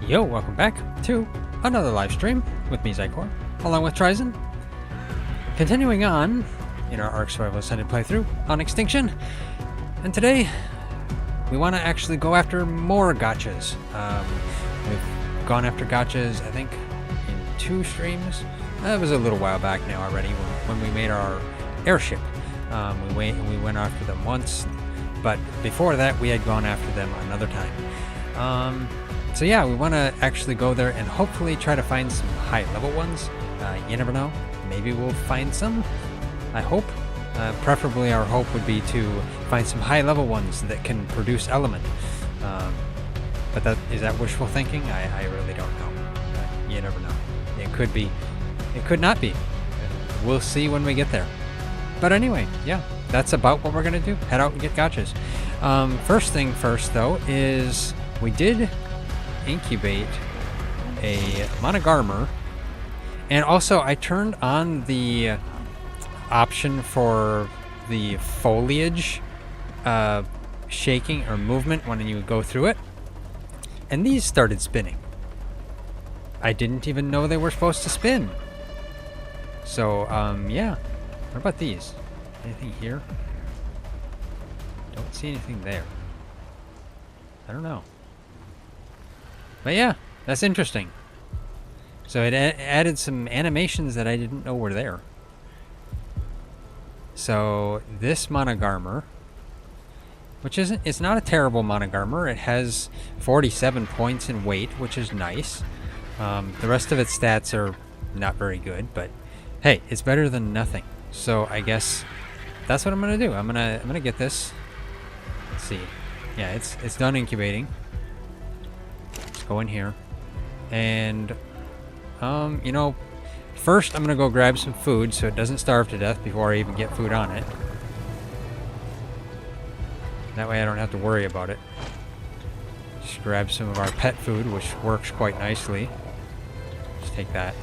Yo, welcome back to another live stream with me, Xycor, along with Ryzen. Continuing on in our ARK Survival Ascended playthrough on Extinction, and today we want to actually go after more Gachas. We've gone after Gachas, I think, in 2 streams. That was a little while back now already when we made our airship. We went after them once, but before that we had gone after them another time. So yeah, we want to actually go there and hopefully try to find some high-level ones. You never know. Maybe we'll find some. I hope. Preferably our hope would be to find some high-level ones that can produce element. But is that wishful thinking? I really don't know. You never know. It could be. It could not be. We'll see when we get there. But anyway, yeah, that's about what we're going to do. Head out and get Gachas. First thing first, though, is we did incubate a monogarmer, and also I turned on the option for the foliage shaking or movement when you go through it, and these started spinning. I didn't even know they were supposed to spin. So yeah, what about these? Anything here? Don't see anything there. I don't know. But yeah, that's interesting. So it added some animations that I didn't know were there. So this monogarmer, which it's not a terrible monogarmer. It has 47 points in weight, which is nice. The rest of its stats are not very good, but hey, it's better than nothing. So I guess that's what I'm gonna do. I'm gonna get this. Let's see. Yeah, it's done incubating. Go in here, and you know, first I'm gonna go grab some food so it doesn't starve to death before I even get food on it. That way I don't have to worry about it. Just grab some of our pet food, which works quite nicely. Just take that.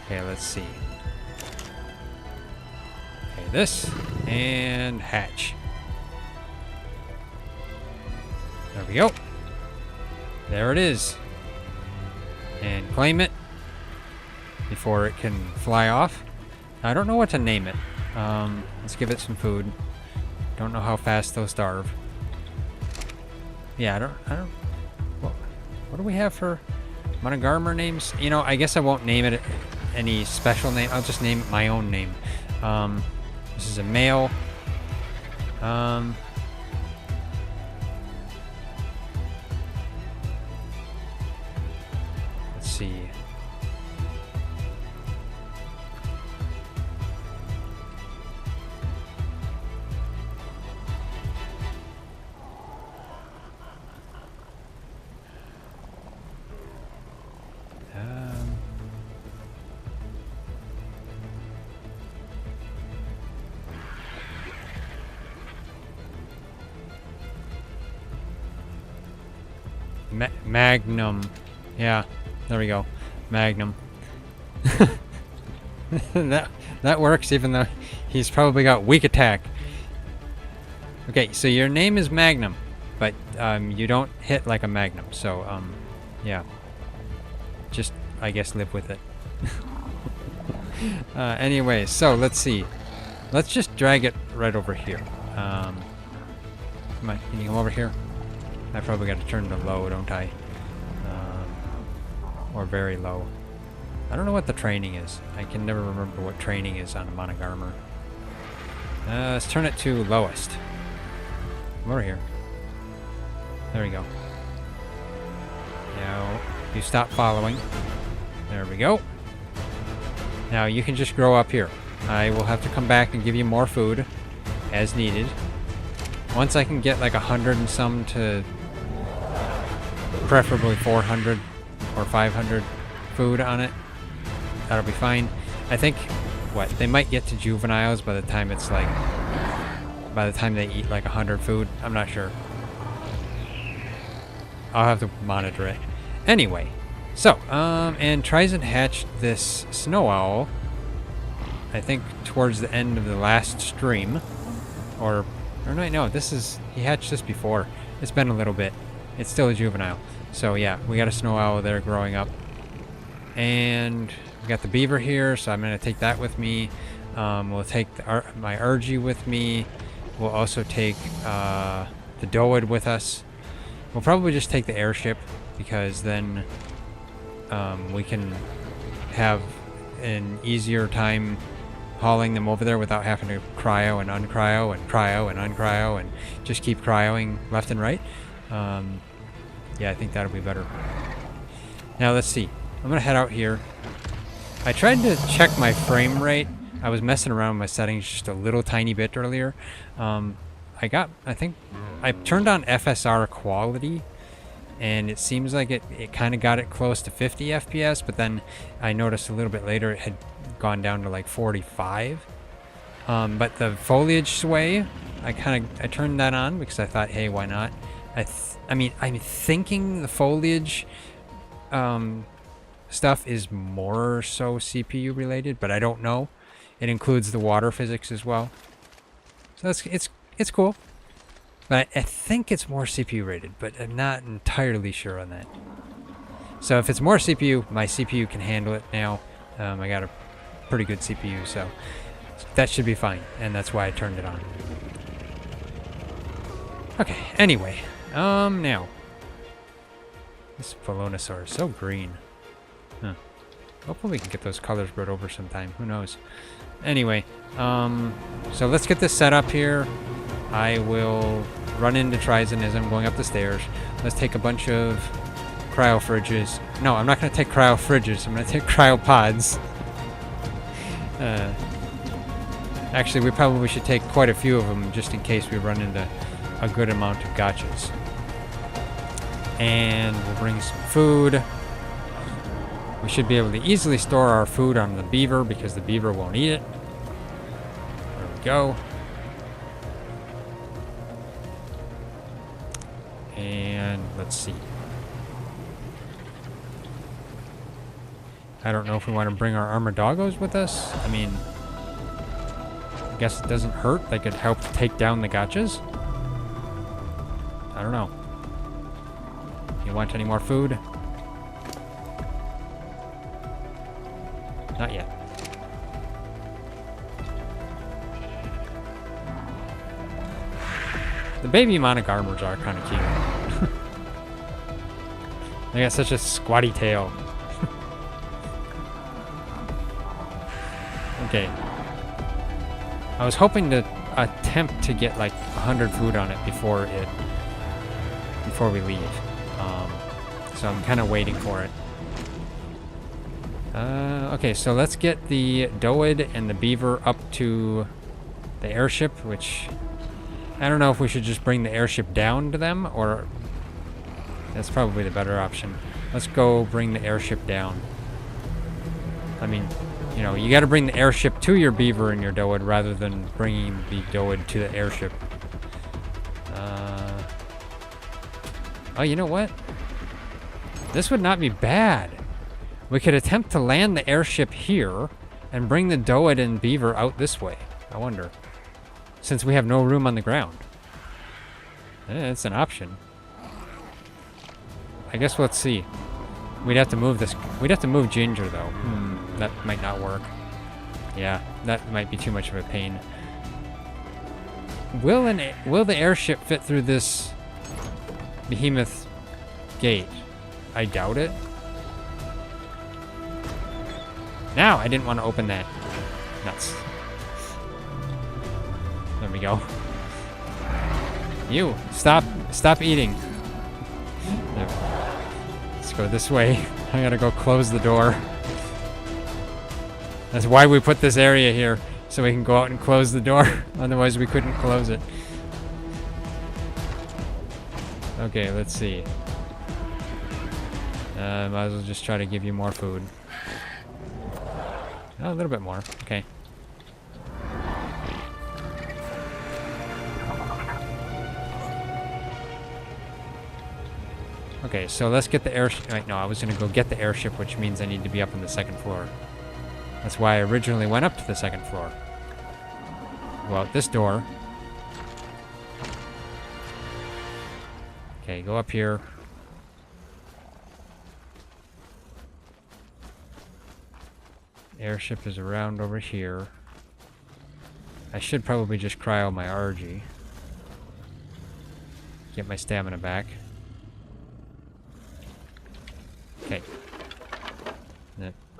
Okay, let's see. This and hatch. There we go. There it is. And claim it before it can fly off. I don't know what to name it. Let's give it some food. Don't know how fast they'll starve. Yeah, I don't. What do we have for monogarmer names? You know, I guess I won't name it any special name. I'll just name it my own name. This is a male. Let's see. Magnum. Yeah, there we go. Magnum. that works, even though he's probably got weak attack. Okay, so your name is Magnum, but you don't hit like a Magnum. So yeah, just I guess live with it. Anyway, so let's see. Let's just drag it right over here. Come on, can you come over here? I probably got to turn to low, don't I? Or very low. I don't know what the training is. I can never remember what training is on a monogarmer. Let's turn it to lowest. Come over here. There we go. Now, you stop following. There we go. Now, you can just grow up here. I will have to come back and give you more food as needed. Once I can get like 100 and some to preferably 400 or 500 food on it, that'll be fine. I think, they might get to juveniles by the time it's like, by the time they eat like 100 food. I'm not sure. I'll have to monitor it. Anyway, so, and Tryzen hatched this snow owl I think towards the end of the last stream, or no, he hatched this before. It's been a little bit. It's still a juvenile. So yeah, we got a snow owl there growing up. And we got the beaver here, so I'm going to take that with me. We'll take my Urgy with me. We'll also take the Doid with us. We'll probably just take the airship, because then we can have an easier time hauling them over there without having to cryo and uncryo and cryo and uncryo and just keep cryoing left and right. Yeah, I think that'll be better. Now let's see. I'm gonna head out here. I tried to check my frame rate. I was messing around with my settings just a little tiny bit earlier. I think I turned on FSR quality, and it seems like it kind of got it close to 50 FPS, but then I noticed a little bit later it had gone down to like 45. But the foliage sway, I turned that on because I thought, hey, why not? I mean, I'm thinking the foliage stuff is more so CPU related, but I don't know. It includes the water physics as well, so it's cool. But I think it's more CPU rated, but I'm not entirely sure on that. So if it's more CPU, my CPU can handle it now. I got a pretty good CPU, so that should be fine, and that's why I turned it on. Okay, anyway, now. This Felonosaur is so green. Huh. Hopefully we can get those colors brought over sometime, who knows. Anyway, so let's get this set up here. I will run into Tryzen as I'm going up the stairs. Let's take a bunch of cryo fridges. No, I'm not going to take cryo fridges. I'm going to take cryo pods. Actually, we probably should take quite a few of them just in case we run into a good amount of gachas. And we'll bring some food. We should be able to easily store our food on the beaver because the beaver won't eat it. There we go. And let's see. I don't know if we want to bring our armored doggos with us. I mean, I guess it doesn't hurt. They could help take down the gachas. I don't know. You want any more food? Not yet. The baby monarch armors are kind of cute. They got such a squatty tail. Okay. I was hoping to attempt to get like 100 food on it before we leave. So I'm kind of waiting for it. Okay, so let's get the Doid and the beaver up to the airship, which I don't know if we should just bring the airship down to them, or that's probably the better option. Let's go bring the airship down. I mean, you know, you got to bring the airship to your beaver and your Doid rather than bringing the Doid to the airship. Oh, you know what? This would not be bad. We could attempt to land the airship here and bring the Doid and beaver out this way. I wonder. Since we have no room on the ground. It's an option. I guess let's see. We'd have to move this. We'd have to move Ginger, though. That might not work. Yeah, that might be too much of a pain. Will the airship fit through this behemoth gate? I doubt it. Now, I didn't want to open that. Nuts. There we go. You, stop eating. Let's go this way. I gotta go close the door. That's why we put this area here, so we can go out and close the door. Otherwise, we couldn't close it. Okay, let's see. Might as well just try to give you more food. Oh, a little bit more. Okay. Okay, so let's get the airship. Wait, no, I was gonna go get the airship, which means I need to be up on the second floor. That's why I originally went up to the second floor. Go out this door. Okay, go up here. Airship is around over here. I should probably just cryo my RG. Get my stamina back. Okay.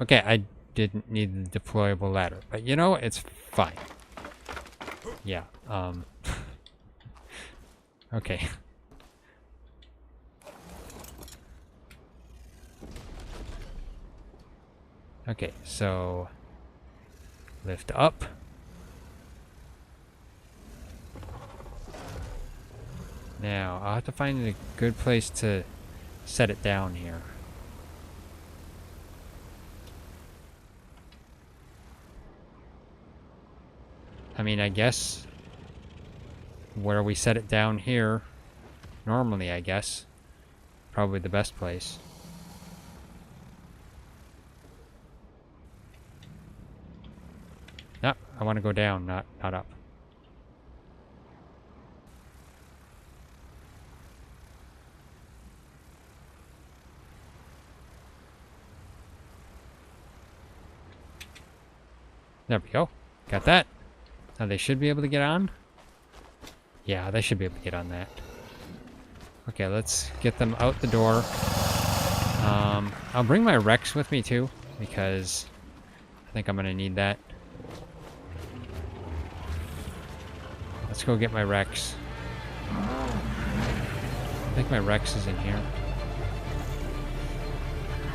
Okay, I didn't need the deployable ladder. But you know, it's fine. Yeah, okay. Okay, so lift up. Now, I'll have to find a good place to set it down here. I mean, I guess where we set it down here, normally, I guess, probably the best place. No, I want to go down, not up. There we go. Got that. Now they should be able to get on. Yeah, they should be able to get on that. Okay, let's get them out the door. I'll bring my Rex with me too, because I think I'm gonna need that. Let's go get my Rex. I think my Rex is in here.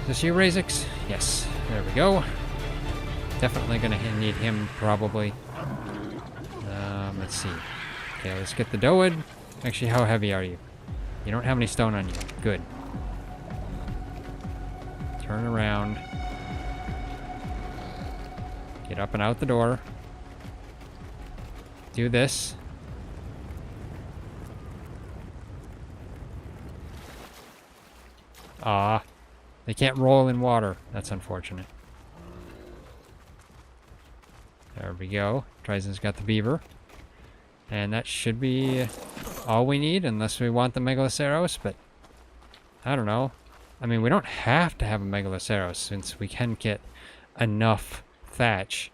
Is this you, Razix? Yes. There we go. Definitely gonna need him, probably. Let's see. Okay, let's get the Doid. Actually, how heavy are you? You don't have any stone on you. Good. Turn around. Get up and out the door. Do this. Ah, they can't roll in water. That's unfortunate. There we go. Trizen's got the beaver. And that should be all we need, unless we want the Megaloceros, but I don't know. I mean, we don't have to have a Megaloceros, since we can get enough thatch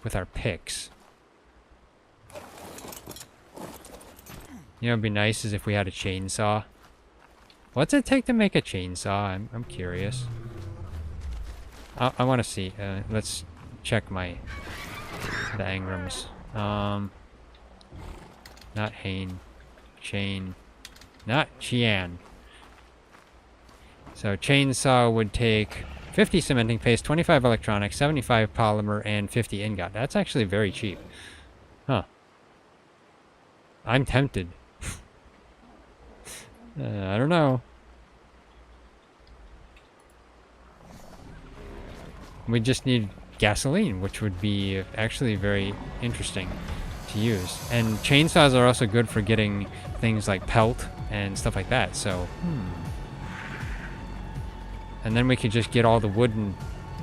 with our picks. You know, it'd be nice is if we had a chainsaw. What's it take to make a chainsaw? I'm curious. I want to see. Let's check the engrams. Not Hain. Chain. Not Chian. So chainsaw would take 50 cementing paste, 25 electronics, 75 polymer, and 50 ingot. That's actually very cheap. Huh. I'm tempted. I don't know. We just need gasoline, which would be actually very interesting to use. And chainsaws are also good for getting things like pelt and stuff like that, so... And then we could just get all the wood and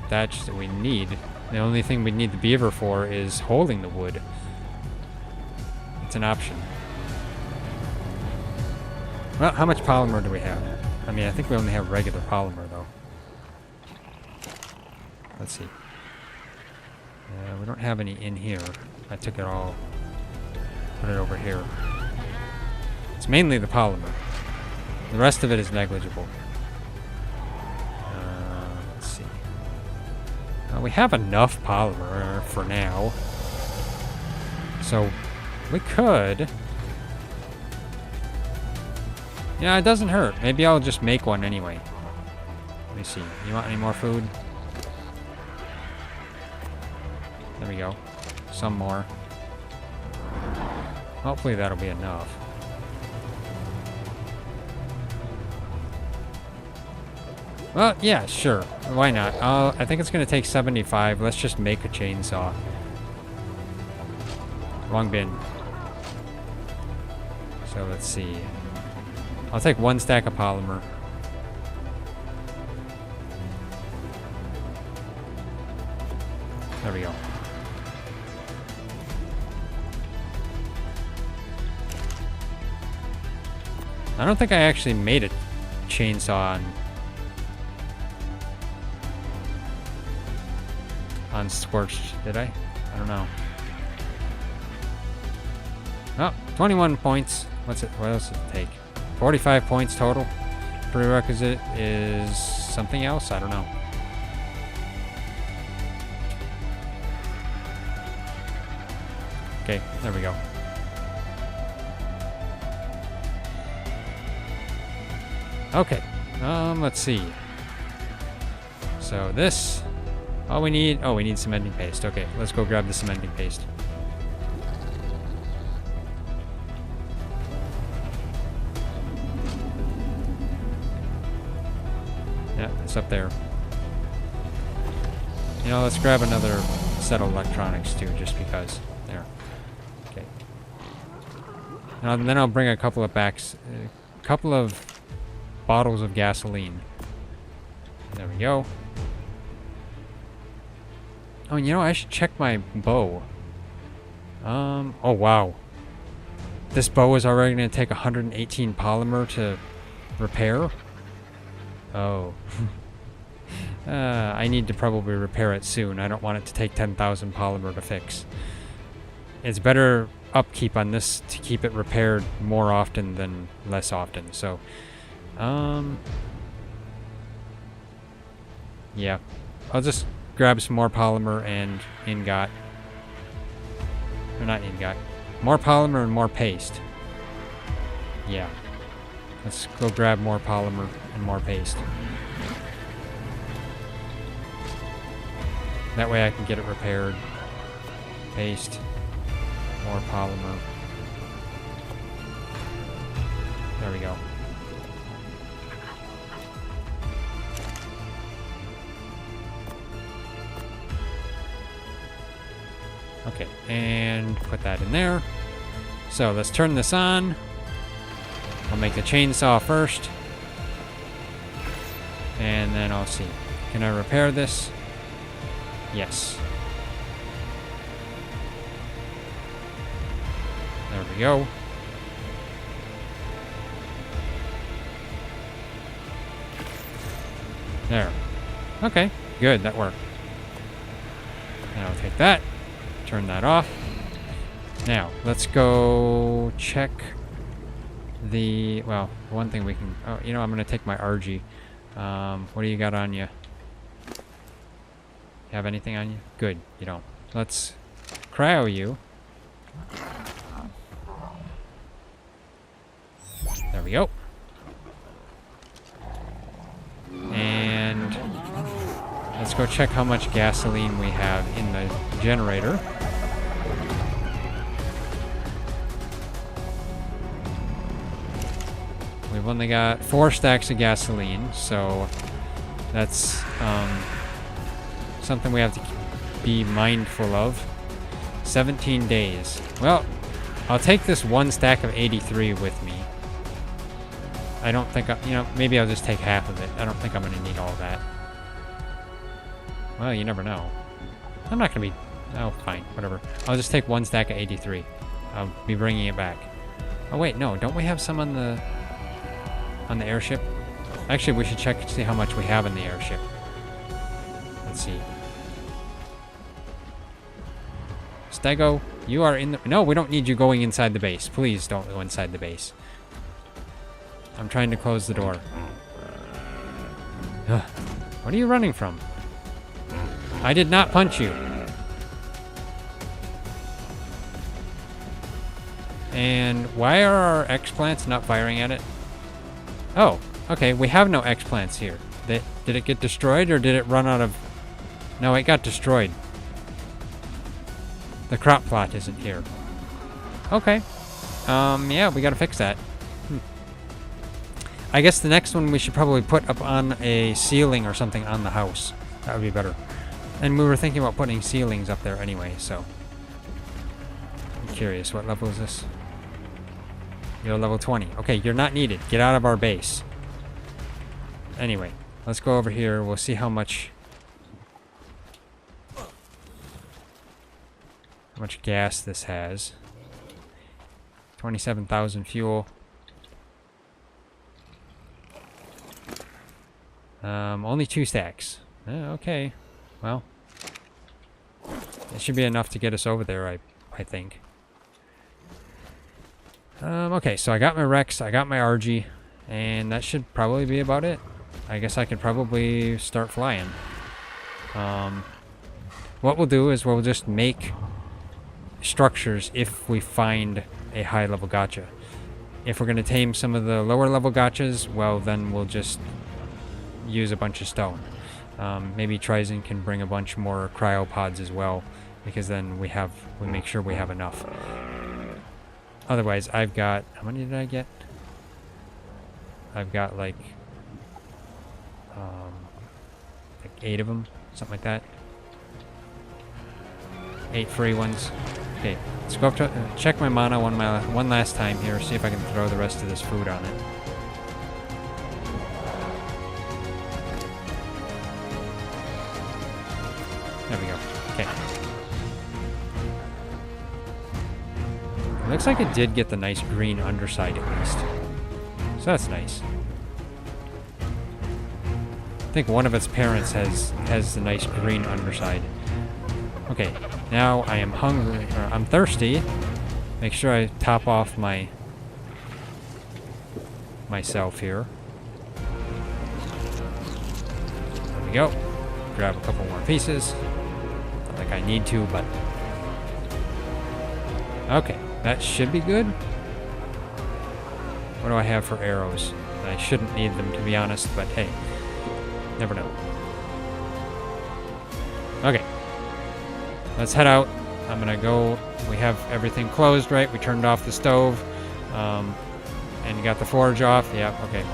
thatch that we need. The only thing we need the beaver for is holding the wood. It's an option. Well, how much polymer do we have? I mean, I think we only have regular polymer, though. Let's see. We don't have any in here. I took it all, put it over here. It's mainly the polymer. The rest of it is negligible. Let's see. We have enough polymer for now. So, we could... Yeah, it doesn't hurt. Maybe I'll just make one anyway. Let me see. You want any more food? There we go. Some more. Hopefully that'll be enough. Well, yeah, sure. Why not? I think it's going to take 75. Let's just make a chainsaw. Wrong bin. So let's see. I'll take one stack of polymer. There we go. I don't think I actually made a chainsaw on Scorched, did I? I don't know. Oh, 21 points. What else does it take? 45 points total. Prerequisite is something else? I don't know. Okay, there we go. Okay, let's see. So this, all we need, oh, we need cementing paste. Okay, let's go grab the cementing paste. Yeah, it's up there. You know, let's grab another set of electronics too, just because. There. Okay. And then I'll bring a couple of bottles of gasoline. There we go. Oh, you know, I should check my bow. Oh wow. This bow is already going to take 118 polymer to repair? Oh. I need to probably repair it soon. I don't want it to take 10,000 polymer to fix. It's better upkeep on this to keep it repaired more often than less often, so... yeah. I'll just grab some more polymer and ingot. Or not ingot. More polymer and more paste. Yeah. Let's go grab more polymer and more paste. That way I can get it repaired. Paste. More polymer. There we go. Okay, and put that in there. So let's turn this on. I'll make the chainsaw first. And then I'll see. Can I repair this? Yes. There we go. There. Okay, good, that worked. And I'll take that. Turn that off. Now, let's go check the... well, one thing we can... oh, you know, I'm going to take my RG. What do you got on you? Have anything on you? Good, you don't. Let's cryo you. There we go. And let's go check how much gasoline we have in the generator. We've only got 4 stacks of gasoline, so that's something we have to be mindful of. 17 days. Well, I'll take this 1 stack of 83 with me. I don't think, you know, maybe I'll just take half of it. I don't think I'm going to need all that. Well, you never know. I'm not going to be... oh, fine, whatever. I'll just take 1 stack of 83. I'll be bringing it back. Oh, wait, no. Don't we have some on the airship? Actually, we should check to see how much we have in the airship. Let's see. Stego, you are in the... no, we don't need you going inside the base. Please don't go inside the base. I'm trying to close the door. Ugh. What are you running from? I did not punch you. And why are our X-plants not firing at it? Oh, okay, we have no X-plants here. Did it get destroyed or did it run out of... no, it got destroyed. The crop plot isn't here. Okay. Yeah, we gotta fix that. I guess the next one we should probably put up on a ceiling or something on the house. That would be better. And we were thinking about putting ceilings up there anyway, so... I'm curious, what level is this? You're level 20. Okay, you're not needed. Get out of our base. Anyway, let's go over here. We'll see how much... much gas this has. 27,000 fuel. Only 2 stacks. Okay. Well, it should be enough to get us over there, I think. Okay, so I got my Rex, I got my RG, and that should probably be about it. I guess I could probably start flying. What we'll do is we'll just make structures if we find a high-level gacha. If we're going to tame some of the lower-level gachas, well, then we'll just use a bunch of stone. Maybe Tryzen can bring a bunch more cryopods as well, because then we make sure we have enough. Otherwise, I've got... How many did I get? I've got like 8 of them, something like that. 8 free ones. Okay, let's go up to check my mana one last time here, see if I can throw the rest of this food on it. There we go. Okay. It looks like it did get the nice green underside at least. So that's nice. I think one of its parents has the nice green underside. Okay, now I am hungry, or I'm thirsty. Make sure I top off myself here. There we go. Grab a couple more pieces. Not like I need to, but... Okay, that should be good. What do I have for arrows? I shouldn't need them, to be honest, but hey. Never know. Okay. Let's head out. I'm gonna go. We have everything closed, right? We turned off the stove. And you got the forge off. Yeah, okay.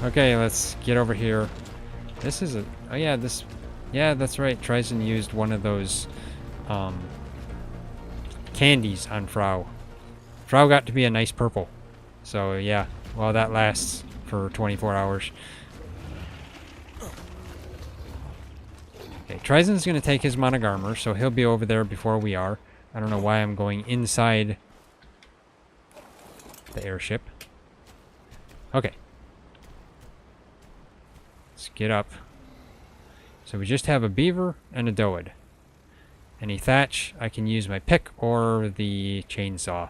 Okay, let's get over here. This is a... Oh, yeah, this... Yeah, that's right. Tryzen used one of those candies on Frau. Frau got to be a nice purple. So, yeah. Well, that lasts for 24 hours. Okay, Tryzen's going to take his Monarch armor, so he'll be over there before we are. I don't know why I'm going inside the airship. Okay. Let's get up. So we just have a beaver and a doed. Any thatch, I can use my pick or the chainsaw.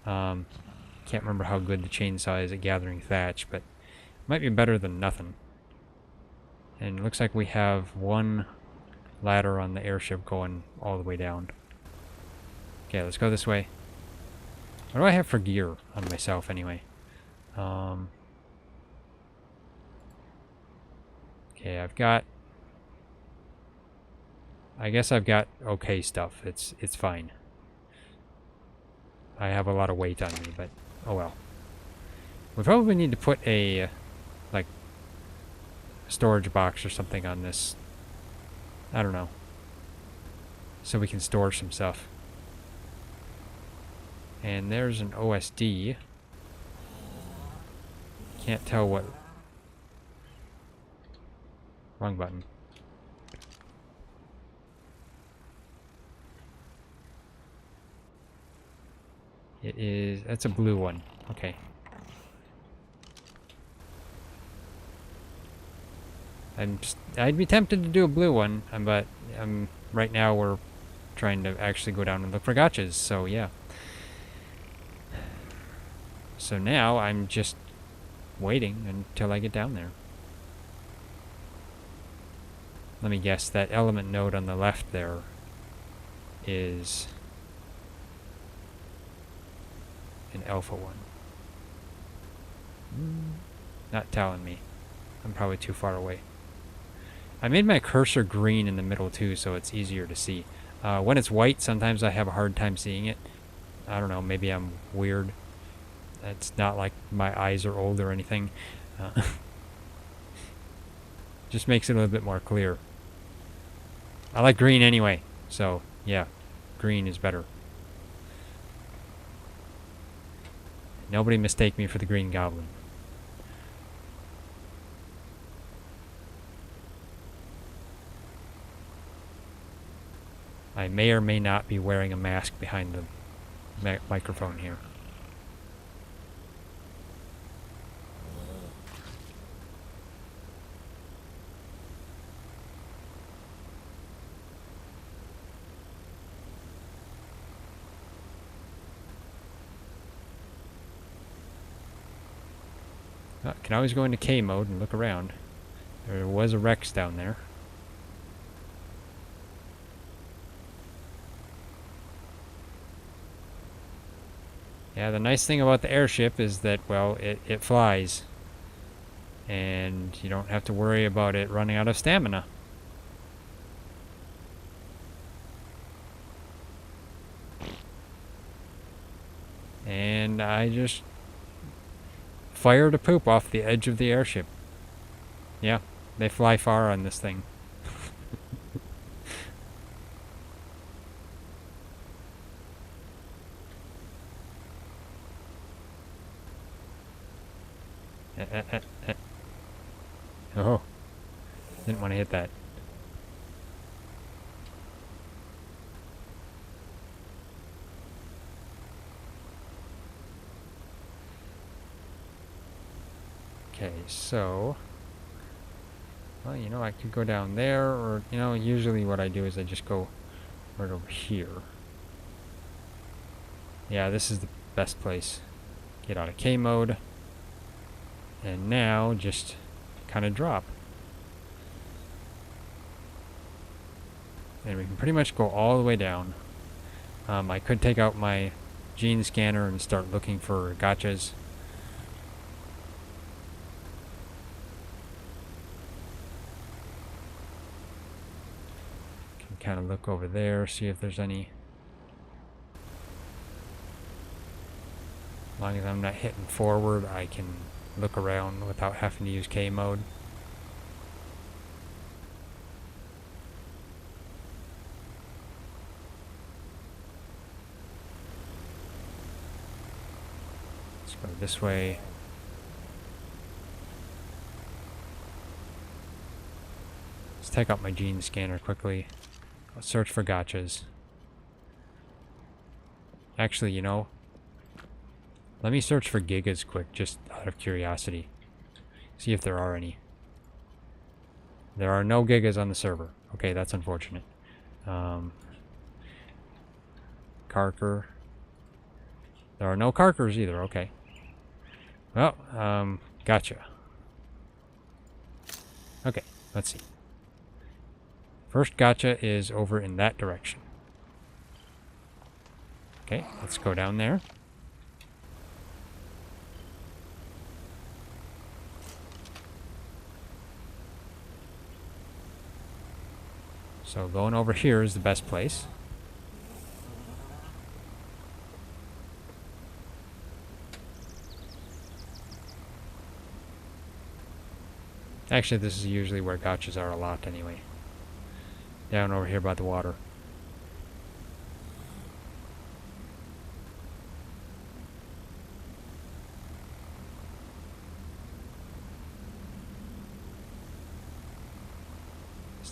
Can't remember how good the chainsaw is at gathering thatch, but it might be better than nothing. And it looks like we have one ladder on the airship going all the way down. Okay, let's go this way. What do I have for gear on myself anyway? Okay, I've got... I guess I've got okay stuff. It's fine. I have a lot of weight on me, but oh well. We probably need to put a like storage box or something on this. I don't know. So we can store some stuff. And there's an OSD. Can't tell what... Wrong button. It is... That's a blue one. Okay. I'd be tempted to do a blue one, but right now we're trying to actually go down and look for gachas, so yeah. So now I'm just waiting until I get down there. Let me guess, that element node on the left there is an alpha one. Not telling me. I'm probably too far away. I made my cursor green in the middle too, so it's easier to see. When it's white, sometimes I have a hard time seeing it. I don't know, maybe I'm weird. It's not like my eyes are old or anything. Just makes it a little bit more clear. I like green anyway, so yeah, green is better. Nobody mistake me for the Green Goblin. I may or may not be wearing a mask behind the microphone here. Can always go into K mode and look around. There was a Rex down there. Yeah, the nice thing about the airship is that, well, it flies. And you don't have to worry about it running out of stamina. And I just fired a poop off the edge of the airship. Yeah, they fly far on this thing. Oh, didn't want to hit that. Okay, so, well, you know, I could go down there, or, you know, usually what I do is I just go right over here. Yeah, this is the best place. Get out of K mode, and now just kind of drop. And we can pretty much go all the way down. I could take out my gene scanner and start looking for gachas. Can kind of look over there, see if there's any. As long as I'm not hitting forward, I can look around without having to use K mode. Let's go this way. Let's take out my gene scanner quickly. I'll search for gachas. Actually, you know, let me search for gigas quick, just out of curiosity. See if there are any. There are no gigas on the server. Okay, that's unfortunate. Carker. There are no Carkers either, okay. Well, gotcha. Okay, let's see. First gotcha is over in that direction. Okay, let's go down there. So going over here is the best place. Actually, this is usually where gachas are a lot anyway. Down over here by the water.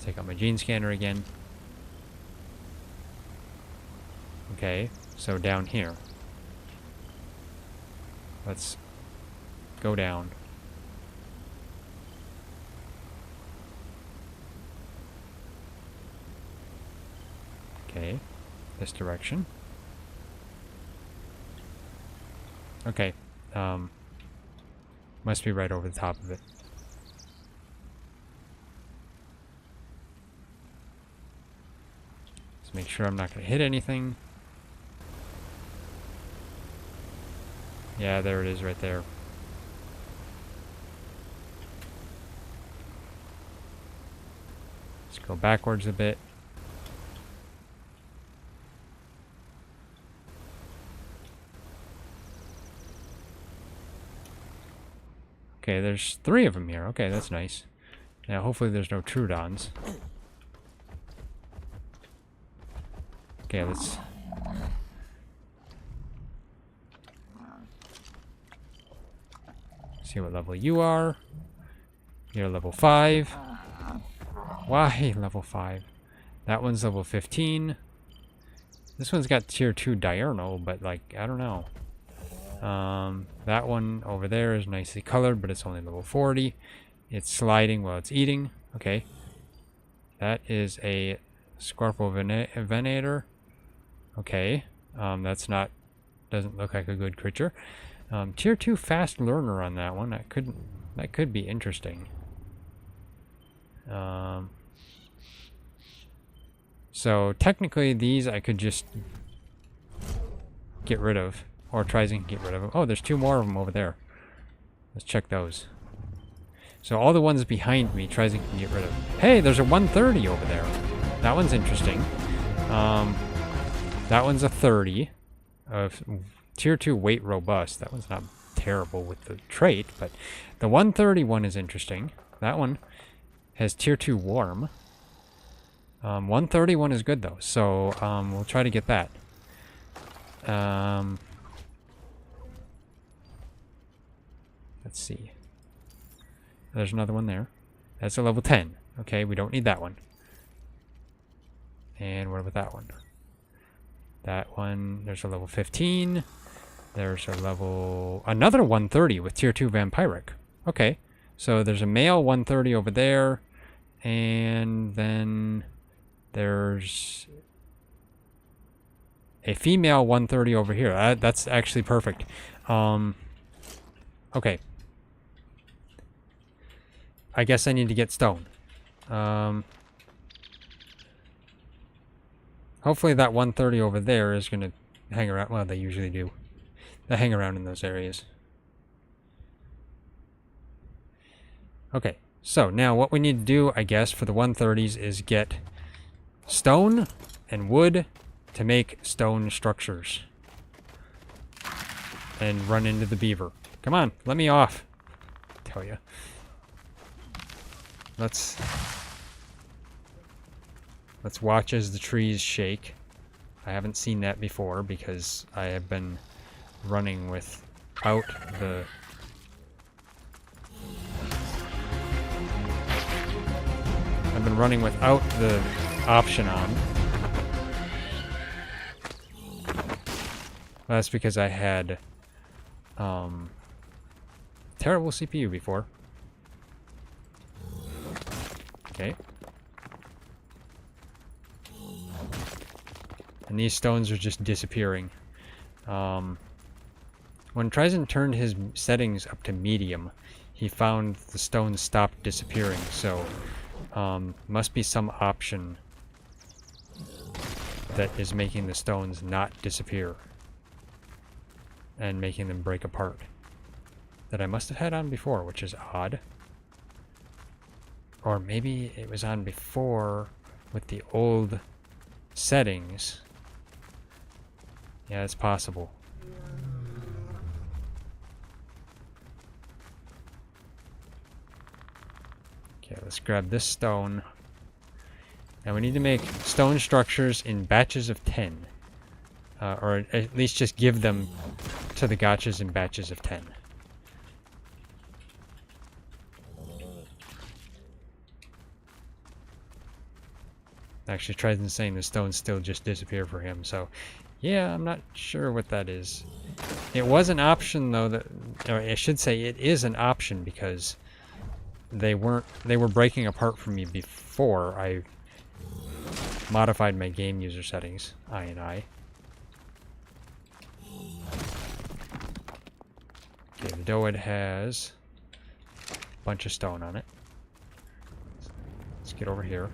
Take out my gene scanner again. Okay, so down here. Let's go down. Okay, this direction. Okay, must be right over the top of it. Make sure I'm not going to hit anything. Yeah, there it is right there. Let's go backwards a bit. Okay, there's 3 of them here. Okay, that's nice. Now, hopefully there's no Trudons. Okay, let's... see what level you are. You're level 5. Why level 5? That one's level 15. This one's got tier 2 diurnal, but like, I don't know. That one over there is nicely colored, but it's only level 40. It's sliding while it's eating. Okay. That is a Scorpo Venator. Okay. That's not, doesn't look like a good creature. Tier 2 fast learner on that one. That could be interesting. So technically these I could just get rid of. Or Trizen can get rid of them. Oh, there's 2 more of them over there. Let's check those. So all the ones behind me, Trizen can get rid of. Hey, there's a 130 over there. That one's interesting. That one's a 30 of tier 2 weight robust. That one's not terrible with the trait, but the 131 is interesting. That one has tier 2 warm. 131 is good though, so we'll try to get that. Let's see. There's another one there. That's a level 10. Okay, we don't need that one. And what about that one? That one, there's a level 15. There's a level... Another 130 with tier 2 vampiric. Okay, so there's a male 130 over there. And then there's a female 130 over here. That's actually perfect. Okay. I guess I need to get stone. Hopefully that 130 over there is going to hang around. Well, they usually do. They hang around in those areas. Okay. So now what we need to do, I guess, for the 130s is get stone and wood to make stone structures. And run into the beaver. Come on, let me off. Tell ya. Let's watch as the trees shake. I haven't seen that before because I have been running without the... I've been running without the option on. That's because I had terrible CPU before. Okay. And these stones are just disappearing. When Trizen turned his settings up to medium, he found the stones stopped disappearing, so must be some option that is making the stones not disappear and making them break apart that I must have had on before, which is odd. Or maybe it was on before with the old settings. Yeah, it's possible. Okay, let's grab this stone. Now we need to make stone structures in batches of 10. Or at least just give them to the gachas in batches of 10. Actually, Trizen's saying the stones still just disappear for him, so yeah, I'm not sure what that is. It was an option though, that, or I should say it is an option because they were breaking apart for me before I modified my game user settings, I. Okay, the Doed has a bunch of stone on it. Let's get over here.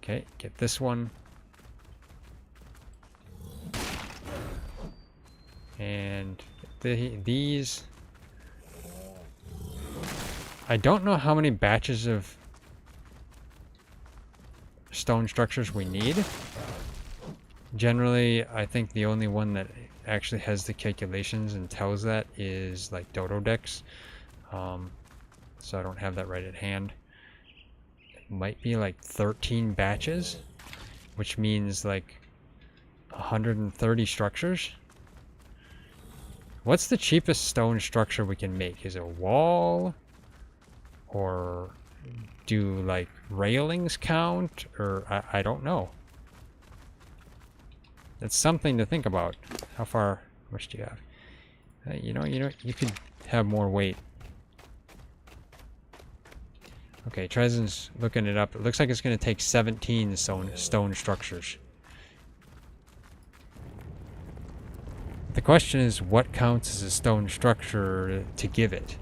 Okay, get this one. And these. I don't know how many batches of stone structures we need. Generally, I think the only one that actually has the calculations and tells that is like Dododex. So I don't have that right at hand. Might be like 13 batches, which means like 130 structures. What's the cheapest stone structure we can make? Is it a wall Or do like railings count? Or I don't know. That's something to think about. How much do you have? You know, you could have more weight. Okay, Trezen's looking it up. It looks like it's going to take 17 stone structures. The question is, what counts as a stone structure to give it?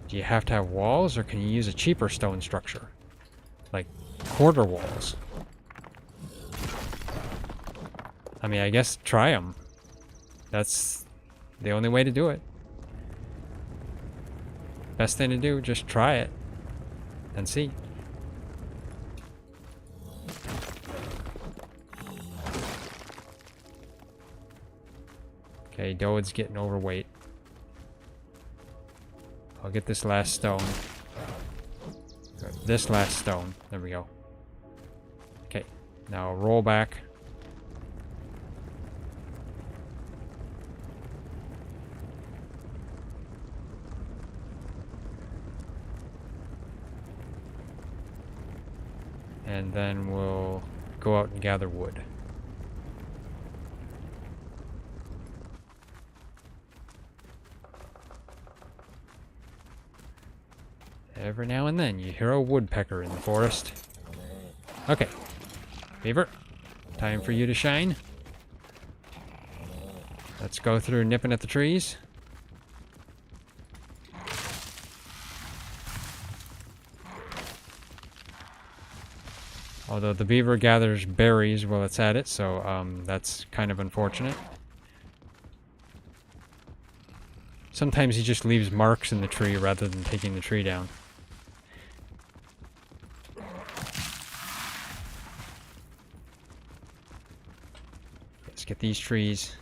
Do you have to have walls, or can you use a cheaper stone structure? Like quarter walls? I mean, I guess try them. That's the only way to do it. Best thing to do, just try it. And see. Okay, Doed's getting overweight. I'll get this last stone. This last stone. There we go. Okay, now roll back. And then we'll go out and gather wood. Every now and then you hear a woodpecker in the forest. Okay, Beaver, time for you to shine. Let's go through nipping at the trees. Although the beaver gathers berries while it's at it, so that's kind of unfortunate. Sometimes he just leaves marks in the tree rather than taking the tree down. Let's get these trees.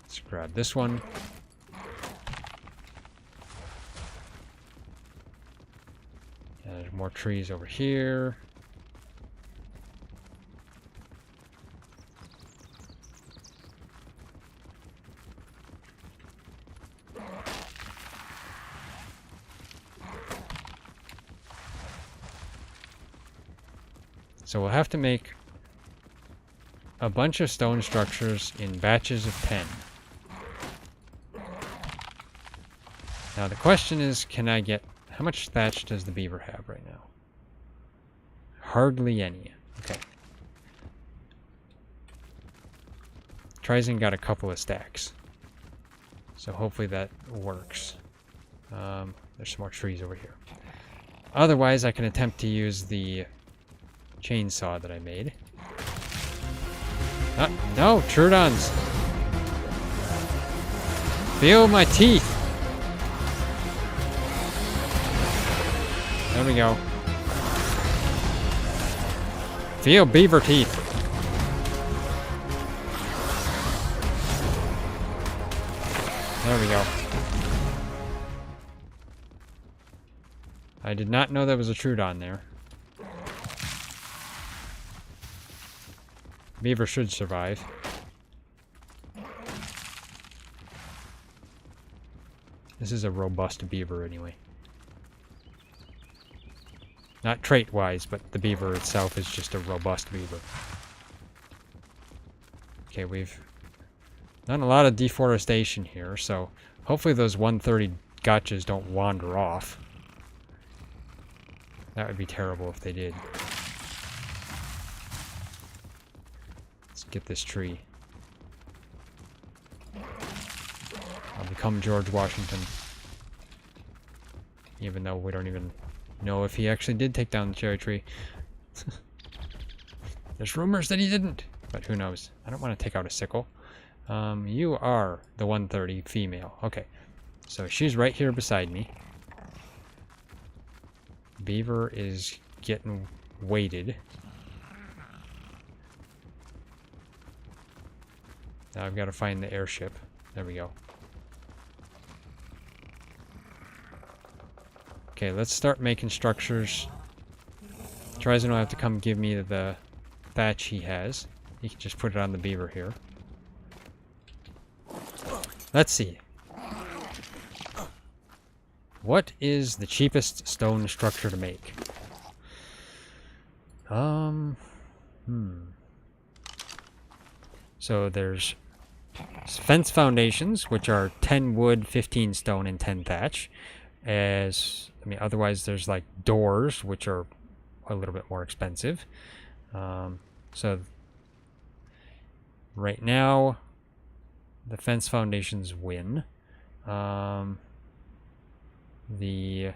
Let's grab this one. There's more trees over here. So we'll have to make a bunch of stone structures in batches of 10. Now the question is, can I get... How much thatch does the beaver have right now? Hardly any. Okay. Trizen got a couple of stacks. So hopefully that works. There's some more trees over here. Otherwise, I can attempt to use the chainsaw that I made. No, Trudons! Feel my teeth! There we go. Feel beaver teeth. There we go. I did not know there was a Trudon there. Beaver should survive. This is a robust beaver anyway. Not trait-wise, but the beaver itself is just a robust beaver. Okay, we've done a lot of deforestation here, so hopefully those 130 gachas don't wander off. That would be terrible if they did. Let's get this tree. I'll become George Washington. Even though we don't even know if he actually did take down the cherry tree. There's rumors that he didn't, but who knows. I don't want to take out a sickle. You are the 130 female. Okay, so she's right here beside me. Beaver is getting weighted. Now I've got to find the airship. There we go. Okay, let's start making structures. Trizen will have to come give me the thatch he has. You can just put it on the beaver here. Let's see. What is the cheapest stone structure to make? So there's fence foundations, which are 10 wood, 15 stone, and 10 thatch. Otherwise there's like doors, which are a little bit more expensive. So right now, the fence foundations win. The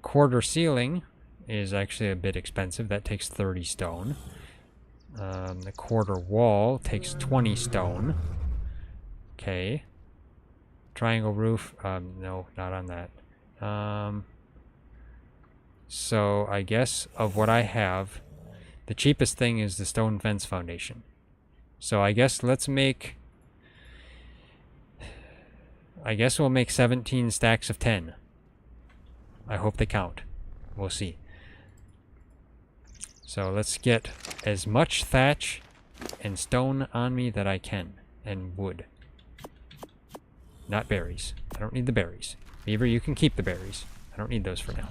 quarter ceiling is actually a bit expensive. That takes 30 stone. The quarter wall takes 20 stone. Okay. Triangle roof. No, not on that. So I guess of what I have, the cheapest thing is the stone fence foundation. So I guess we'll make 17 stacks of 10. I hope they count. We'll see. So let's get as much thatch and stone on me that I can. And wood. Not berries. I don't need the berries. Beaver, you can keep the berries. I don't need those for now.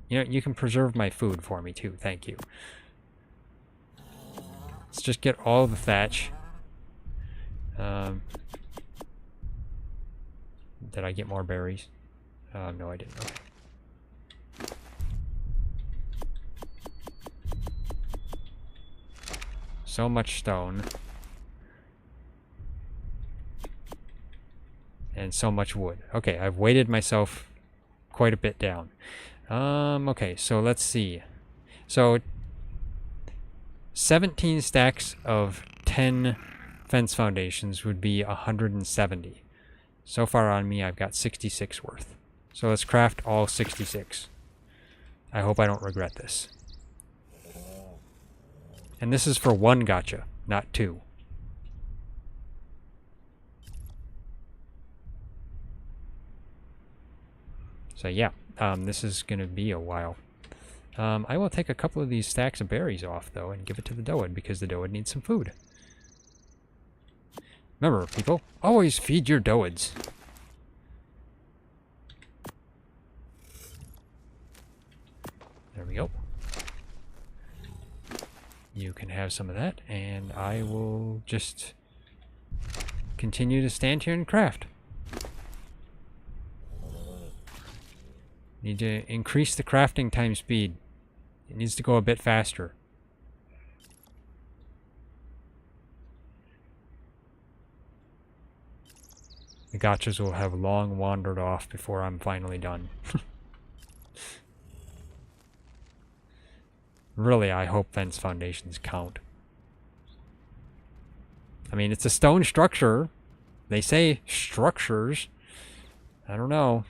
You can preserve my food for me too. Thank you. Let's just get all the thatch. Did I get more berries? No, I didn't. Okay. So much stone. And so much wood. Okay, I've weighted myself quite a bit down. Okay, so let's see. So 17 stacks of 10 fence foundations would be 170. So far on me, I've got 66 worth. So let's craft all 66. I hope I don't regret this. And this is for one gacha, not two. So yeah, this is going to be a while. I will take a couple of these stacks of berries off, though, and give it to the doed, because the doed needs some food. Remember, people, always feed your doeds. There we go. You can have some of that, and I will just continue to stand here and craft. Need to increase the crafting time speed. It needs to go a bit faster. The gachas will have long wandered off before I'm finally done. Really, I hope fence foundations count. I mean, it's a stone structure. They say structures. I don't know.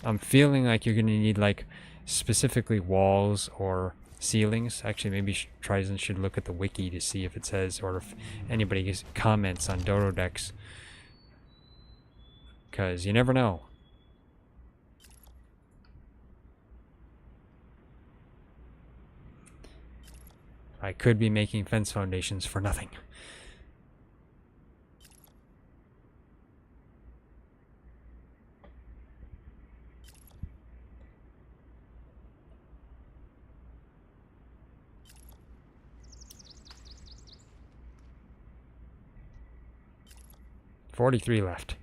I'm feeling like you're going to need, like, specifically walls or ceilings. Actually, maybe Tryzen should look at the wiki to see if it says, or if anybody comments on Dodo decks. Because you never know. I could be making fence foundations for nothing. $43 left.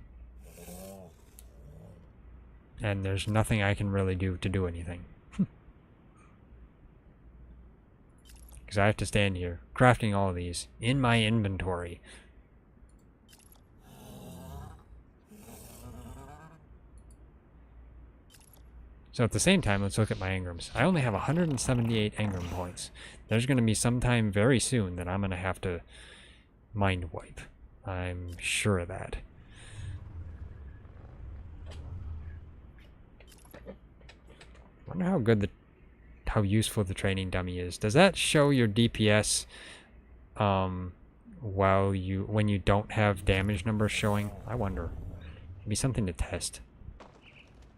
And there's nothing I can really do to do anything. Because I have to stand here, crafting all of these in my inventory. So at the same time, let's look at my engrams. I only have 178 engram points. There's going to be some time very soon that I'm going to have to mind wipe. I'm sure of that. Wonder how good how useful the training dummy is. Does that show your DPS when you don't have damage numbers showing? I wonder. It'd be something to test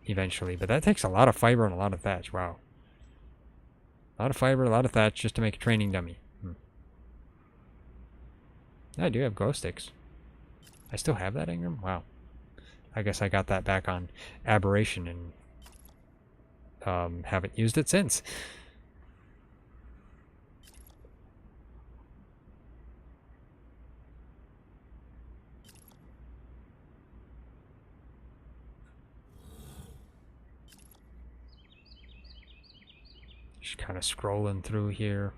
eventually, but that takes a lot of fiber and a lot of thatch. Wow. A lot of fiber, a lot of thatch just to make a training dummy. I do have glow sticks. I still have that Ingram? Wow. I guess I got that back on Aberration and haven't used it since. Just kind of scrolling through here.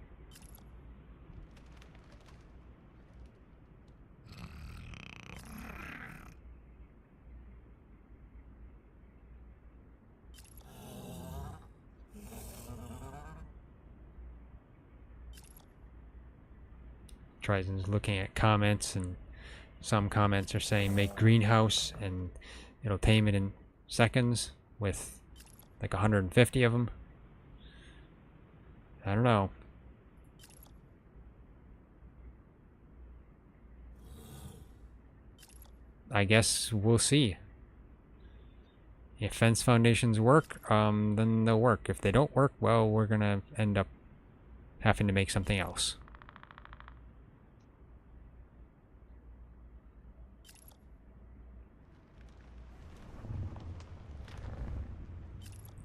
Trizen's looking at comments, and some comments are saying make greenhouse and it'll tame it in seconds with like 150 of them. I don't know. I guess we'll see. If fence foundations work, then they'll work. If they don't work, well, we're gonna end up having to make something else.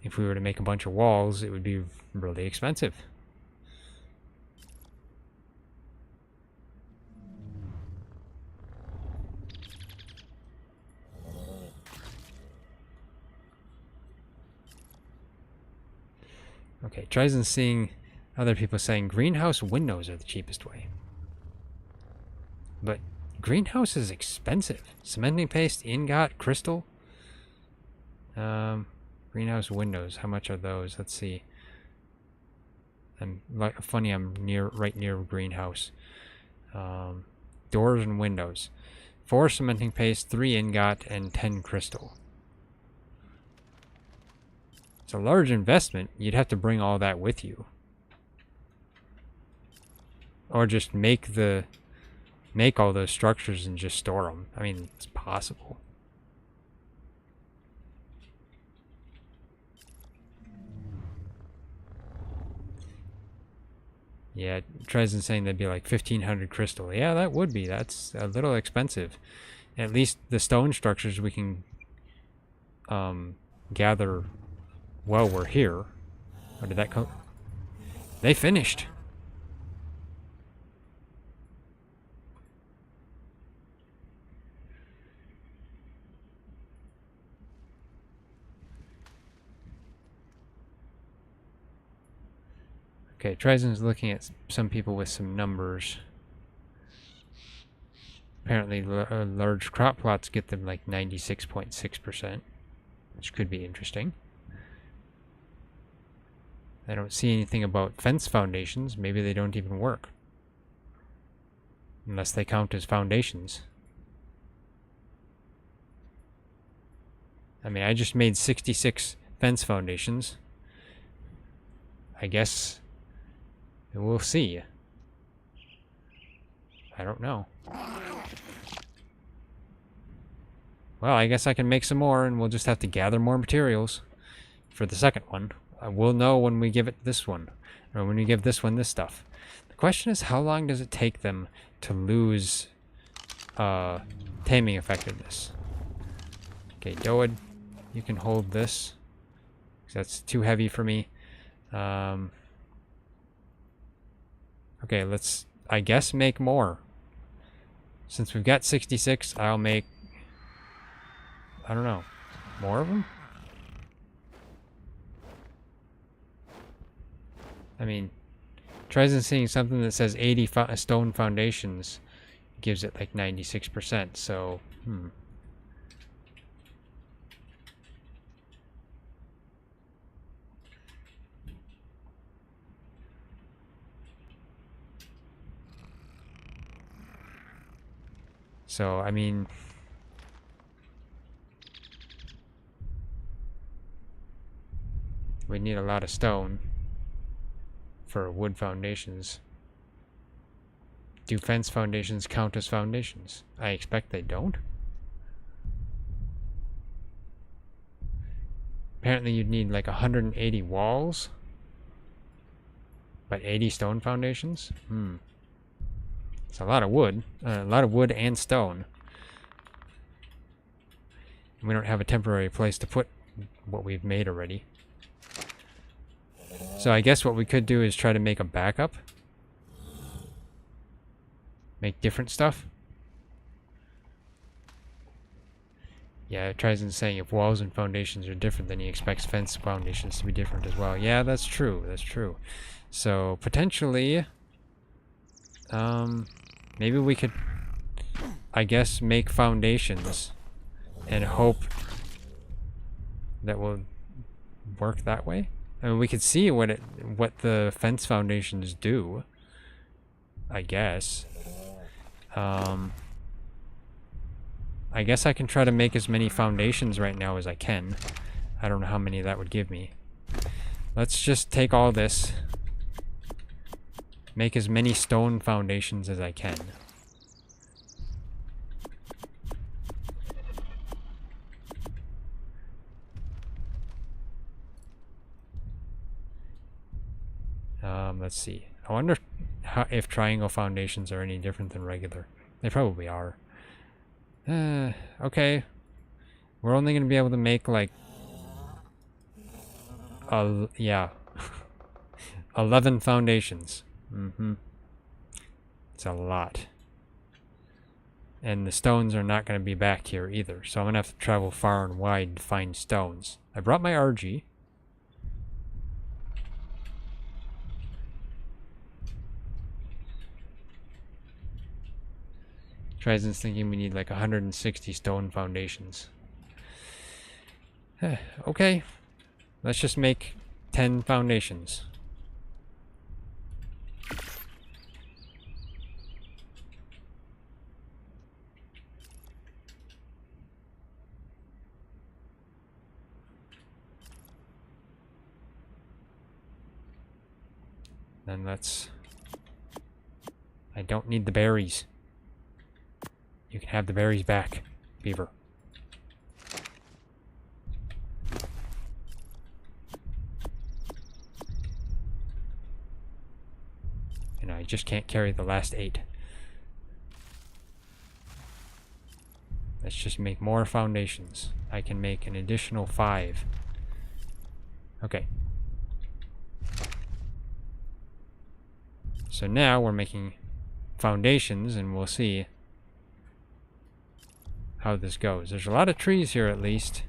If we were to make a bunch of walls, it would be really expensive. Okay, Trizen's seeing other people saying greenhouse windows are the cheapest way. But greenhouse is expensive. Cementing paste, ingot, crystal. Greenhouse windows, how much are those? Let's see. I'm right near greenhouse. Doors and windows. 4 cementing paste, 3 ingot, and 10 crystal. It's a large investment. You'd have to bring all that with you. Or just make all those structures and just store them. I mean, it's possible. Yeah, Trizen's saying that'd be like 1,500 crystal. Yeah, that would be. That's a little expensive. At least the stone structures we can gather while we're here. Or did that come? They finished. Okay, Trizen's looking at some people with some numbers. Apparently, large crop plots get them like 96.6%, which could be interesting. I don't see anything about fence foundations. Maybe they don't even work. Unless they count as foundations. I mean, I just made 66 fence foundations. I guess we'll see. I don't know. Well, I guess I can make some more, and we'll just have to gather more materials for the second one. We'll know when we give it this one, or when we give this one this stuff. The question is, how long does it take them to lose taming effectiveness? Okay, Doed, you can hold this, 'cause that's too heavy for me. Okay, let's, I guess, make more. Since we've got 66, I'll make, I don't know, more of them? I mean, Trizen's seeing something that says 80 stone foundations gives it like 96%, so, So, I mean, we need a lot of stone for wood foundations. Do fence foundations count as foundations? I expect they don't. Apparently you'd need like 180 walls. But 80 stone foundations? It's a lot of wood. A lot of wood and stone. And we don't have a temporary place to put what we've made already. So I guess what we could do is try to make a backup. Make different stuff. Yeah, Trizen's saying if walls and foundations are different, then he expects fence foundations to be different as well. Yeah, that's true. That's true. So, potentially, maybe we could, I guess, make foundations and hope that will work that way. I mean, we could see what the fence foundations do, I guess. I guess I can try to make as many foundations right now as I can. I don't know how many that would give me. Let's just take all this. Make as many stone foundations as I can. Let's see. I wonder if triangle foundations are any different than regular. They probably are. Okay. We're only going to be able to make, like... yeah. 11 foundations. It's a lot. And the stones are not going to be back here either. So I'm going to have to travel far and wide to find stones. I brought my RG. Trizen's thinking we need like 160 stone foundations. Okay. Let's just make 10 foundations. Then let's... I don't need the berries. You can have the berries back, beaver. And I just can't carry the last 8. Let's just make more foundations. I can make an additional 5. Okay. So now we're making foundations, and we'll see how this goes. There's a lot of trees here, at least.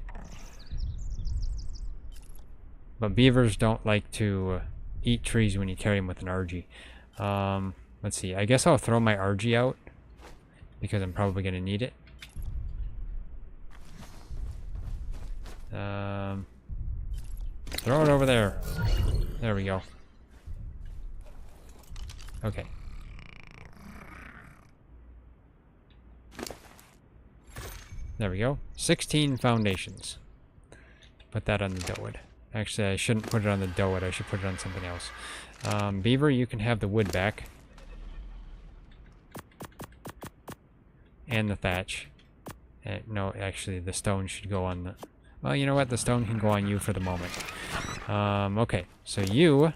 But beavers don't like to eat trees when you carry them with an RG. Let's see. I guess I'll throw my RG out, because I'm probably going to need it. Throw it over there. There we go. Okay. There we go. 16 foundations. Put that on the dough. Actually, I shouldn't put it on the dough. I should put it on something else. Beaver, you can have the wood back. And the thatch. No, actually, the stone should go on the... Well, you know what? The stone can go on you for the moment. Okay. So you...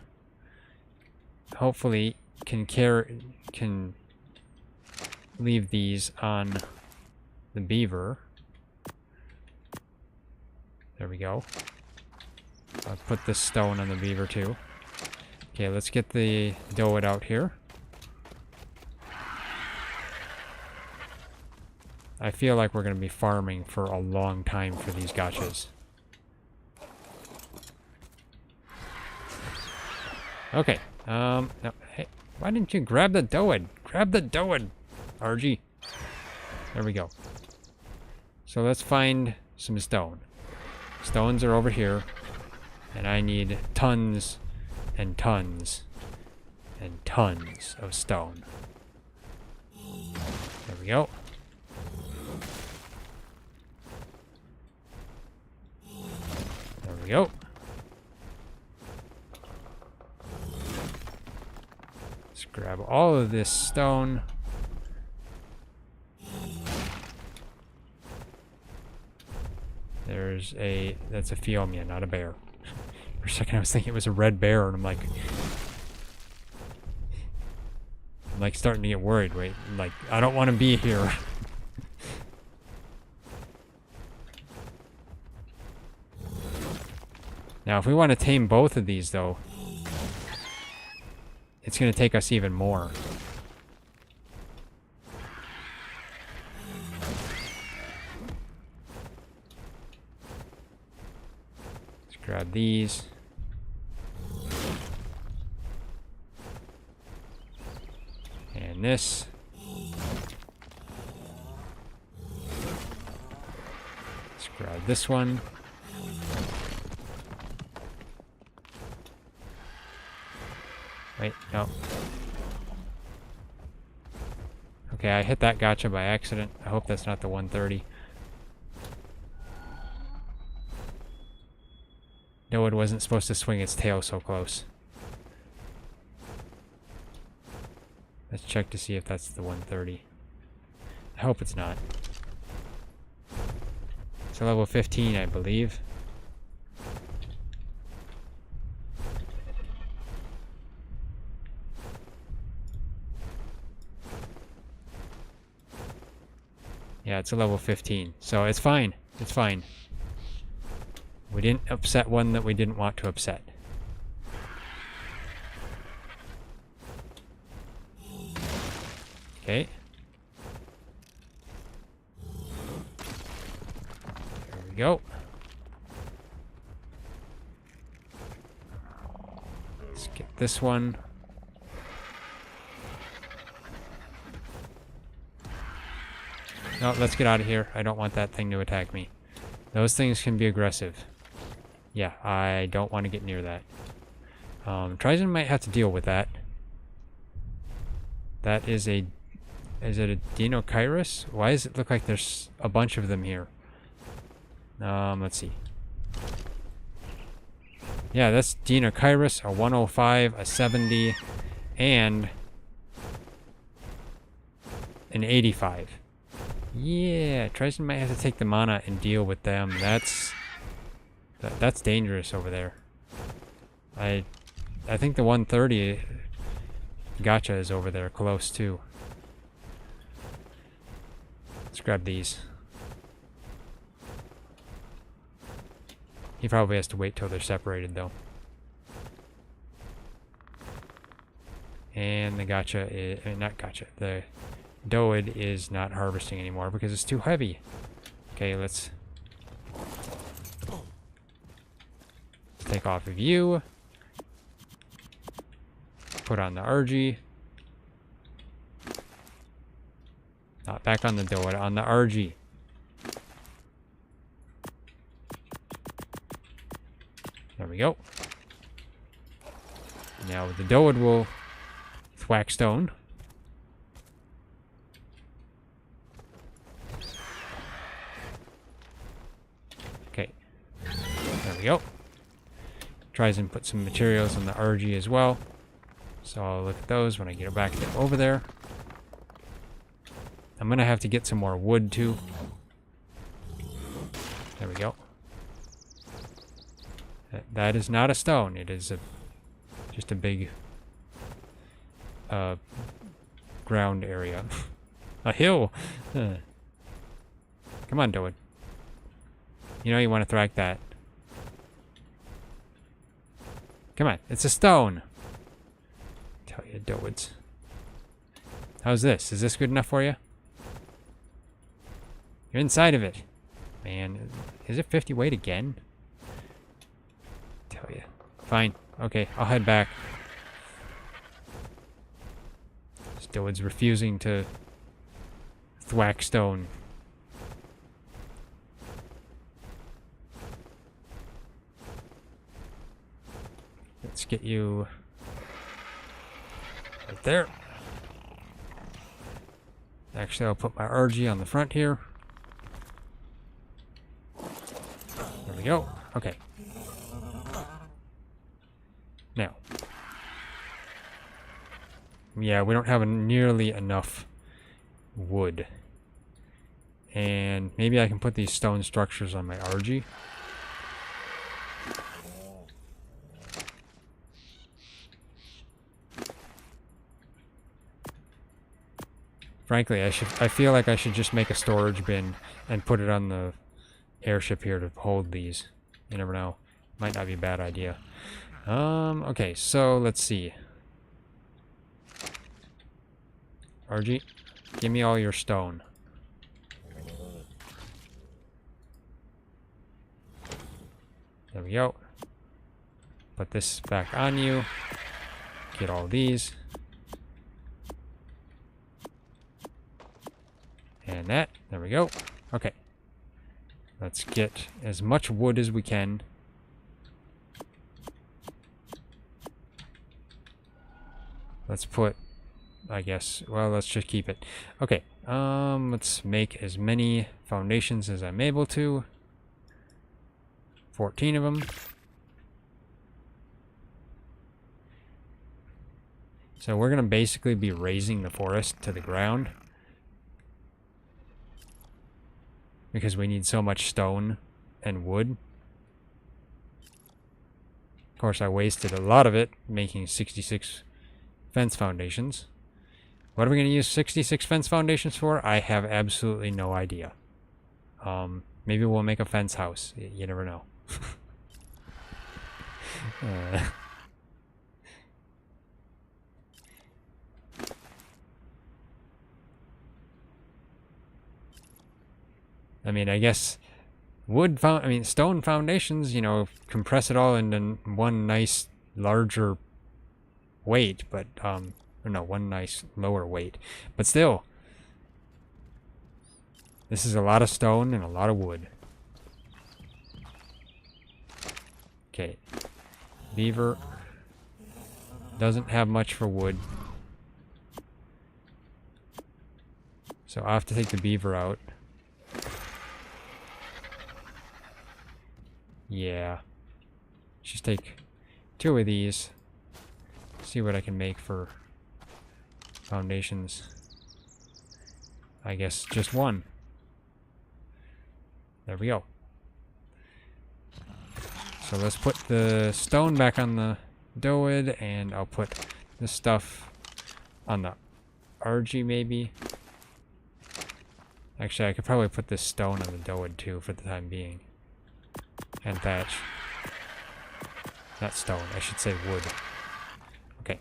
hopefully can leave these on the beaver. There we go. I'll put this stone on the beaver too. Okay, let's get the dough out here. I feel like we're going to be farming for a long time for these gachas. Okay. No, hey, why didn't you grab the dough? Grab the dough, RG. There we go. So let's find some stone. Stones are over here. And I need tons and tons and tons of stone. There we go. There we go. Let's grab all of this stone. That's a Phiomia, not a bear. For a second I was thinking it was a red bear, and I'm like, I'm like starting to get worried. Wait, like I don't want to be here. Now, if we want to tame both of these, though, it's going to take us even more. Let's grab these. And this. Let's grab this one. Wait, no. Okay, I hit that gacha by accident. I hope that's not the 130. No, it wasn't supposed to swing its tail so close. Let's check to see if that's the 130. I hope it's not. It's a level 15, I believe. Yeah, it's a level 15, so it's fine. It's fine. We didn't upset one that we didn't want to upset. Okay. There we go. Let's get this one. No, let's get out of here. I don't want that thing to attack me. Those things can be aggressive. Yeah, I don't want to get near that. Tryson might have to deal with that. That is a... Is it a Dinokairos? Why does it look like there's a bunch of them here? Let's see. Yeah, that's Dinokairos, a 105, a 70, and an 85. Yeah, Tryson might have to take the mana and deal with them. That's dangerous over there. I think the 130 gacha is over there close too. Let's grab these. He probably has to wait till they're separated though. And the gacha is not gacha. The Doid is not harvesting anymore because it's too heavy. Okay, let's take off of you. Put on the RG. Not back on the Doid, on the RG. There we go. Now the Doid will thwack stone. Okay. There we go. Tries and put some materials on the RG as well. So I'll look at those when I get back over there. I'm gonna have to get some more wood too. There we go. That is not a stone. It is just a big ground area. A hill. Come on, Doid. You know you want to thwack that. Come on, it's a stone. Tell you, Doids. How's this? Is this good enough for you? You're inside of it. Man, is it 50 weight again? Tell you. Fine. Okay, I'll head back. Doid's refusing to thwack stone. Let's get you right there. Actually, I'll put my RG on the front here. There we go. Okay. Now. Yeah, we don't have nearly enough wood. And maybe I can put these stone structures on my RG. Frankly, I feel like I should just make a storage bin and put it on the airship here to hold these. You never know. Might not be a bad idea. Okay, so let's see. RG, give me all your stone. There we go. Put this back on you. Get all these. And that. There we go. Okay. Let's get as much wood as we can. Let's put, I guess, well, let's just keep it. Okay. Let's make as many foundations as I'm able to. 14 of them. So we're going to basically be raising the forest to the ground. Because we need so much stone and wood. Of course, I wasted a lot of it making 66 fence foundations. What are we going to use 66 fence foundations for? I have absolutely no idea. Maybe we'll make a fence house. You never know. I mean, I guess stone foundations, you know, compress it all into one nice larger weight, but, or no, one nice lower weight. But still, this is a lot of stone and a lot of wood. Okay. Beaver doesn't have much for wood. So I'll have to take the beaver out. Yeah. Just take 2 of these. See what I can make for foundations. I guess just 1. There we go. So let's put the stone back on the doid, and I'll put this stuff on the RG maybe. Actually, I could probably put this stone on the doid too for the time being. And thatch. Not stone, I should say wood. Okay.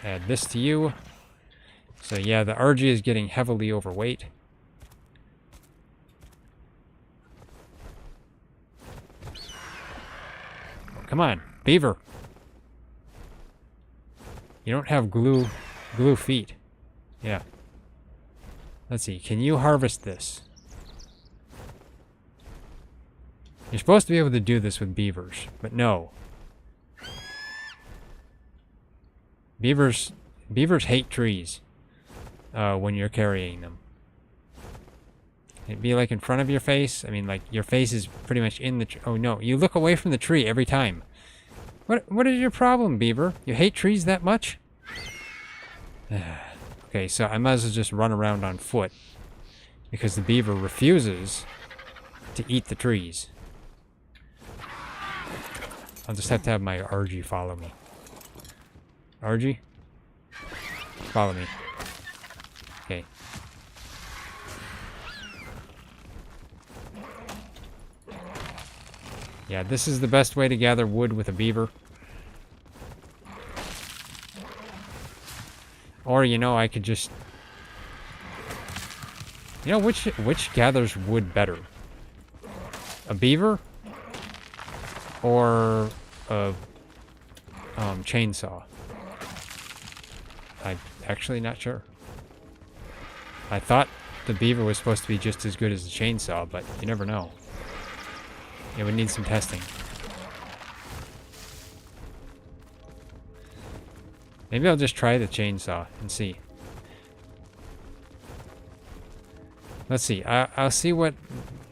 Add this to you. So yeah, the RG is getting heavily overweight. Come on, beaver. You don't have glue feet. Yeah. Let's see, can you harvest this? You're supposed to be able to do this with beavers, but no. Beavers hate trees when you're carrying them. It'd be like in front of your face. I mean, like your face is pretty much in the tree. Oh no, you look away from the tree every time. What is your problem, beaver? You hate trees that much? Okay, so I might as well just run around on foot because the beaver refuses to eat the trees. I'll just have to have my RG follow me. RG? Follow me. Okay. Yeah, this is the best way to gather wood with a beaver. Or, you know, I could just... You know, which gathers wood better? A beaver? Or a chainsaw? I'm actually not sure. I thought the beaver was supposed to be just as good as the chainsaw, but you never know. It would need some testing. Maybe I'll just try the chainsaw and see. Let's see. I'll see what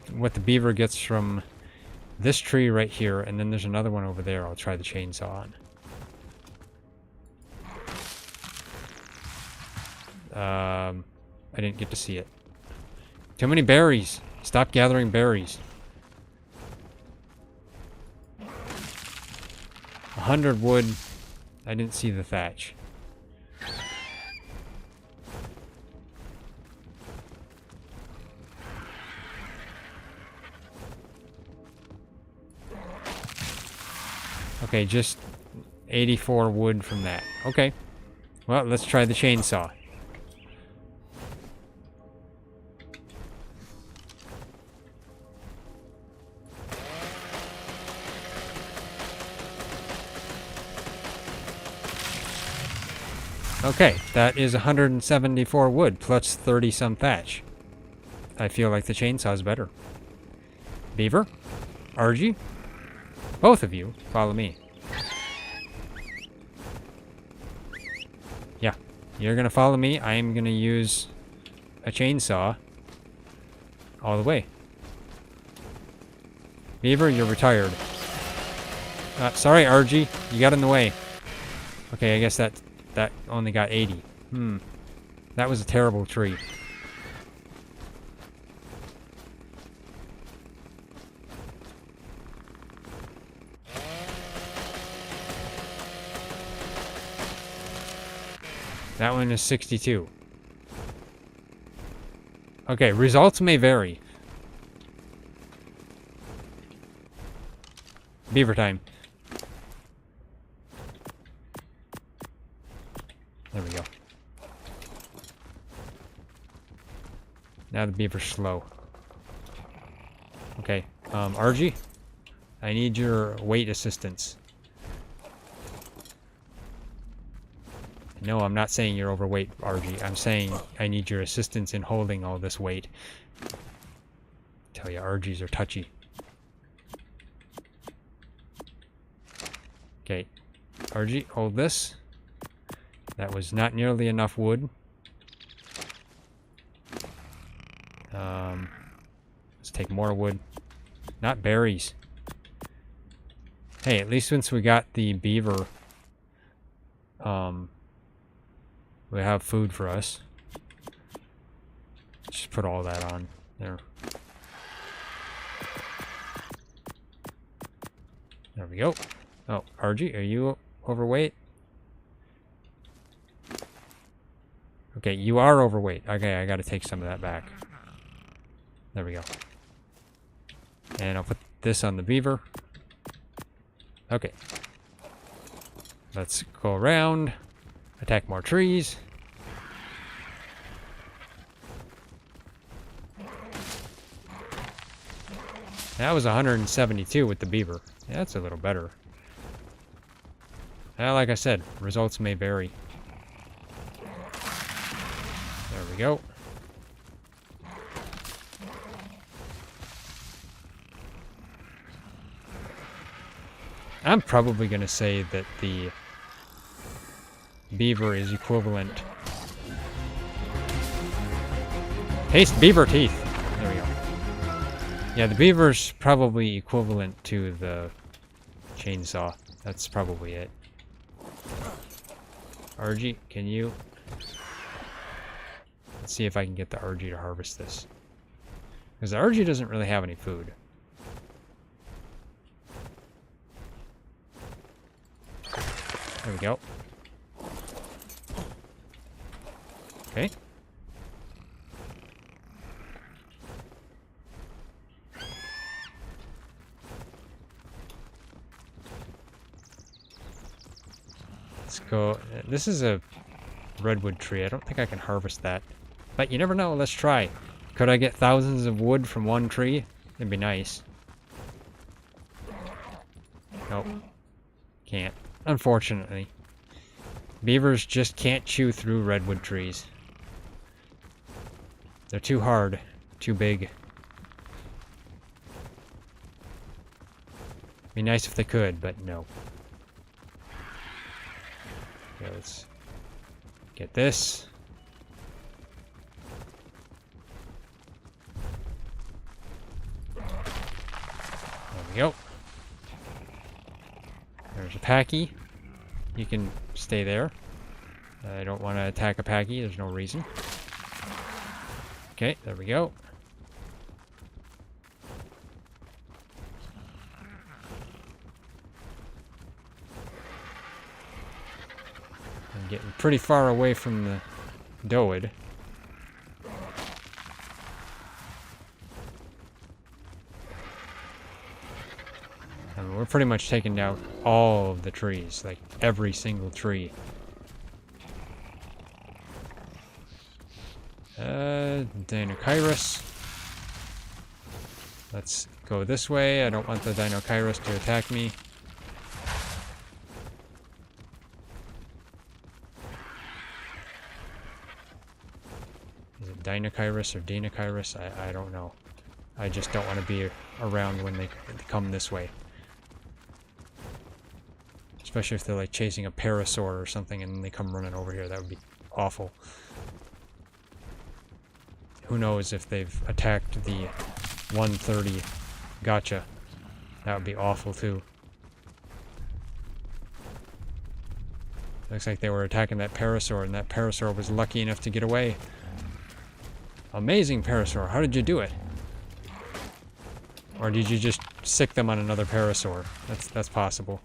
the beaver gets from this tree right here, and then there's another one over there I'll try the chainsaw on. I didn't get to see it. Too many berries. Stop gathering berries. 100 wood. I didn't see the thatch. Okay, just 84 wood from that. Okay. Well, let's try the chainsaw. Okay, that is 174 wood plus 30 some thatch. I feel like the chainsaw is better. Beaver? RG? Both of you, follow me. Yeah, you're gonna follow me. I am gonna use a chainsaw all the way. Beaver, you're retired. Sorry, RG, you got in the way. Okay, I guess that only got 80. That was a terrible tree. That one is 62. Okay, results may vary. Beaver time. There we go. Now the beaver's slow. Okay, RG, I need your weight assistance. No, I'm not saying you're overweight, RG. I'm saying I need your assistance in holding all this weight. Tell you, RGs are touchy. Okay, RG, hold this. That was not nearly enough wood. Let's take more wood. Not berries. Hey, at least once we got the beaver, we have food for us. Just put all that on there. There we go. Oh, RG, are you overweight? Okay, you are overweight. Okay, I gotta take some of that back. There we go. And I'll put this on the beaver. Okay. Let's go around. Attack more trees. That was 172 with the beaver. Yeah, that's a little better. Well, like I said, results may vary. There we go. I'm probably going to say that the beaver is equivalent. Taste beaver teeth. There we go. Yeah, the beaver's probably equivalent to the chainsaw. That's probably it. RG, can you... Let's see if I can get the RG to harvest this. Because the RG doesn't really have any food. There we go. Okay. Let's go. This is a redwood tree. I don't think I can harvest that. But you never know. Let's try. Could I get thousands of wood from one tree? It'd be nice. Nope. Can't. Unfortunately. Beavers just can't chew through redwood trees. They're too hard. Too big. Be nice if they could, but no. Okay, let's get this. There we go. There's a packy. You can stay there. I don't want to attack a packy. There's no reason. Okay, there we go. I'm getting pretty far away from the doed. I mean, we're pretty much taking down all of the trees, like every single tree. Dinokairos. Let's go this way. I don't want the Dinokairos to attack me. Is it Dinokairos or Dinokairos? I don't know. I just don't want to be around when they come this way. Especially if they're like chasing a parasaur or something and they come running over here. That would be awful. Who knows if they've attacked the 130 Gacha. That would be awful too. Looks like they were attacking that parasaur and that parasaur was lucky enough to get away. Amazing parasaur. How did you do it? Or did you just sick them on another parasaur? That's possible.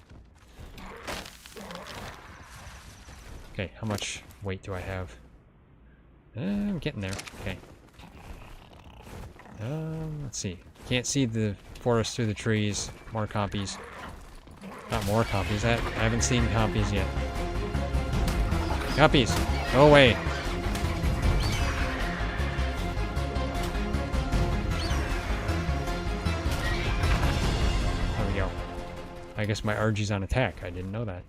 Okay, how much weight do I have? I'm getting there. Okay. Let's see. Can't see the forest through the trees. More compies. Not more compies. I haven't seen compies yet. Compies! Go away! There we go. I guess my RG's on attack. I didn't know that.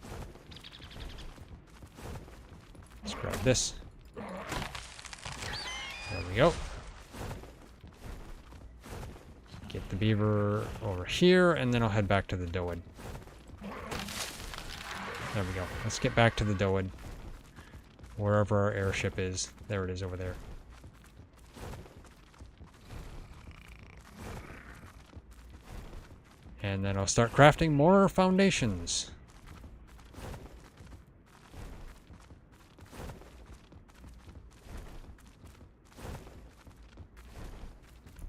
Let's grab this. There we go. Get the beaver over here, and then I'll head back to the Doad. There we go. Let's get back to the Doad. Wherever our airship is. There it is over there. And then I'll start crafting more foundations.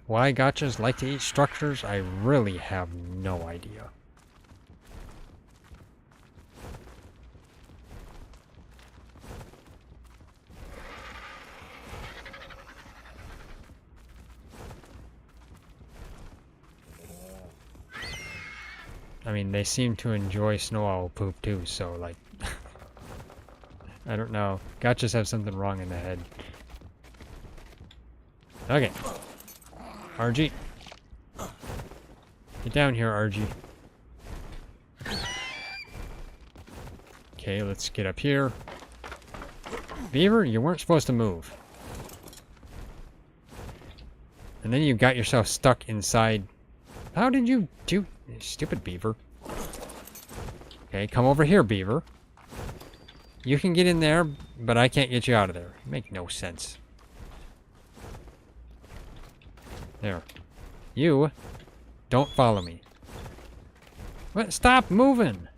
Why gachas like to eat structures, I really have no idea. I mean, they seem to enjoy snow owl poop too, so like... I don't know. Gachas have something wrong in the head. Okay. RG. Get down here, RG. Okay, let's get up here. Beaver, you weren't supposed to move. And then you got yourself stuck inside. How did you do... Stupid beaver. Okay, come over here, beaver. You can get in there, but I can't get you out of there. Make no sense. There. You don't follow me. What? Stop moving!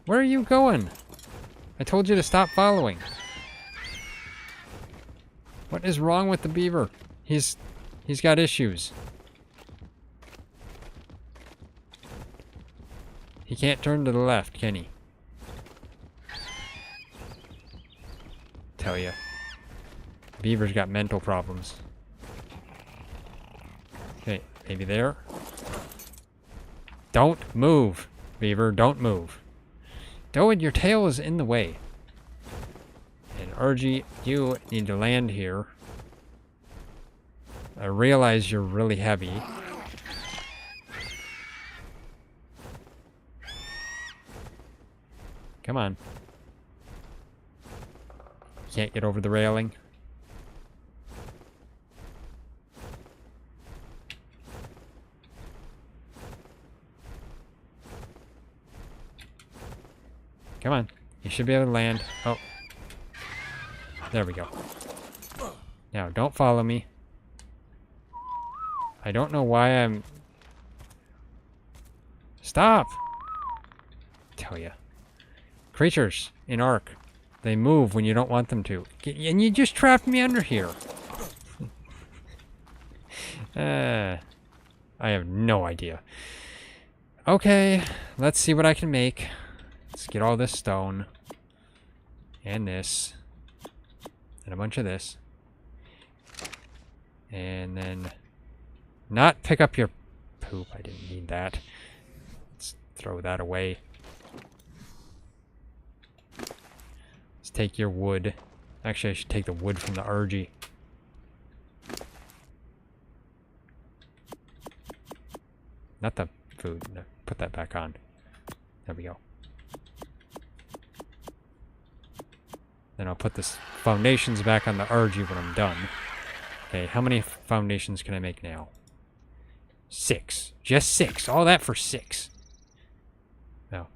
Where are you going? I told you to stop following. What is wrong with the beaver? He's got issues. He can't turn to the left, can he? Tell ya. Beaver's got mental problems. Okay, maybe there. Don't move, Beaver, don't move. Doad, your tail is in the way. And RG, you need to land here. I realize you're really heavy. Come on. Can't get over the railing. Come on. You should be able to land. Oh. There we go. Now, don't follow me. I don't know why I'm... Stop! Tell ya. Creatures in ARK. They move when you don't want them to. And you just trapped me under here. I have no idea. Okay, let's see what I can make. Let's get all this stone. And this. And a bunch of this. And then... Not pick up your poop. I didn't need that. throw that away. Let's take your wood. Actually, I should take the wood from the RG. Not the food. No, put that back on. There we go. Then I'll put this foundations back on the RG when I'm done. Okay, how many foundations can I make now? 6. Just 6. All that for 6. Now,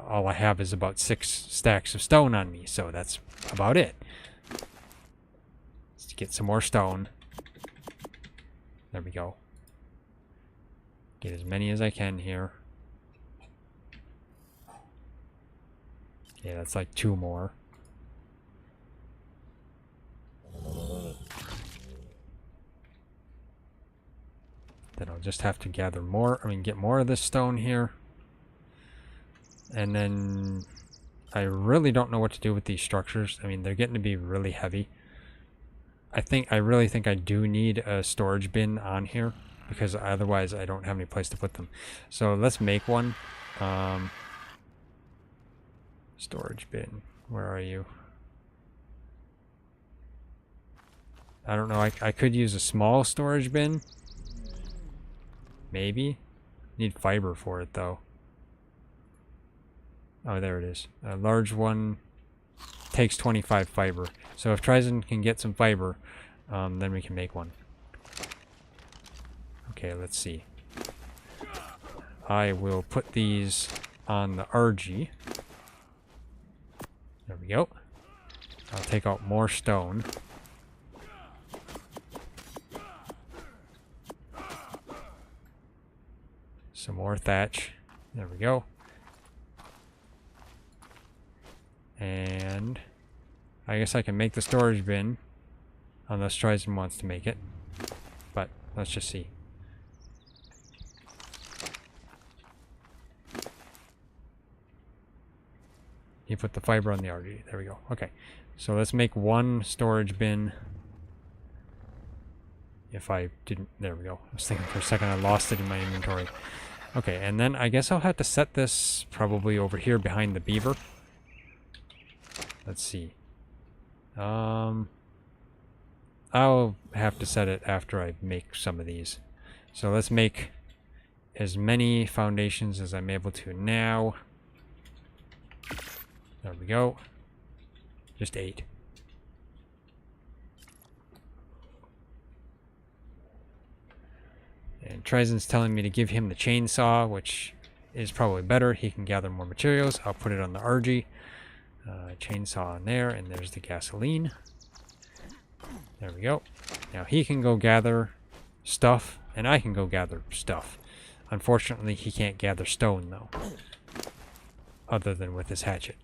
all I have is about 6 stacks of stone on me, so that's about it. Let's get some more stone. There we go. Get as many as I can here. Okay, that's like 2 more. Then I'll just have to gather more, get more of this stone here. And then I really don't know what to do with these structures. I mean, they're getting to be really heavy. I really think I do need a storage bin on here, because otherwise I don't have any place to put them. So let's make one. Storage bin, where are you? I don't know, I could use a small storage bin. Maybe. Need fiber for it though. Oh, there it is. A large one takes 25 fiber. So if Tryzen can get some fiber, then we can make one. Okay, let's see. I will put these on the RG. There we go. I'll take out more stone. Some more thatch. There we go. And I guess I can make the storage bin unless Tryzen wants to make it. But let's just see. You put the fiber on the RG. There we go. Okay. So let's make one storage bin. If I didn't... There we go. I was thinking for a second I lost it in my inventory. Okay, and then I guess I'll have to set this probably over here behind the beaver. Let's see. I'll have to set it after I make some of these. So let's make as many foundations as I'm able to now. There we go. Just 8. And Tryzen's telling me to give him the chainsaw, which is probably better. He can gather more materials. I'll put it on the RG. Chainsaw on there, and there's the gasoline. There we go. Now he can go gather stuff, and I can go gather stuff. Unfortunately, he can't gather stone, though. Other than with his hatchet.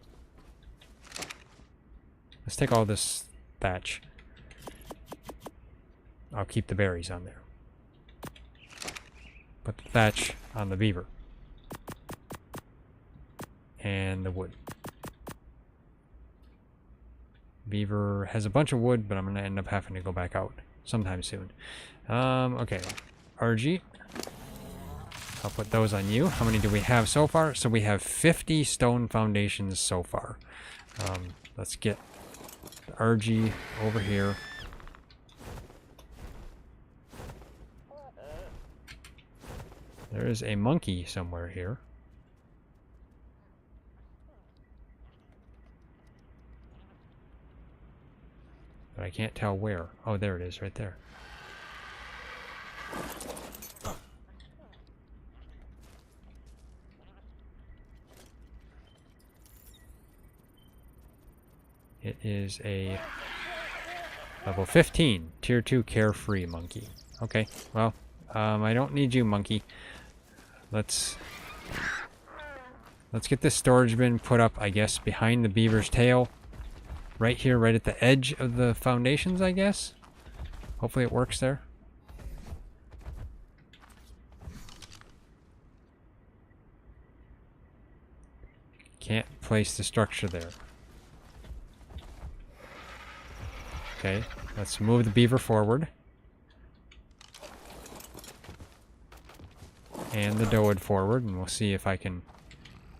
Let's take all this thatch. I'll keep the berries on there. Put the thatch on the beaver. And the wood. Beaver has a bunch of wood, but I'm going to end up having to go back out sometime soon. Okay. RG. I'll put those on you. How many do we have so far? So we have 50 stone foundations so far. Let's get the RG over here. There is a monkey somewhere here. But I can't tell where. Oh, there it is, right there. It is a level 15, tier 2 carefree monkey. Okay, well, I don't need you, monkey. Let's get this storage bin put up, I guess, behind the beaver's tail. Right here, right at the edge of the foundations, I guess. Hopefully it works there. Can't place the structure there. Okay, let's move the beaver forward. and the doad forward, and we'll see if I can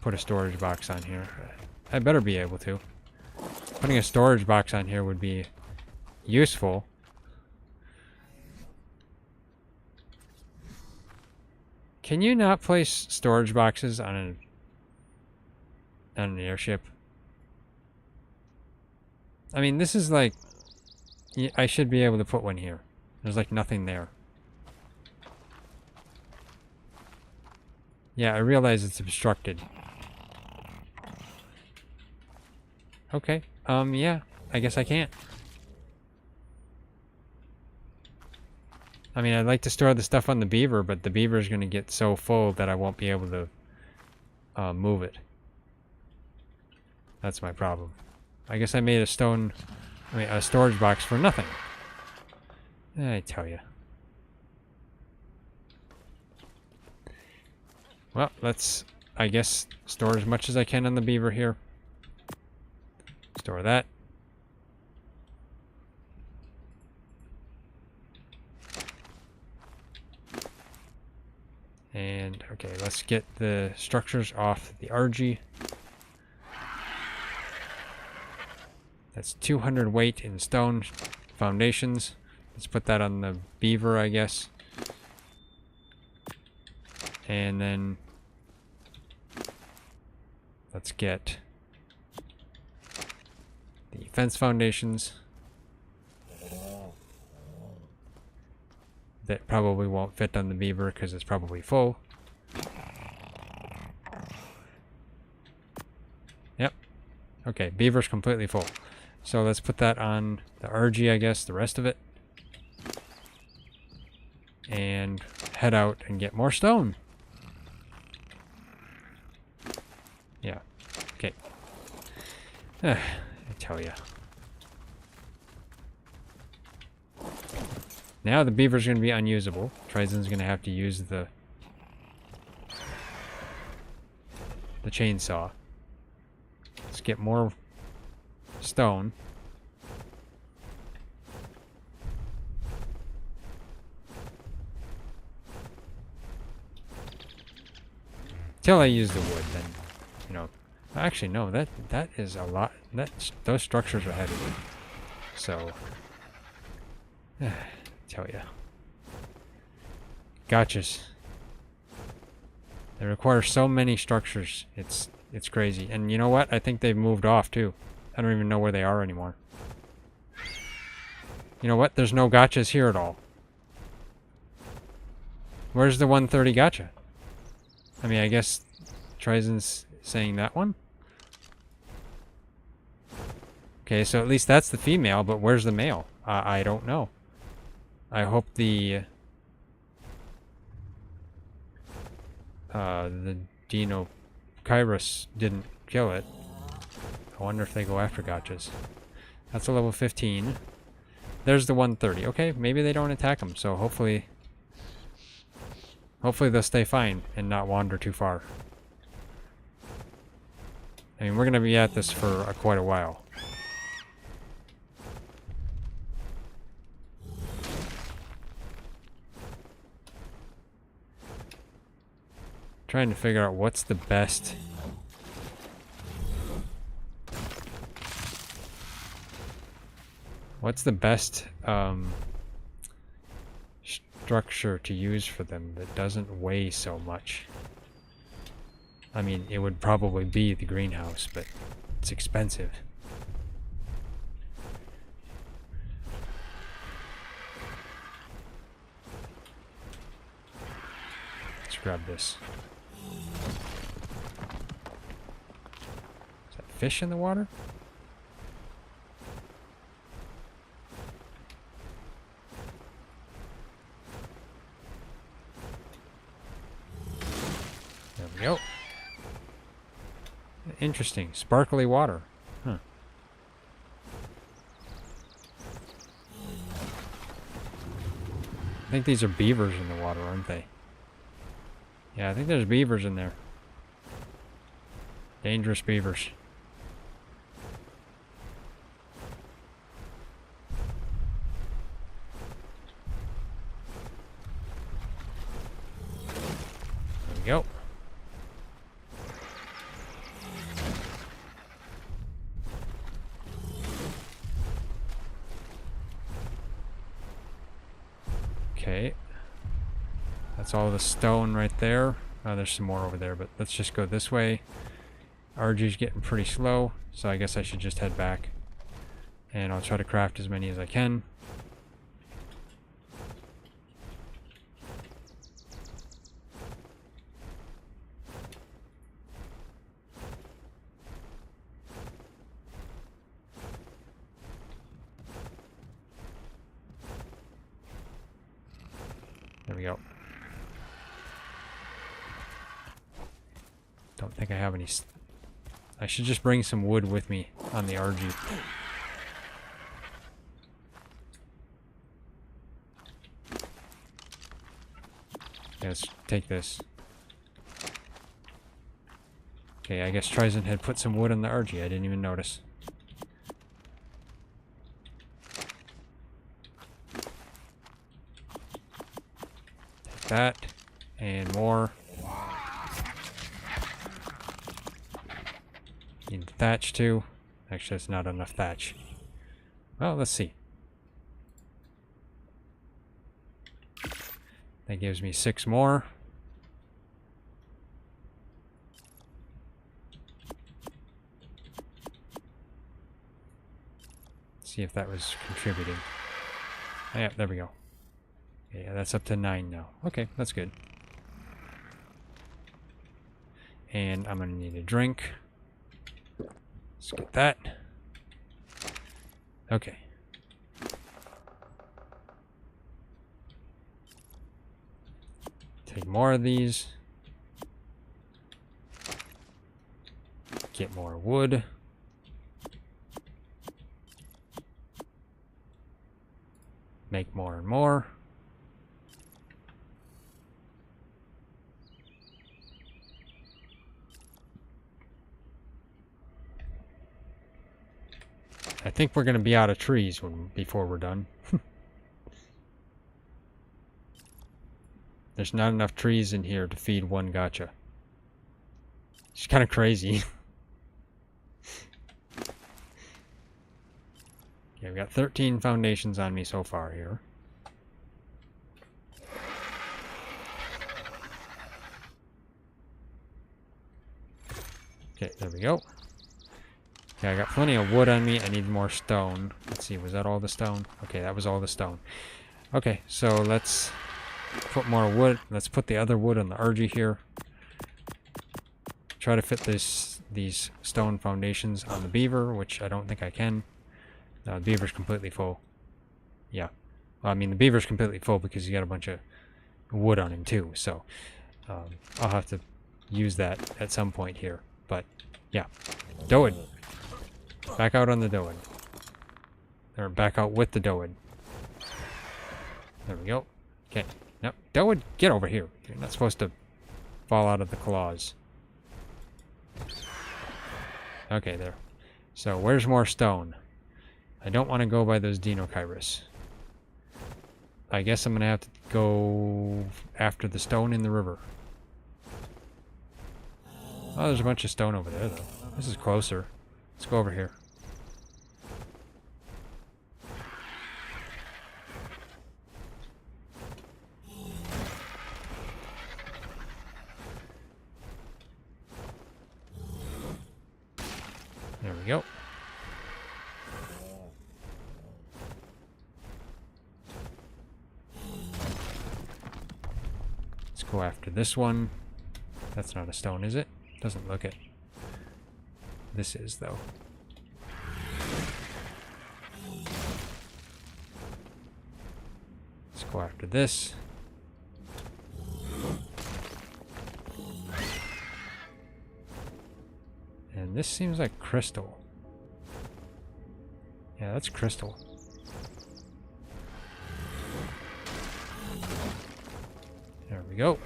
put a storage box on here. I better be able to. Putting a storage box on here would be useful. Can you not place storage boxes on an airship? I mean, this is like... I should be able to put one here. There's like nothing there. Yeah, I realize it's obstructed. Okay. Yeah. I guess I can't. I mean, I'd like to store the stuff on the beaver, but the beaver is going to get so full that I won't be able to move it. That's my problem. I guess I made a storage box for nothing. I tell you. Well, let's, I guess, store as much as I can on the beaver here. Store that. And, okay, let's get the structures off the RG. That's 200 weight in stone foundations. Let's put that on the beaver, I guess. And then let's get the fence foundations. That probably won't fit on the beaver because it's probably full. Yep. Okay, beaver's completely full. So let's put that on the RG, I guess, the rest of it. And head out and get more stone. Yeah. Okay. I tell ya. Now the beaver's going to be unusable. Trizon's going to have to use the chainsaw. Let's get more stone. Till I use the wood, then, you know. Actually, no, that is a lot. Those structures are heavy. So, tell ya. Gachas. They require so many structures. It's crazy. And you know what? I think they've moved off too. I don't even know where they are anymore. You know what? There's no gachas here at all. Where's the 130 gacha? I mean, I guess Trizon's saying that one? Okay, so at least that's the female, but where's the male? I don't know. I hope the Dino Kairos didn't kill it. I wonder if they go after gachas. That's a level 15. There's the 130. Okay, maybe they don't attack them, so hopefully they'll stay fine and not wander too far. I mean, we're going to be at this for quite a while. Trying to figure out what's the best structure to use for them that doesn't weigh so much. I mean, it would probably be the greenhouse, but it's expensive. Let's grab this. Is that fish in the water? There we go. Interesting. Sparkly water. Huh. I think these are beavers in the water, aren't they? Yeah, I think there's beavers in there. Dangerous beavers. go. Okay. That's all the stone right there. Oh, there's some more over there, but let's just go this way. RG's getting pretty slow, so I guess I should just head back. And I'll try to craft as many as I can. There we go. Don't think I have any. I should just bring some wood with me on the RG. Let's take this. Okay, I guess Tryson had put some wood on the RG. I didn't even notice. Take that. And more. Need thatch too. Actually, that's not enough thatch. Well, let's see. That gives me 6 more. See if that was contributing. Oh, yeah, there we go. Yeah, that's up to 9 now. Okay, that's good. And I'm gonna need a drink. Let's get that. Okay. Take more of these. Get more wood. Make more and more. I think we're going to be out of trees before we're done. There's not enough trees in here to feed one gacha. It's kind of crazy. Okay, I've got 13 foundations on me so far here. Okay, there we go. Okay, I got plenty of wood on me. I need more stone. Let's see, was that all the stone? Okay, that was all the stone. Okay, so let's put more wood. Let's put the other wood on the RG here. Try to fit these stone foundations on the beaver, which I don't think I can. The beaver's completely full. Yeah. Well, I mean, the beaver's completely full because he got a bunch of wood on him too, so I'll have to use that at some point here. But, yeah. Doed. Back out on the Doed. Or back out with the Doed. There we go. Okay. No, Doed, get over here. You're not supposed to fall out of the claws. Okay, there. So, where's more stone? I don't want to go by those Dinokairos. I guess I'm going to have to go after the stone in the river. Oh, there's a bunch of stone over there, though. This is closer. Let's go over here. There we go. Let's go after this one. That's not a stone, is it? Doesn't look it. This is, though. Let's go after this. And this seems like crystal. Yeah, that's crystal. There we go.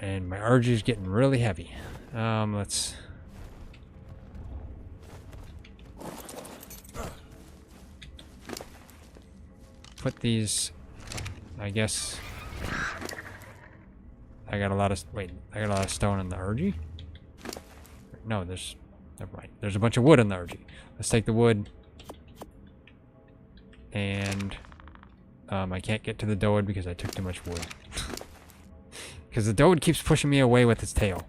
And my RG is getting really heavy. Let's... put these, I guess, I got a lot of... Wait, I got a lot of stone in the RG? No, there's... Never mind. There's a bunch of wood in the RG. Let's take the wood. And... I can't get to the Doad because I took too much wood. Because the Doad keeps pushing me away with its tail.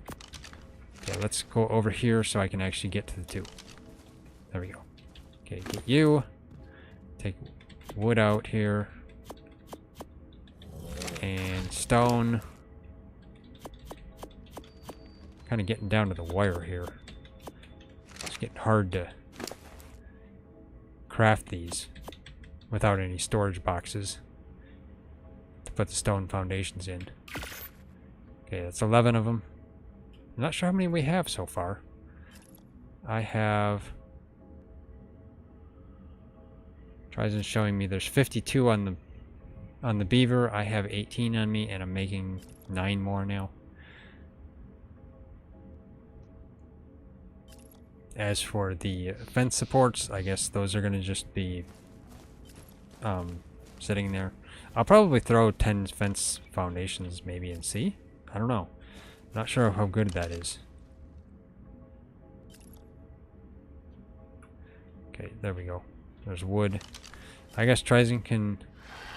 Okay, let's go over here so I can actually get to the 2. There we go. Okay, get you. Take wood out here. And stone. Kind of getting down to the wire here. It's getting hard to craft these without any storage boxes to put the stone foundations in. Okay, that's 11 of them. I'm not sure how many we have so far. I have... Trizon's showing me there's 52 on the beaver. I have 18 on me, and I'm making 9 more now. As for the fence supports, I guess those are going to just be sitting there. I'll probably throw 10 fence foundations maybe and see. I don't know. Not sure how good that is. Okay, there we go. There's wood. I guess Trizon can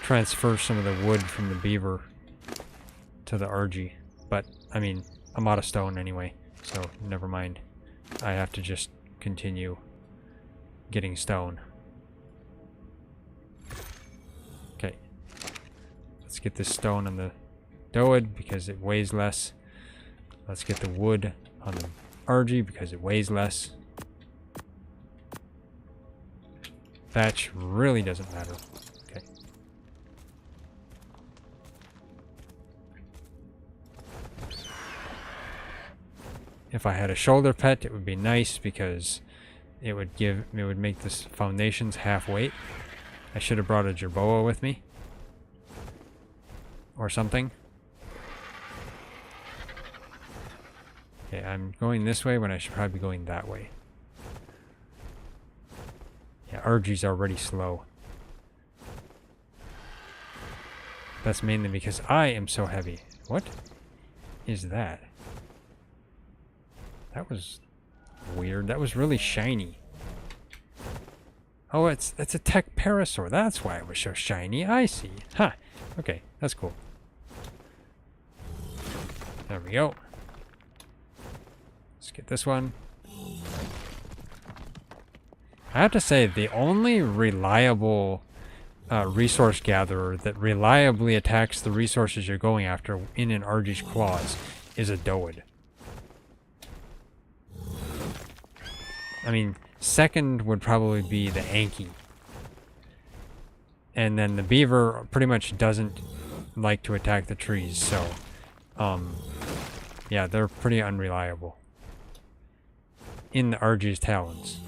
transfer some of the wood from the beaver to the RG. But, I mean, I'm out of stone anyway, so never mind. I have to just continue getting stone. Okay. Let's get this stone on the Doad because it weighs less. Let's get the wood on the RG because it weighs less. Thatch really doesn't matter. Okay. If I had a shoulder pet, it would be nice because it would make this foundations half weight. I should have brought a jerboa with me. Or something. Okay, I'm going this way when I should probably be going that way. Yeah, RG's already slow. That's mainly because I am so heavy. What is that? That was weird. That was really shiny. Oh, it's a tech parasaur. That's why it was so shiny. I see. Huh. Okay, that's cool. There we go. Let's get this one. I have to say, the only reliable resource gatherer that reliably attacks the resources you're going after in an RG's claws is a Doad. I mean, second would probably be the Anki. And then the beaver pretty much doesn't like to attack the trees, so... yeah, they're pretty unreliable. In the RG's talons.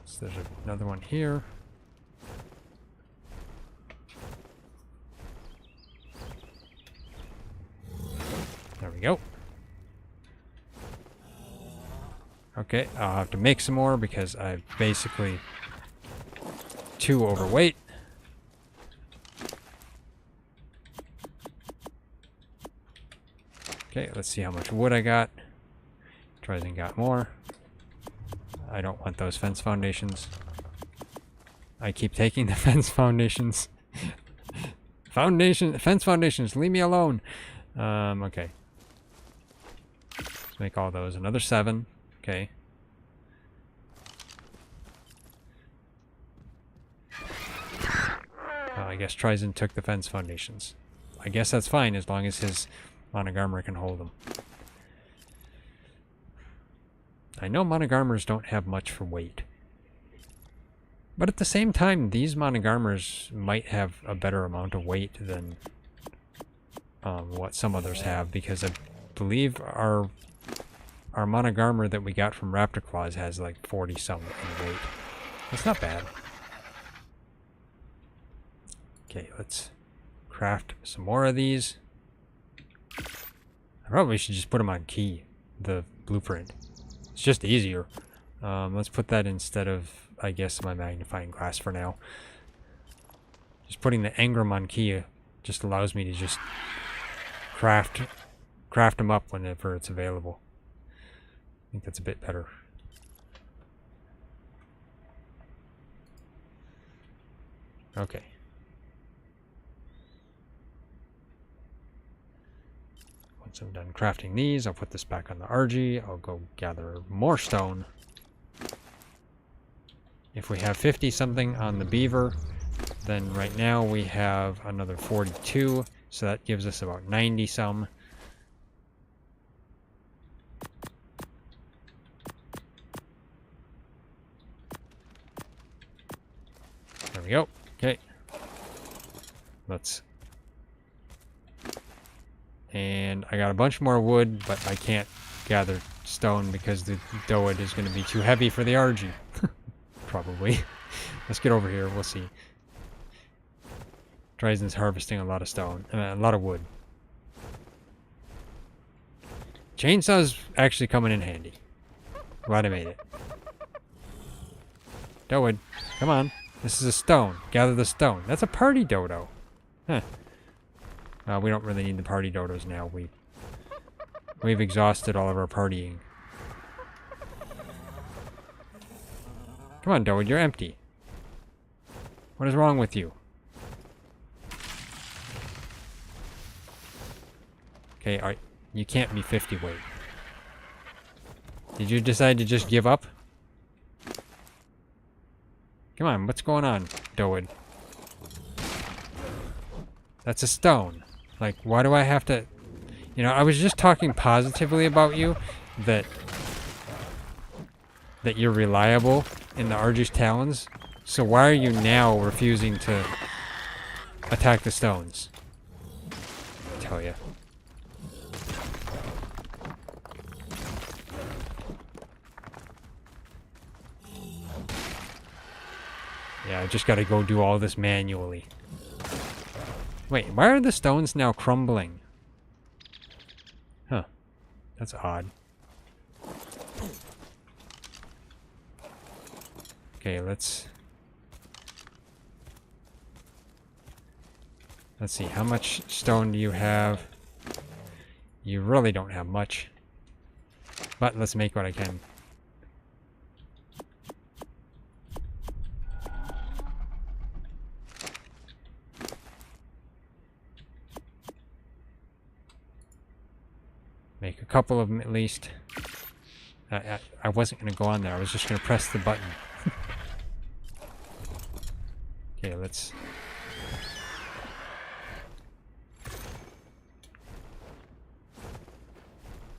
So there's another one here. There we go. Okay, I'll have to make some more because I'm basically too overweight. Okay, let's see how much wood I got. Trizon got more. I don't want those fence foundations. I keep taking the fence foundations. Fence foundations, leave me alone. Okay. Let's make all those. Another 7. Okay. I guess Trizon took the fence foundations. I guess that's fine as long as his monogarmer can hold them. I know monogarmers don't have much for weight. But at the same time, these monogarmers might have a better amount of weight than what some others have, because I believe our monogarmer that we got from Raptor Claws has like 40-something in weight. That's not bad. Okay, let's craft some more of these. I probably should just put them on key, the blueprint. It's just easier. Let's put that instead of, I guess, my magnifying glass for now. Just putting the engram on key Just allows me to just craft them up whenever it's available. I think that's a bit better. Okay. Once I'm done crafting these, I'll put this back on the RG. I'll go gather more stone. If we have 50 something on the beaver, then right now we have another 42, so that gives us about 90 some. There we go. Okay. And I got a bunch more wood, but I can't gather stone because the wood is going to be too heavy for the RG. Probably. Let's get over here. We'll see. Ryzen's harvesting a lot of stone. A lot of wood. Chainsaw's actually coming in handy. Glad I made it. Wood. Come on. This is a stone. Gather the stone. That's a party dodo. Huh. We don't really need the party dodos now. We've exhausted all of our partying. Come on, Dowood, you're empty. What is wrong with you? Okay, you can't be 50 weight. Did you decide to just give up? Come on, what's going on, Dowood? That's a stone. Like, why do I have to... You know, I was just talking positively about you, that you're reliable in the RG's talons. So why are you now refusing to attack the stones? I tell ya. Yeah, I just gotta go do all this manually. Wait, why are the stones now crumbling? Huh. That's odd. Okay, let's see, how much stone do you have? You really don't have much. But let's make what I can. Make a couple of them at least. I wasn't going to go on there. I was just going to press the button. Okay, let's...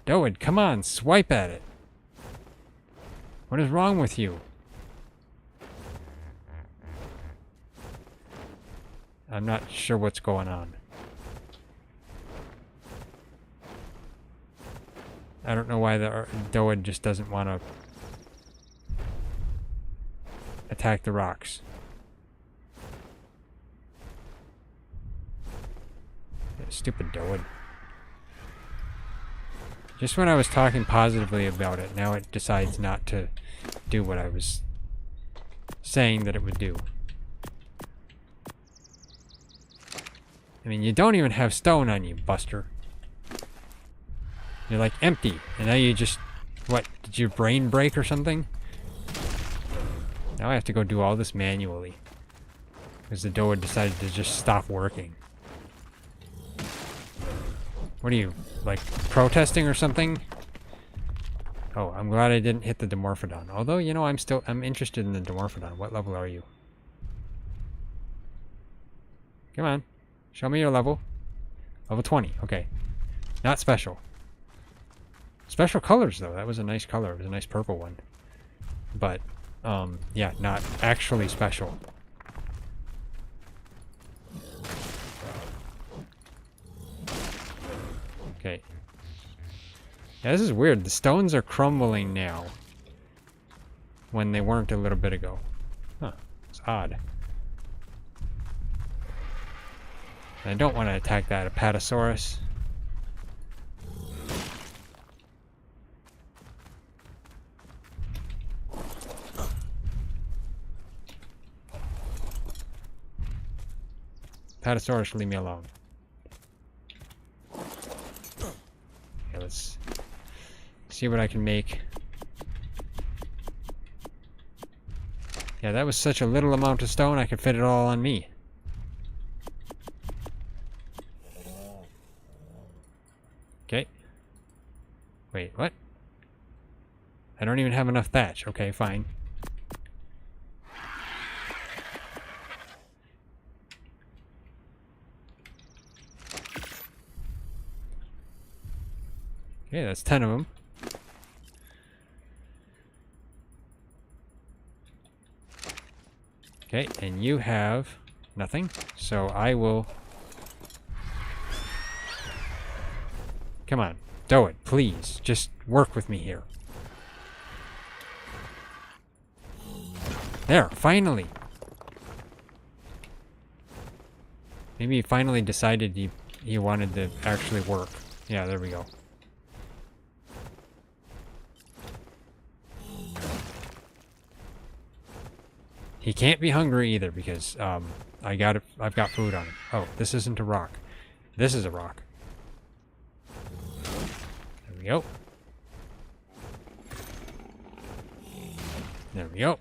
Dowood, come on, swipe at it. What is wrong with you? I'm not sure what's going on. I don't know why the Dowood just doesn't want to attack the rocks. Stupid Dowood. Just when I was talking positively about it, now it decides not to do what I was saying that it would do. I mean, you don't even have stone on you, Buster. You're like empty, and now you just... What, did your brain break or something? Now I have to go do all this manually. Because the Dowood decided to just stop working. What are you, like, protesting or something? Oh, I'm glad I didn't hit the Dimorphodon. Although, you know, I'm interested in the Dimorphodon. What level are you? Come on. Show me your level. Level 20. Okay. Not special. Special colors, though. That was a nice color. It was a nice purple one. But, yeah, not actually special. Okay. Yeah, this is weird. The stones are crumbling now. When they weren't a little bit ago. Huh. It's odd. I don't want to attack that Apatosaurus. Apatosaurus, leave me alone. Okay, let's see what I can make. Yeah, that was such a little amount of stone, I could fit it all on me. Okay. Wait, what? I don't even have enough thatch. Okay, fine. Okay, that's 10 of them. Okay, and you have nothing, so I will... Come on, do it, please. Just work with me here. There, finally! Maybe he finally decided he wanted to actually work. Yeah, there we go. He can't be hungry either because I've got food on him. Oh, this isn't a rock. This is a rock. There we go. There we go.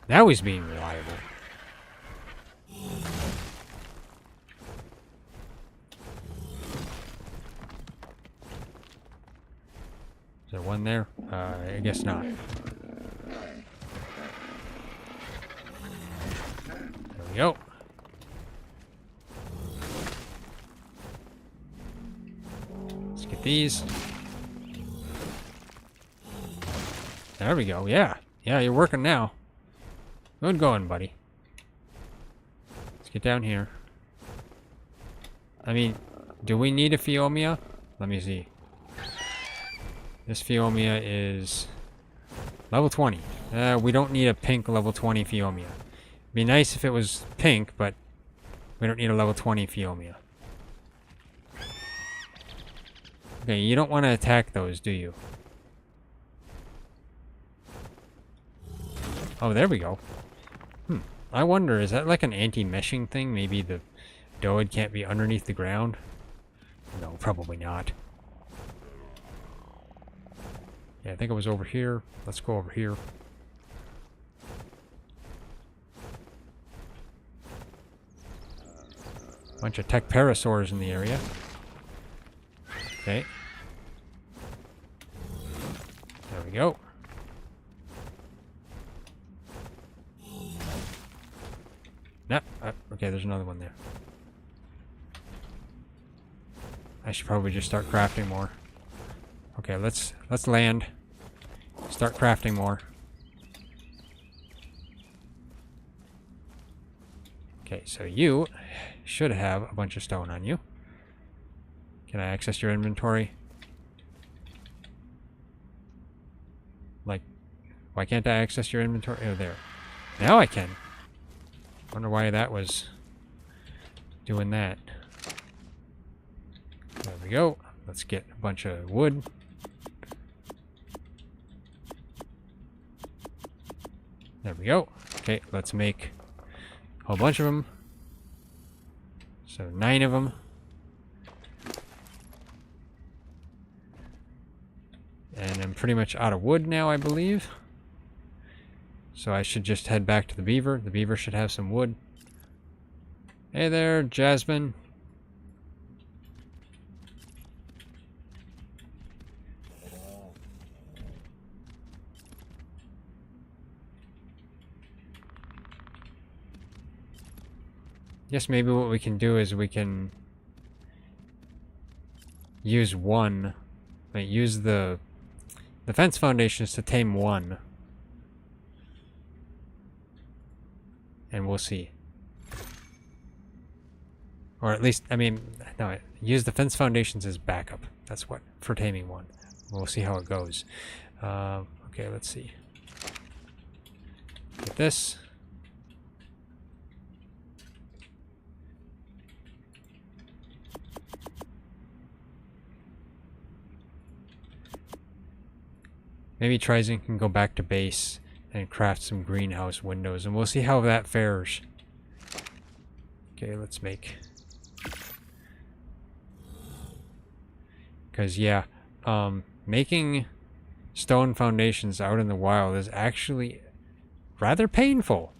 Now he's being reliable. Is there one there? I guess not. There we go. Let's get these. There we go. Yeah. Yeah, you're working now. Good going, buddy. Let's get down here. I mean, do we need a Phiomia? Let me see. This Phiomia is level 20. We don't need a pink level 20 Phiomia. It'd be nice if it was pink, but we don't need a level 20 Phiomia. Okay, you don't want to attack those, do you? Oh, there we go. I wonder, is that like an anti-meshing thing? Maybe the Doid can't be underneath the ground? No, probably not. Yeah, I think it was over here. Let's go over here. Bunch of tech parasaurs in the area. Okay. There we go. Nah, okay, there's another one there. I should probably just start crafting more. Okay, let's land. Start crafting more. Okay, so you should have a bunch of stone on you. Can I access your inventory? Like, why can't I access your inventory? Oh, there. Now I can. Wonder why that was doing that. There we go. Let's get a bunch of wood. There we go. Okay, let's make a whole bunch of them. So 9 of them. And I'm pretty much out of wood now, I believe. So I should just head back to the beaver. The beaver should have some wood. Hey there, Jasmine. Guess maybe what we can do is we can use one. Like use the fence foundations to tame one. And we'll see. Or at least, I mean, no, use the fence foundations as backup. That's what, for taming one. We'll see how it goes. Okay, let's see. Get this. Maybe Trizon can go back to base and craft some greenhouse windows, and we'll see how that fares. Okay, let's make... Because, yeah, making stone foundations out in the wild is actually rather painful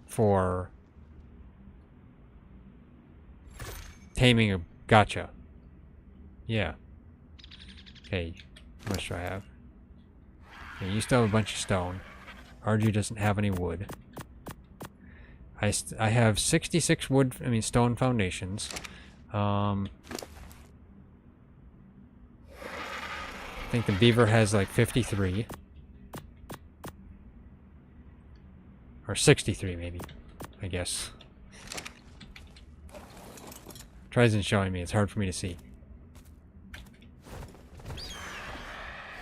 for taming a gacha. Yeah. Okay, how much do I have? Okay, you still have a bunch of stone. RG doesn't have any wood. I have 66 stone foundations. I think the beaver has like 53. Or 63 maybe, I guess. Trizon's showing me, it's hard for me to see.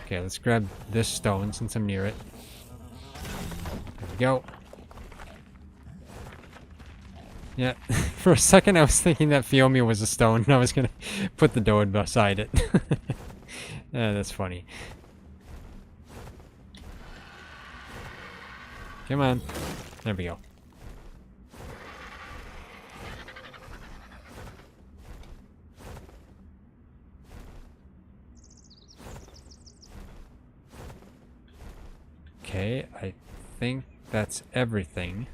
Okay, let's grab this stone since I'm near it. There we go. Yeah, for a second I was thinking that Fiomia was a stone and I was gonna put the Doad beside it. Yeah, that's funny. Come on. There we go. Okay, I think that's everything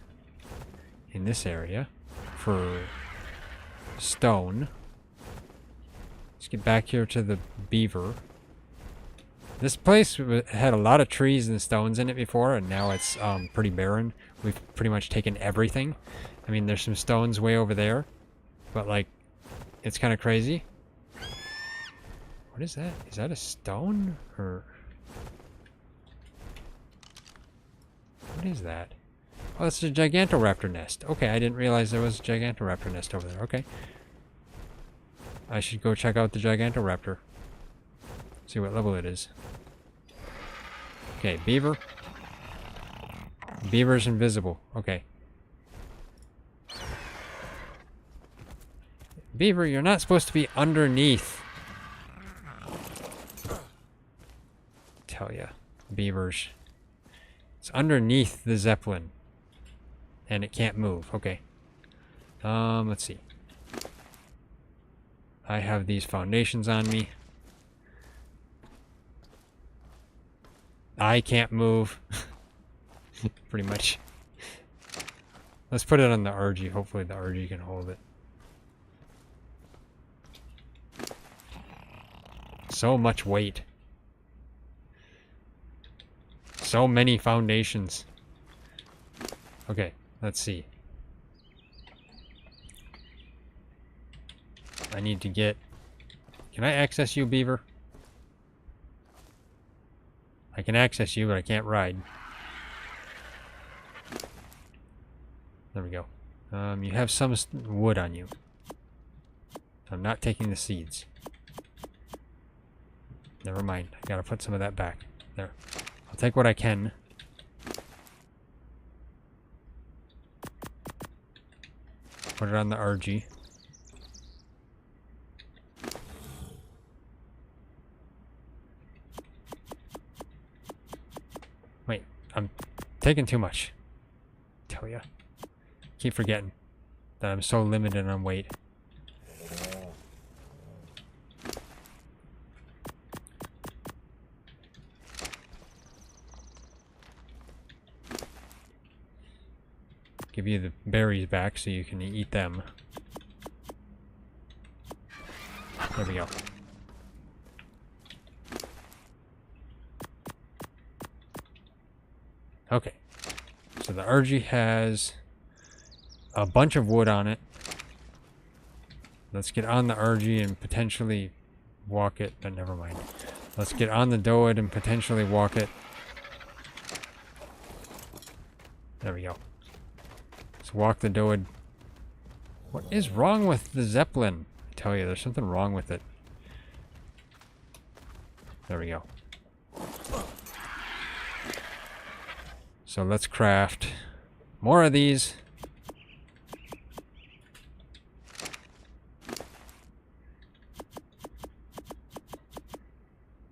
in this area for stone. Let's get back here to the beaver. This place had a lot of trees and stones in it before, and now it's pretty barren. We've pretty much taken everything. I mean, there's some stones way over there, but like, it's kind of crazy. What is that? Is that a stone? Or... what is that? Oh, it's a Gigantoraptor nest. Okay, I didn't realize there was a Gigantoraptor nest over there. Okay. I should go check out the Gigantoraptor. See what level it is. Okay, beaver. Beaver's invisible. Okay. Beaver, you're not supposed to be underneath. Tell ya. Beavers. It's underneath the Zeppelin. And it can't move. Okay. Let's see. I have these foundations on me. I can't move. Pretty much. Let's put it on the RG. Hopefully the RG can hold it. So much weight. So many foundations. Okay, let's see. I need to get... Can I access you, beaver? I can access you, but I can't ride. There we go. You have some wood on you. I'm not taking the seeds. Never mind. I gotta put some of that back. There. I'll take what I can. Put it on the RG. Wait, I'm taking too much. Tell ya. Keep forgetting that I'm so limited on weight. Give you the berries back so you can eat them. There we go. Okay. So the RG has a bunch of wood on it. Let's get on the RG and potentially walk it, but never mind. Let's get on the Doad and potentially walk it. There we go. Let's walk the Doad. What is wrong with the Zeppelin? I tell you, there's something wrong with it. There we go. So let's craft more of these.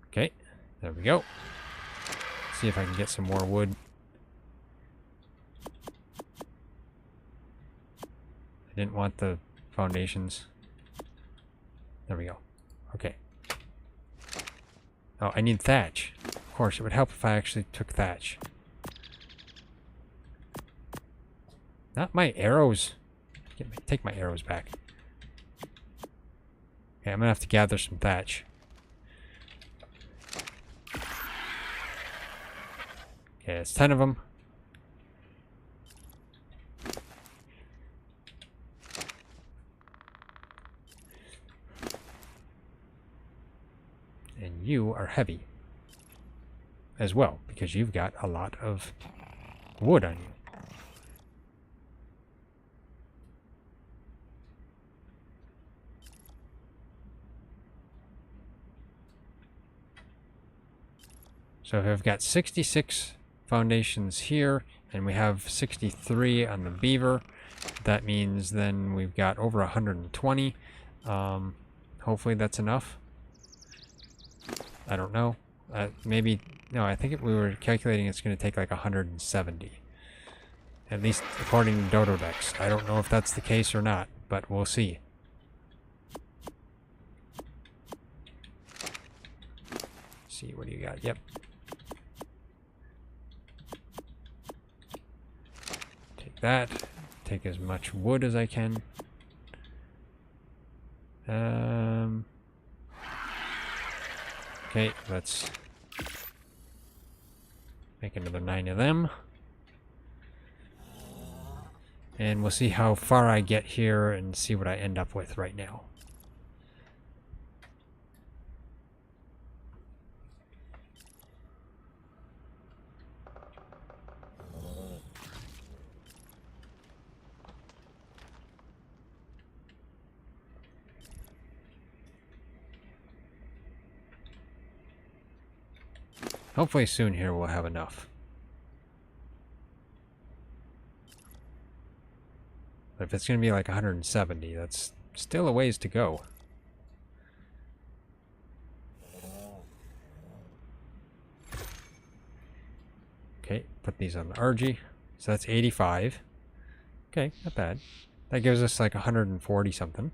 Okay, there we go. see if I can get some more wood. I didn't want the foundations. There we go. Okay. Oh, I need thatch. Of course, it would help if I actually took thatch. Not my arrows. Take my arrows back. Okay, I'm gonna have to gather some thatch. Okay, it's 10 of them. And you are heavy as well, because you've got a lot of wood on you. So if I've got 66 foundations here, and we have 63 on the beaver, that means then we've got over 120. Hopefully that's enough. I don't know. Maybe, no, I think we were calculating it's going to take like 170. At least according to Dododex. I don't know if that's the case or not, but we'll see. See, what do you got? Yep. Take that. Take as much wood as I can. Okay, let's make another 9 of them. And we'll see how far I get here and see what I end up with right now. Hopefully soon here we'll have enough. But if it's going to be like 170, that's still a ways to go. Okay, put these on the RG. So that's 85. Okay, not bad. That gives us like 140 something.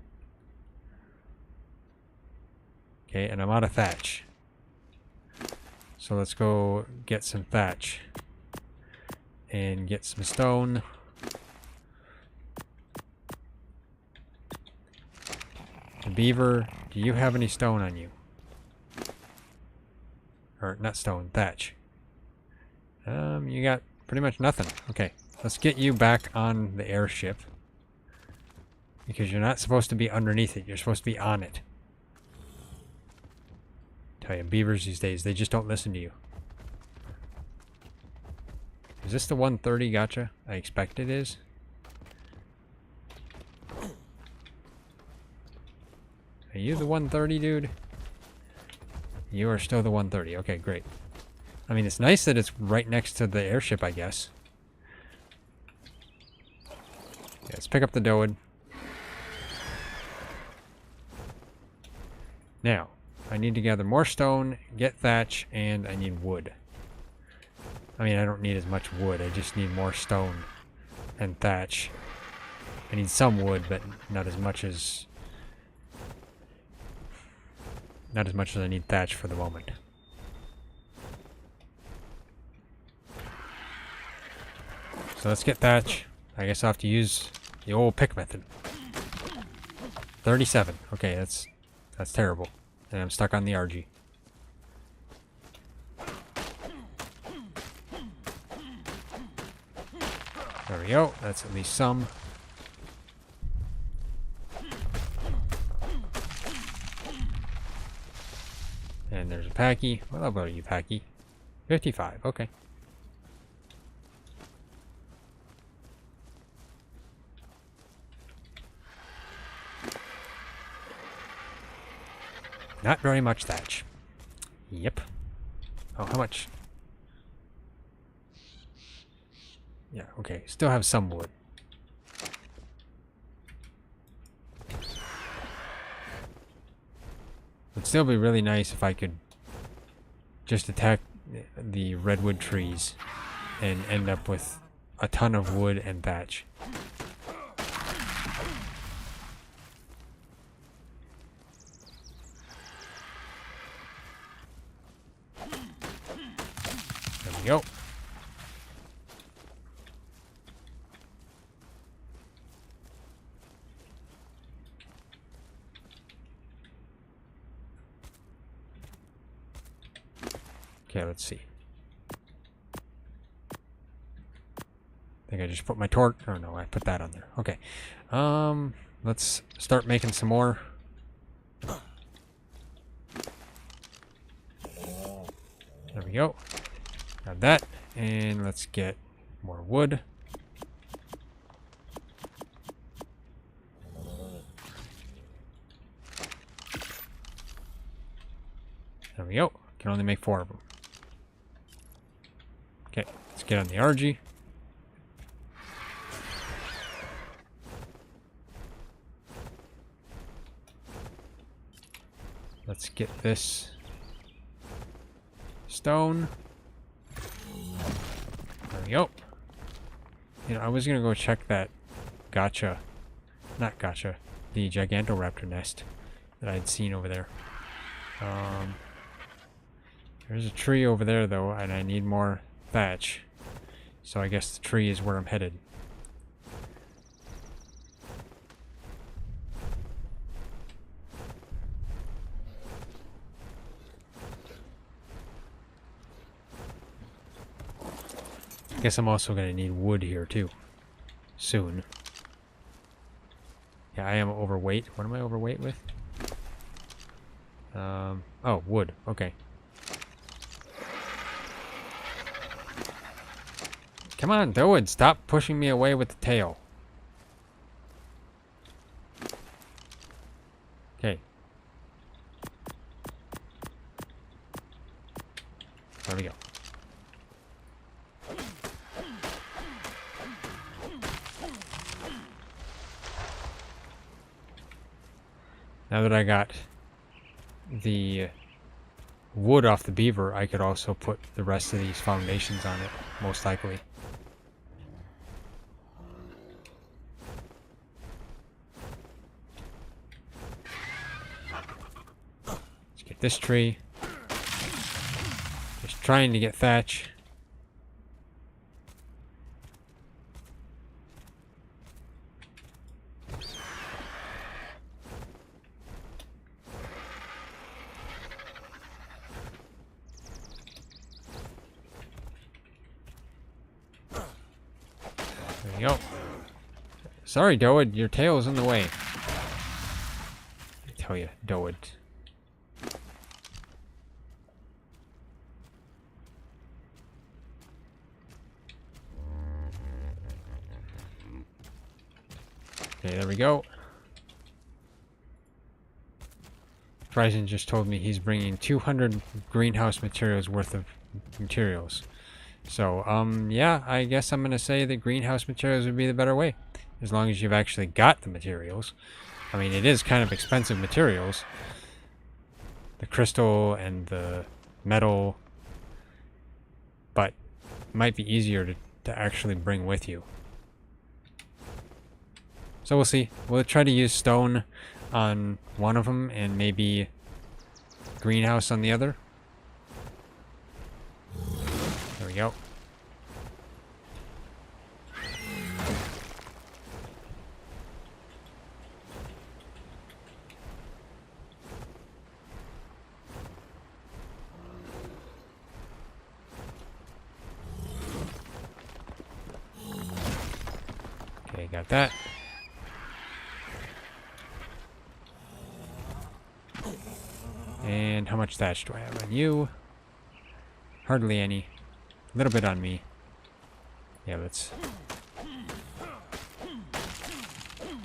Okay, and I'm out of thatch. So let's go get some thatch. And get some stone. Beaver, do you have any stone on you? Or not stone, thatch. You got pretty much nothing. Okay, let's get you back on the airship. Because you're not supposed to be underneath it, you're supposed to be on it. Tell you, beavers these days, they just don't listen to you. Is this the 130 gacha I expect it is? Are you the 130, dude? You are still the 130. Okay, great. I mean, it's nice that it's right next to the airship, I guess. Yeah, let's pick up the dowood. Now, I need to gather more stone, get thatch, and I need wood. I mean, I don't need as much wood. I just need more stone and thatch. I need some wood, but not as much as... Not as much as I need thatch for the moment. So let's get thatch. I guess I'll have to use the old pick method. 37. Okay, that's terrible. And I'm stuck on the RG. There we go. That's at least some. And there's a Packy. What level are you, Packy? 55. Okay. Not very much thatch. Yep. Oh, how much? Yeah, okay. Still have some wood. It'd still be really nice if I could just attack the redwood trees and end up with a ton of wood and thatch. There we go. Okay, let's see. I think I just put my torch. Oh no, I put that on there. Okay. Let's start making some more. There we go. Got that. And let's get more wood. There we go. Can only make 4 of them. Okay, let's get on the RG. Let's get this stone. There we go. You know, I was gonna go check that Gacha, not Gacha, the Gigantoraptor nest that I'd seen over there. There's a tree over there though, and I need more thatch. So I guess the tree is where I'm headed. I guess I'm also going to need wood here too. Soon. Yeah, I am overweight. What am I overweight with? Oh, wood. Okay. Come on, Doid, stop pushing me away with the tail. Okay. There we go. Now that I got the wood off the beaver, I could also put the rest of these foundations on it, most likely. Let's get this tree. Just trying to get thatch. There you go. Sorry, Doid, your tail's in the way. I tell you, Doid. Okay, there we go. Ryzen just told me he's bringing 200 greenhouse materials worth of materials. So, yeah, I guess I'm going to say that greenhouse materials would be the better way. As long as you've actually got the materials. I mean, it is kind of expensive materials. The crystal and the metal. But it might be easier to actually bring with you. So we'll see. We'll try to use stone on one of them and maybe greenhouse on the other. There we go. Okay, got that. And how much thatch do I have on you? Hardly any. A little bit on me. Yeah, let's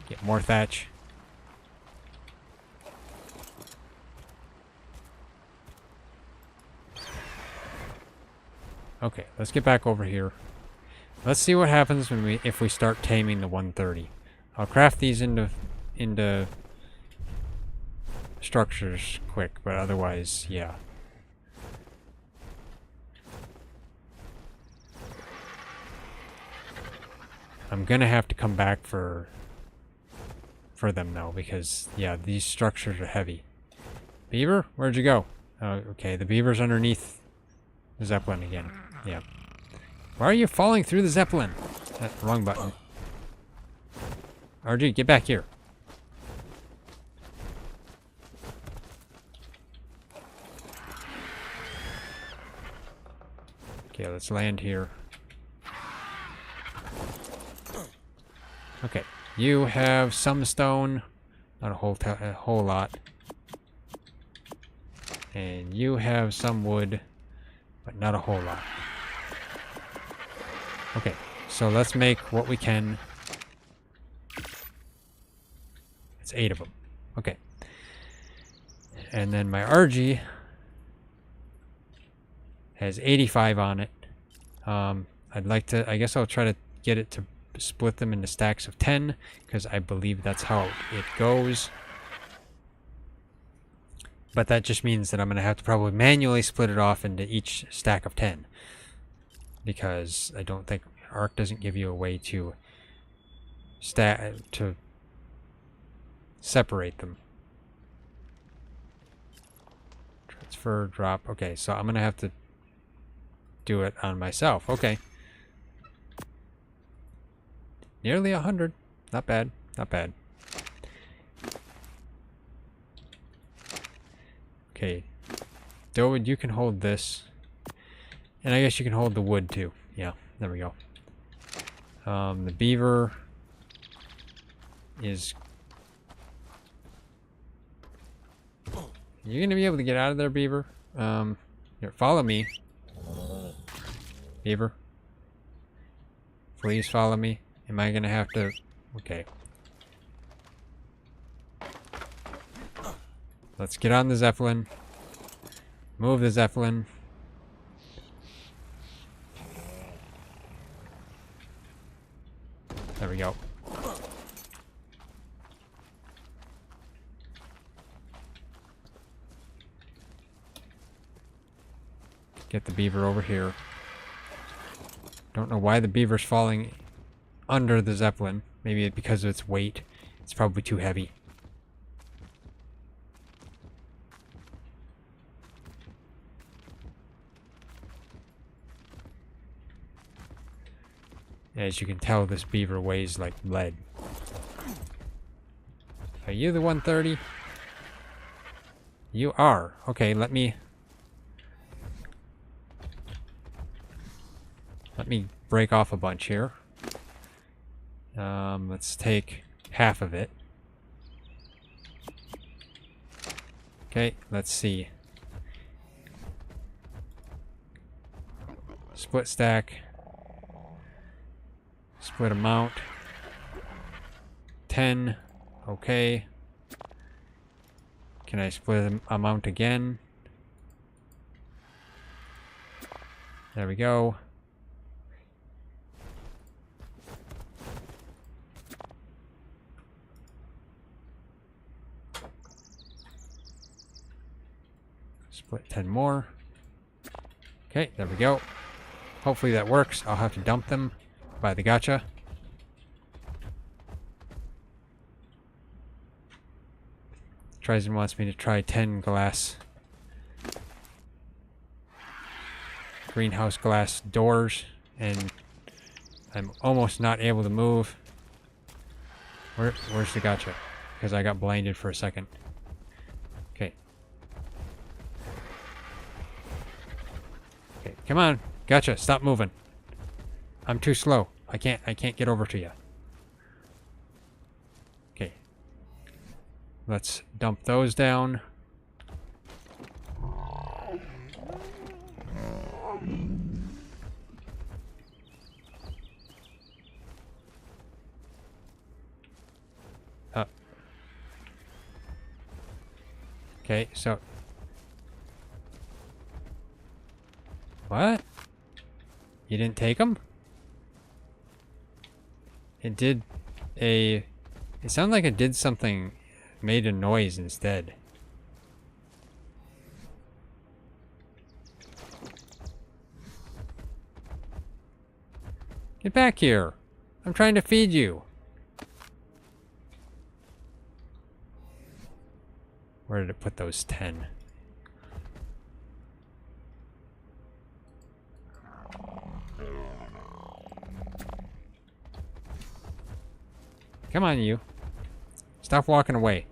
get more thatch. Okay, let's get back over here. Let's see what happens when if we start taming the 130. I'll craft these into structures quick, but otherwise, yeah. I'm gonna have to come back for them though, because yeah, these structures are heavy. Beaver, where'd you go? Oh, okay, the beaver's underneath the Zeppelin again. Yeah. Why are you falling through the Zeppelin? Wrong button. RG, get back here. Okay, let's land here. Okay, you have some stone, not a whole lot, and you have some wood, but not a whole lot. Okay, so let's make what we can. It's 8 of them. Okay, and then my RG has 85 on it. I'd like to, I guess I'll try to get it to split them into stacks of 10, because I believe that's how it goes. But that just means that I'm going to have to probably manually split it off into each stack of 10. Because I don't think ARK doesn't give you a way to separate them. Transfer, drop. Okay, so I'm going to have to do it on myself. Okay. Nearly 100. Not bad. Not bad. Okay. Dowood, you can hold this. And I guess you can hold the wood too. Yeah, there we go. The beaver is... You're going to be able to get out of there, beaver? Here, follow me. Beaver. Please follow me. Am I going to have to... Okay. Let's get on the Zeppelin. Move the Zeppelin. There we go. Get the beaver over here. Don't know why the beaver's falling under the Zeppelin. Maybe because of its weight. It's probably too heavy. As you can tell, this beaver weighs like lead. Are you the 130? You are. Okay, let me break off a bunch here. Let's take half of it. Okay, let's see. Split stack. Split amount. 10. Okay. Can I split amount again? There we go. Split 10 more. Okay, there we go. Hopefully that works. I'll have to dump them by the gacha. Ryzen wants me to try 10 glass greenhouse glass doors, and I'm almost not able to move. Where's the gacha? Because I got blinded for a second. Okay. Okay, come on, gacha, stop moving. I'm too slow. I can't get over to you. Okay. Let's dump those down. Okay, so... What? You didn't take them? It did a... It sounded like it did something, made a noise instead. Get back here. I'm trying to feed you. Where did it put those 10? Come on, you. Stop walking away.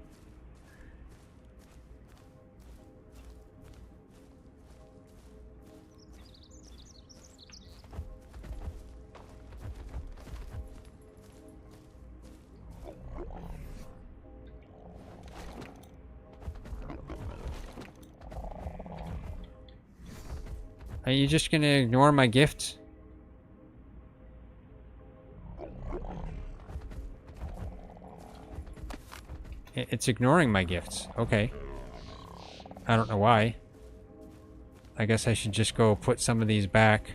Are you just gonna ignore my gifts? It's ignoring my gifts. Okay. I don't know why. I guess I should just go put some of these back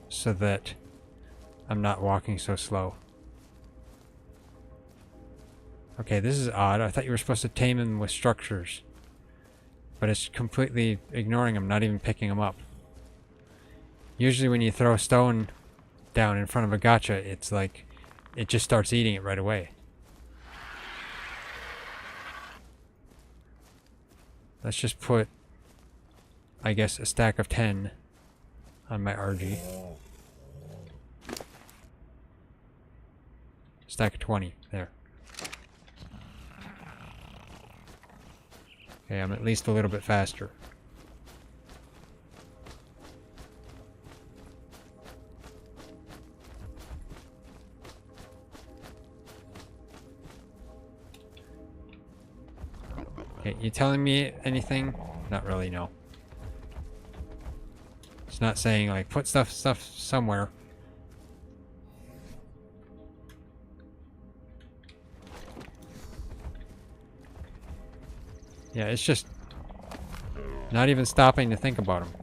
so that I'm not walking so slow. Okay, this is odd. I thought you were supposed to tame them with structures. But it's completely ignoring them, not even picking them up. Usually when you throw a stone down in front of a gacha, it's like, it just starts eating it right away. Let's just put, I guess, a stack of 10 on my RG. Stack of 20, there. Okay, I'm at least a little bit faster. Okay, you telling me anything? Not really, no. It's not saying, like, put stuff somewhere. Yeah, it's just not even stopping to think about them.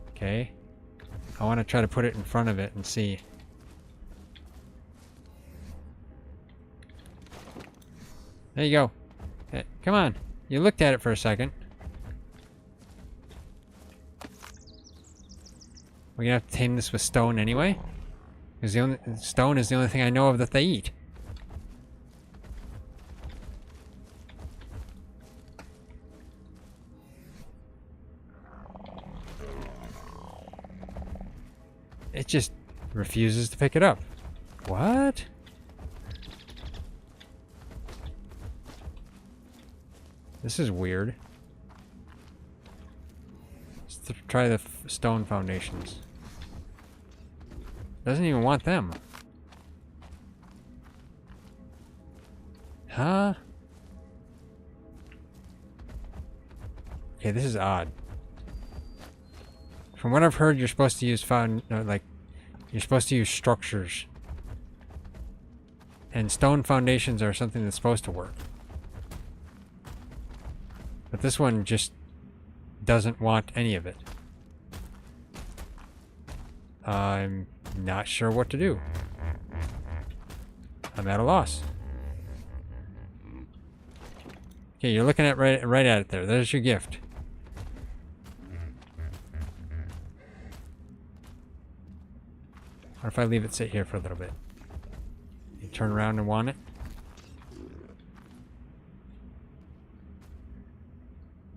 Okay. I want to try to put it in front of it and see. There you go. Hey, come on. You looked at it for a second. We're gonna have to tame this with stone anyway. Because stone is the only thing I know of that they eat. It just refuses to pick it up. What? This is weird. Let's try the stone foundations. Doesn't even want them. Huh? Okay, this is odd. From what I've heard, you're supposed to use you're supposed to use structures. And stone foundations are something that's supposed to work. But this one just doesn't want any of it. I'm not sure what to do. I'm at a loss. Okay, you're looking at right at it there. There's your gift. What if I leave it sit here for a little bit? You turn around and want it?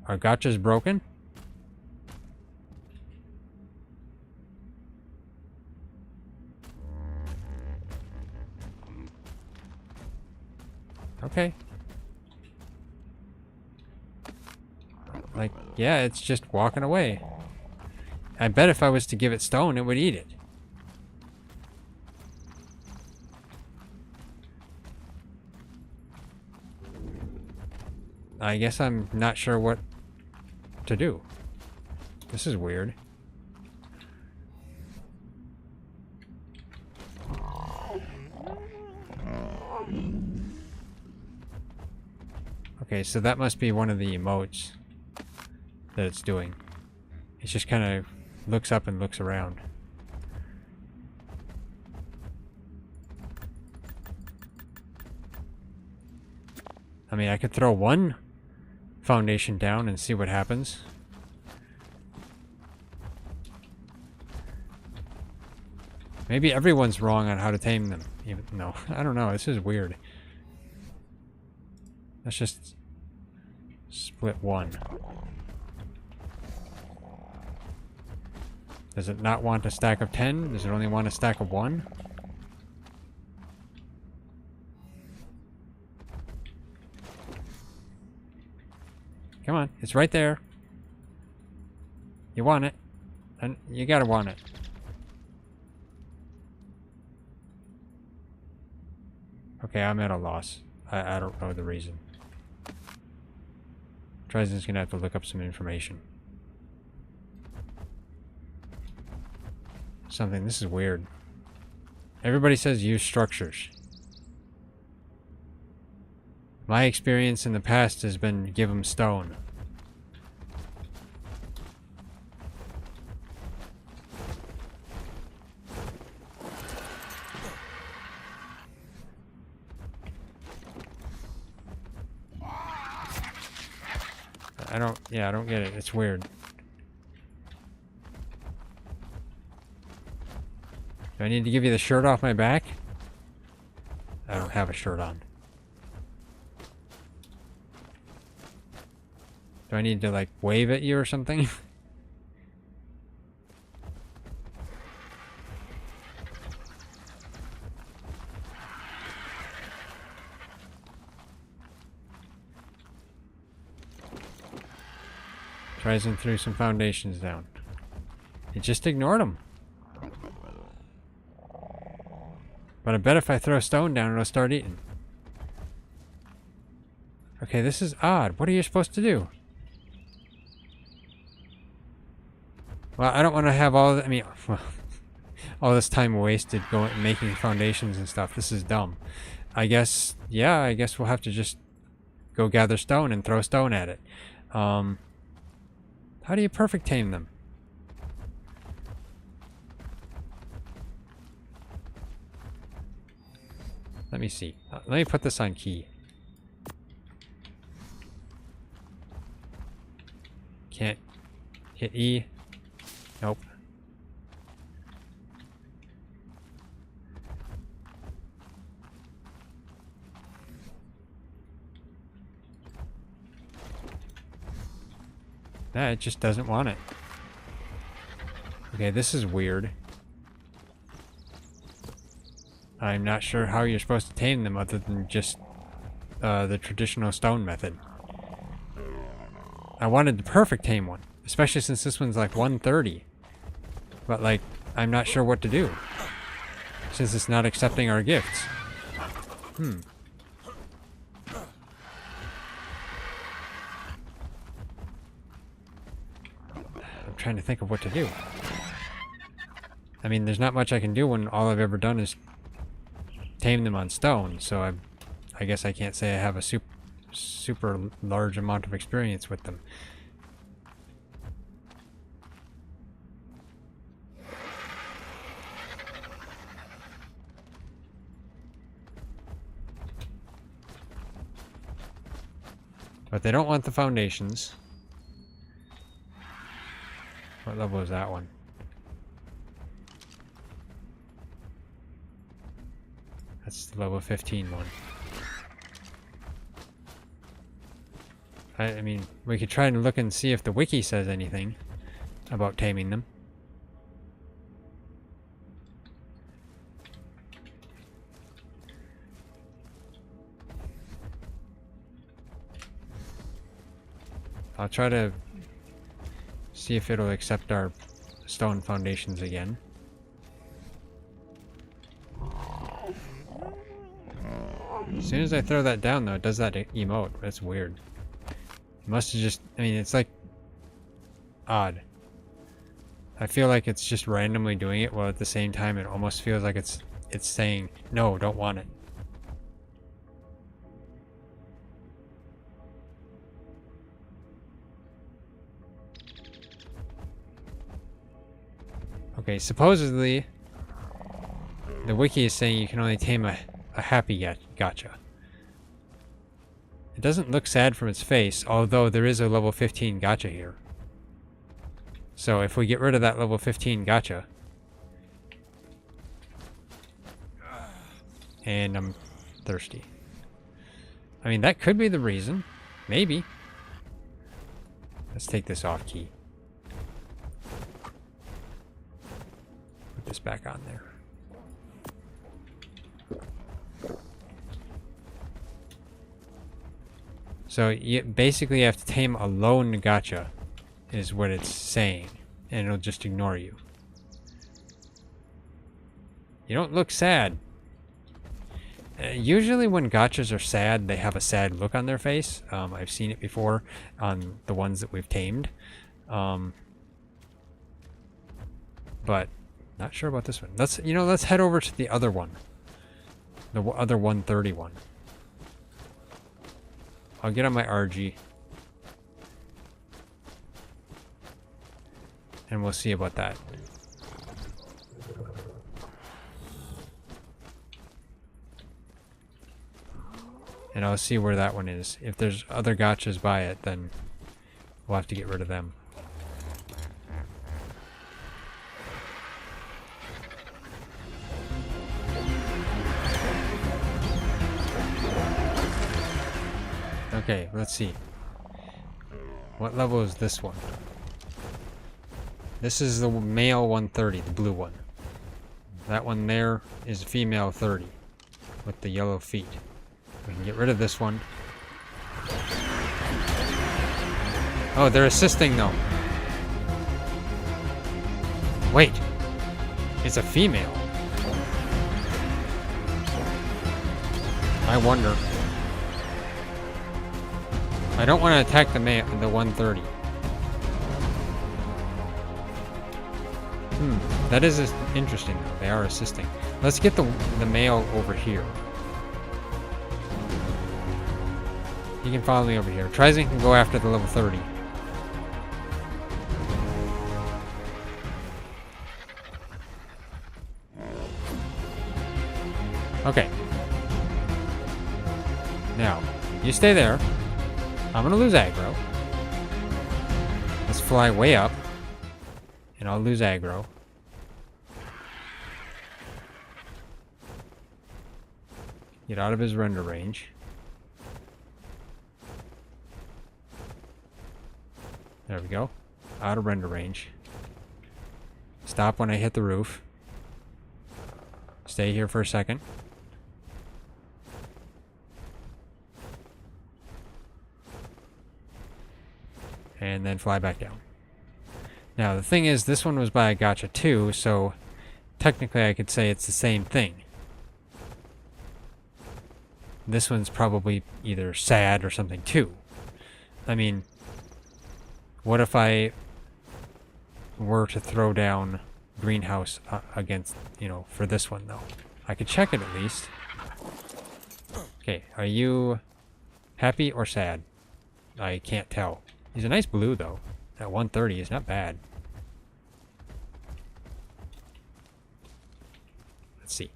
Are gachas broken? Okay. Like, yeah, it's just walking away. I bet if I was to give it stone, it would eat it. I guess I'm not sure what to do. This is weird. Okay, so that must be one of the emotes that it's doing. It just kind of looks up and looks around. I mean, I could throw one foundation down and see what happens. Maybe everyone's wrong on how to tame them. Even, no, I don't know. This is weird. Let's just split one. Does it not want a stack of 10? Does it only want a stack of 1? Come on, it's right there. You want it. And you gotta want it. Okay, I'm at a loss. I don't know the reason. Trizen's gonna have to look up some information. Something. This is weird. Everybody says use structures. My experience in the past has been give them stone. I don't get it. It's weird. Do I need to give you the shirt off my back? I don't have a shirt on. Do I need to, like, wave at you or something? Ryzen threw some foundations down. It just ignored them. But I bet if I throw stone down, it'll start eating. Okay, this is odd. What are you supposed to do? Well, I don't want to have all all this time wasted going making foundations and stuff. This is dumb. I guess we'll have to just go gather stone and throw stone at it. How do you perfect tame them? Let me see. Let me put this on key. Can't hit E. Nope. Nah, it just doesn't want it. Okay, this is weird. I'm not sure how you're supposed to tame them other than just the traditional stone method. I wanted the perfect tame one, especially since this one's like 130. But like, I'm not sure what to do since it's not accepting our gifts. I'm trying to think of what to do. I mean, there's not much I can do when all I've ever done is tame them on stone, so I guess I can't say I have a super large amount of experience with them. But they don't want the foundations. What level is that one? That's the level 15 one. I mean, we could try and look and see if the wiki says anything about taming them. I'll try to see if it'll accept our stone foundations again. As soon as I throw that down, though, it does that emote. That's weird. It must have just... I mean, it's like... odd. I feel like it's just randomly doing it, while at the same time it almost feels like it's saying, no, don't want it. Okay, supposedly, the wiki is saying you can only tame a happy gacha. It doesn't look sad from its face, although there is a level 15 gacha here. So if we get rid of that level 15 gacha, And I'm thirsty. I mean, that could be the reason. Maybe. Let's take this off key. Put this back on there. So you basically have to tame a lone gacha, is what it's saying, and it'll just ignore you. You don't look sad. Usually when gachas are sad, they have a sad look on their face. I've seen it before on the ones that we've tamed. But not sure about this one. Let's head over to the other one. The other 131. I'll get on my RG. And we'll see about that. And I'll see where that one is. If there's other gachas by it, then we'll have to get rid of them. Okay, let's see. What level is this one? This is the male 130, the blue one. That one there is female 30 with the yellow feet. We can get rid of this one. Oh, they're assisting though. Wait. It's a female. I wonder. I don't want to attack the 130. That is interesting though. They are assisting. Let's get the male over here. He can follow me over here. Tryzen can go after the level 30. Okay. Now, you stay there. I'm gonna lose aggro. Let's fly way up. And I'll lose aggro. Get out of his render range. There we go. Out of render range. Stop when I hit the roof. Stay here for a second. And then fly back down. Now the thing is, this one was by a gacha too, so technically I could say it's the same thing. This one's probably either sad or something too. I mean, what if I were to throw down greenhouse against, for this one though? I could check it at least. Okay, are you happy or sad? I can't tell. He's a nice blue though. That 130 is not bad. Let's see.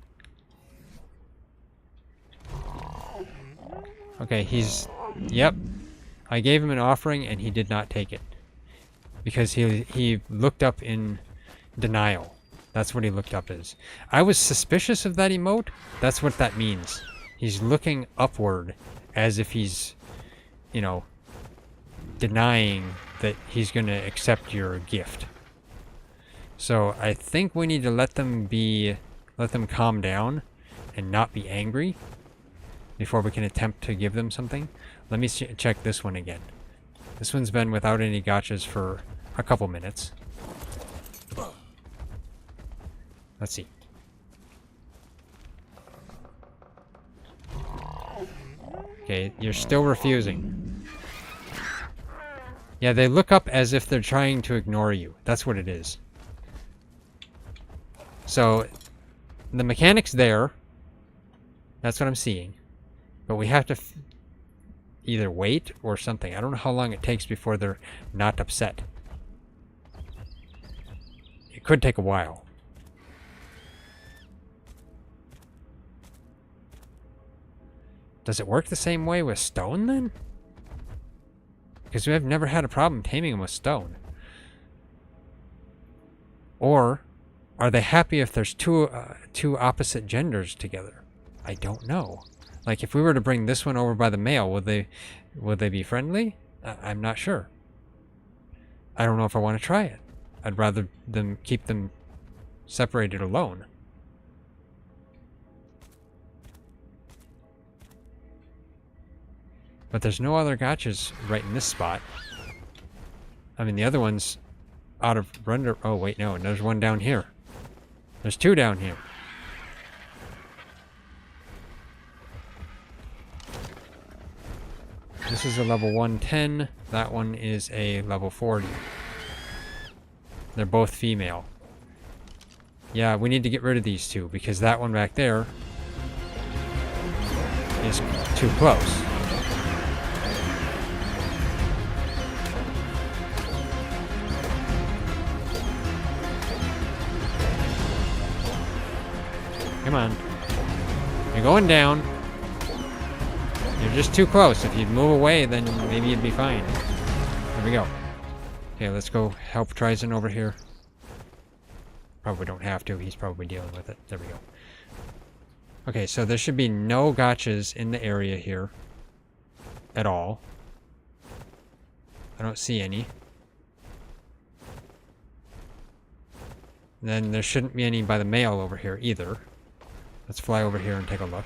Okay, yep. I gave him an offering and he did not take it. Because he looked up in denial. That's what he looked up as. I was suspicious of that emote. That's what that means. He's looking upward as if he's, denying that he's going to accept your gift. So I think we need to let them calm down and not be angry before we can attempt to give them something. Let me check this one again. This one's been without any gachas for a couple minutes. Let's see. Okay, you're still refusing. Yeah, they look up as if they're trying to ignore you. That's what it is. So, the mechanic's there. That's what I'm seeing. But we have to either wait or something. I don't know how long it takes before they're not upset. It could take a while. Does it work the same way with stone then? Because we have never had a problem taming them with stone. Or are they happy if there's two opposite genders together? I don't know. Like, if we were to bring this one over by the mail, would they be friendly? I'm not sure. I don't know if I want to try it. I'd rather them keep them separated alone. But there's no other gachas right in this spot. I mean, the other one's out of render. Oh, wait, no. There's one down here. There's two down here. This is a level 110. That one is a level 40. They're both female. Yeah, we need to get rid of these two because that one back there is too close. Come on. You're going down. You're just too close. If you'd move away, then maybe you'd be fine. There we go. Okay, let's go help Ryzen over here. Probably don't have to. He's probably dealing with it. There we go. Okay, so there should be no gachas in the area here at all. I don't see any. Then there shouldn't be any by the mail over here either. Let's fly over here and take a look.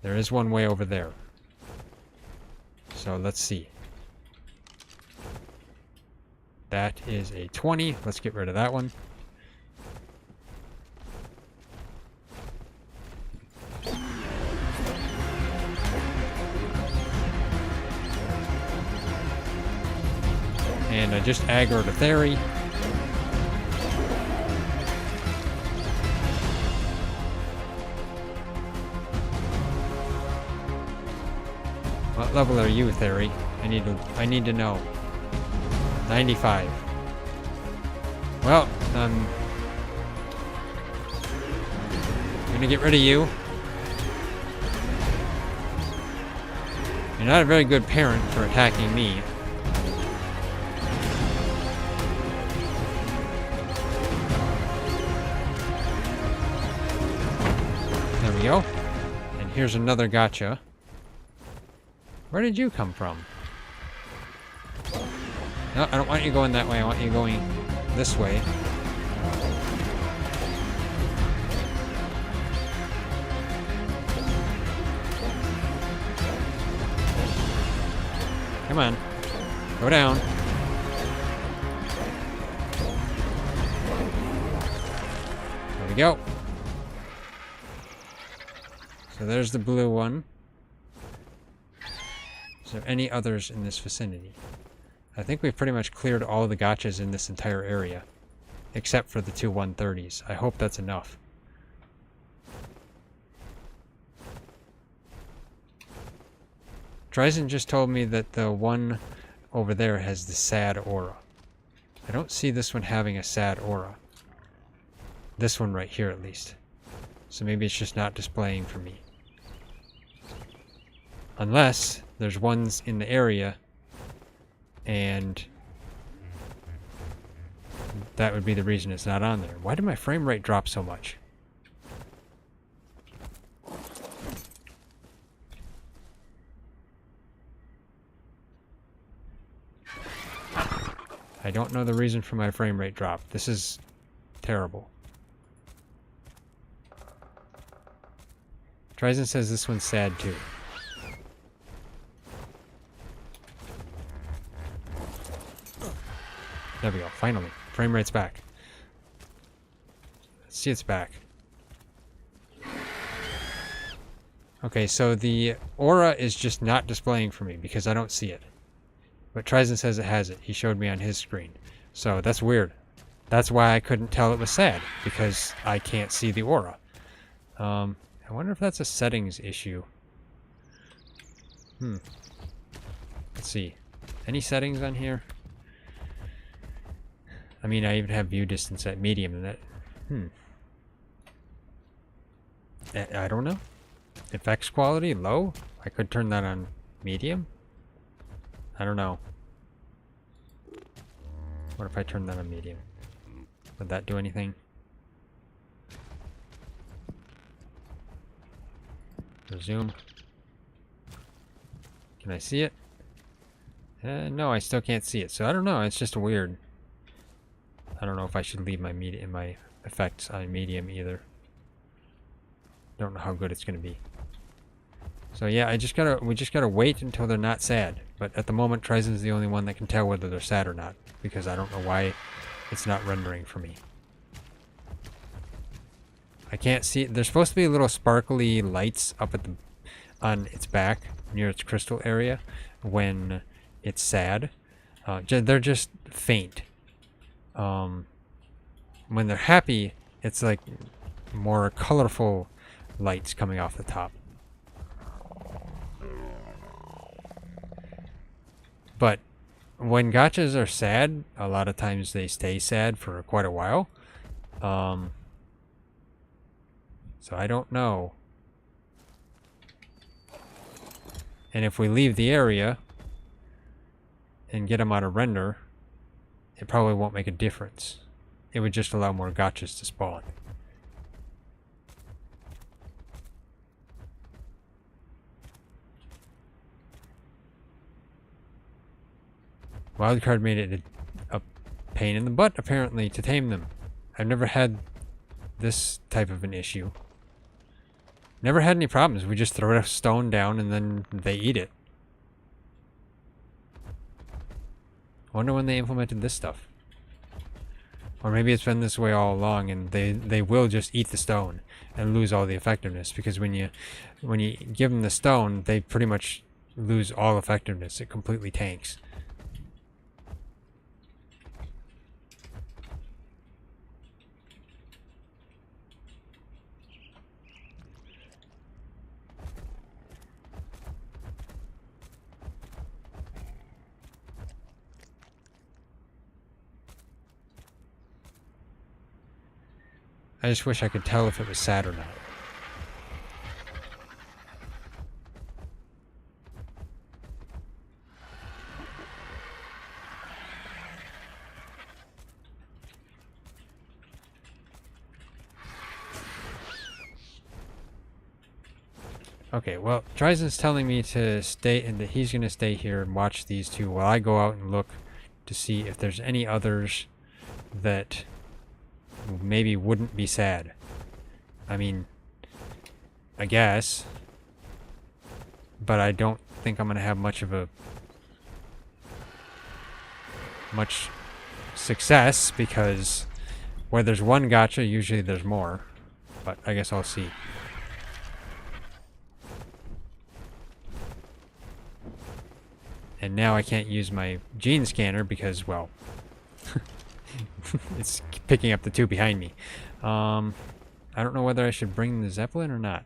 There is one way over there. So let's see. That is a 20. Let's get rid of that one. And I just aggroed a Theory. What level are you, Theory? I need to know. 95. Well, I'm gonna get rid of you. You're not a very good parent for attacking me. There we go. And here's another gacha. Where did you come from? No, I don't want you going that way. I want you going this way. Come on. Go down. There we go. So there's the blue one. Is there any others in this vicinity? I think we've pretty much cleared all the gachas in this entire area. Except for the two 130s. I hope that's enough. Ryzen just told me that the one over there has the sad aura. I don't see this one having a sad aura. This one right here at least. So maybe it's just not displaying for me. Unless there's ones in the area and that would be the reason it's not on there. Why did my frame rate drop so much? I don't know the reason for my frame rate drop. This is terrible. Ryzen says this one's sad too. There we go, finally. Frame rate's back. Let's see it's back. Okay, so the aura is just not displaying for me because I don't see it. But Ryzen says it has it. He showed me on his screen. So that's weird. That's why I couldn't tell it was sad, because I can't see the aura. I wonder if that's a settings issue. Let's see. Any settings on here? I mean, I even have view distance at medium and that. I don't know. Effects quality low? I could turn that on medium? I don't know. What if I turn that on medium? Would that do anything? Resume. Can I see it? No, I still can't see it. So I don't know. It's just weird. I don't know if I should leave my effects on medium either. Don't know how good it's gonna be. So yeah, we just gotta wait until they're not sad. But at the moment, Trizen's the only one that can tell whether they're sad or not, because I don't know why it's not rendering for me. I can't see it. There's supposed to be little sparkly lights up at on its back near its crystal area when it's sad. They're just faint. When they're happy, it's like more colorful lights coming off the top. But when gachas are sad, a lot of times they stay sad for quite a while. So I don't know. And if we leave the area and get them out of render, it probably won't make a difference. It would just allow more gachas to spawn. Wildcard made it a pain in the butt, apparently, to tame them. I've never had this type of an issue. Never had any problems. We just throw a stone down and then they eat it. Wonder when they implemented this stuff. Or maybe it's been this way all along and they will just eat the stone and lose all the effectiveness, because when you give them the stone, they pretty much lose all effectiveness. It completely tanks. I just wish I could tell if it was sad or not. Okay, well, Trizen's telling me to stay and that he's going to stay here and watch these two while I go out and look to see if there's any others that maybe wouldn't be sad. I mean, I guess. But I don't think I'm going to have much success, because where there's one gacha, usually there's more. But I guess I'll see. And now I can't use my gene scanner because, well, it's picking up the two behind me. I don't know whether I should bring the Zeppelin or not.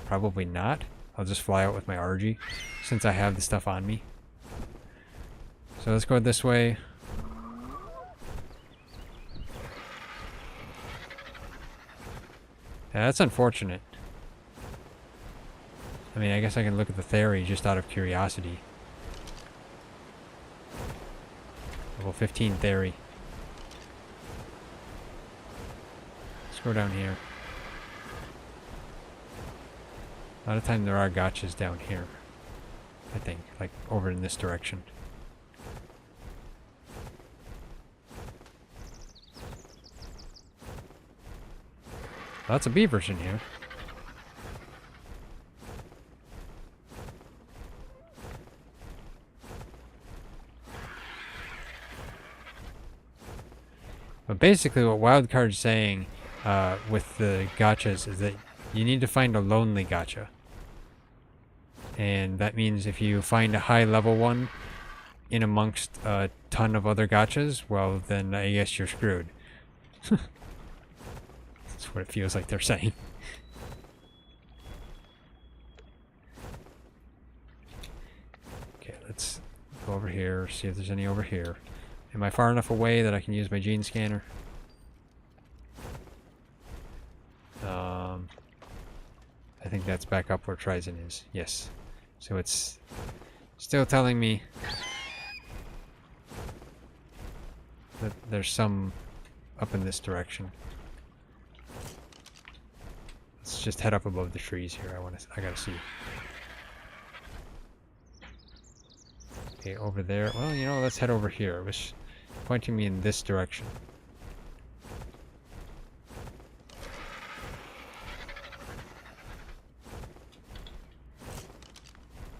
Probably not. I'll just fly out with my RG since I have the stuff on me. So let's go this way. Yeah, that's unfortunate. I mean, I guess I can look at the theory just out of curiosity. Level 15 theory. Let's go down here. A lot of time there are gachas down here, I think, like over in this direction. Lots of beavers in here. But basically what Wildcard's saying with the gachas is that you need to find a lonely gacha. And that means if you find a high level one in amongst a ton of other gachas, well then I guess you're screwed. That's what it feels like they're saying. Okay, let's go over here, see if there's any over here. Am I far enough away that I can use my gene scanner? think that's back up where Trizon is. Yes. So it's still telling me that there's some up in this direction. Let's just head up above the trees here. I gotta see. Okay, over there. Well, you know, let's head over here. It was pointing me in this direction.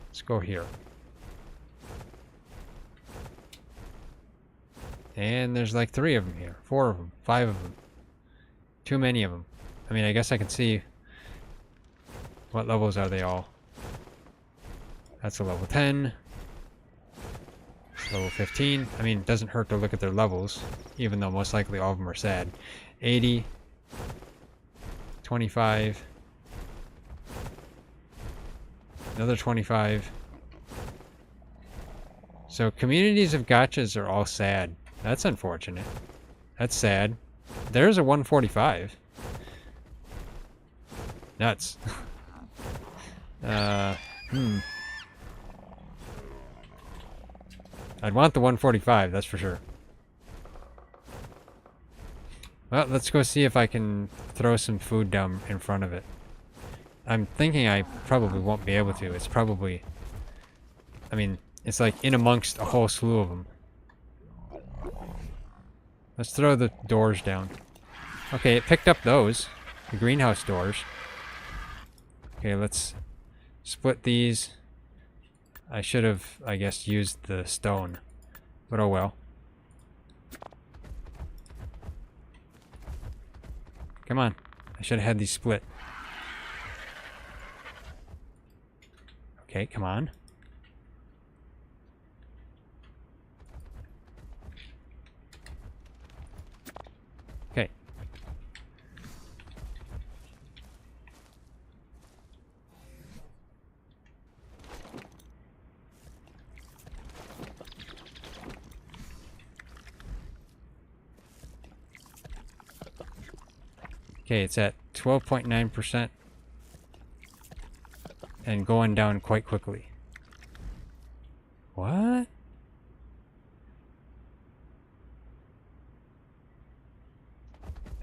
Let's go here. And there's like 3 of them here. 4 of them. 5 of them. Too many of them. I mean, I guess I can see what levels are they all. That's a level 10. Level 15. I mean, it doesn't hurt to look at their levels, even though most likely all of them are sad. 80. 25. Another 25. So communities of gachas are all sad. That's unfortunate. That's sad. There's a 145. Nuts. I'd want the 145, that's for sure. Well, let's go see if I can throw some food down in front of it. I'm thinking I probably won't be able to. It's probably... I mean, it's like in amongst a whole slew of them. Let's throw the doors down. Okay, it picked up those. The greenhouse doors. Okay, let's split these. I should have, I guess, used the stone. But oh well. Come on. I should have had these split. Okay, come on. Okay. Okay, it's at 12.9% and going down quite quickly. What?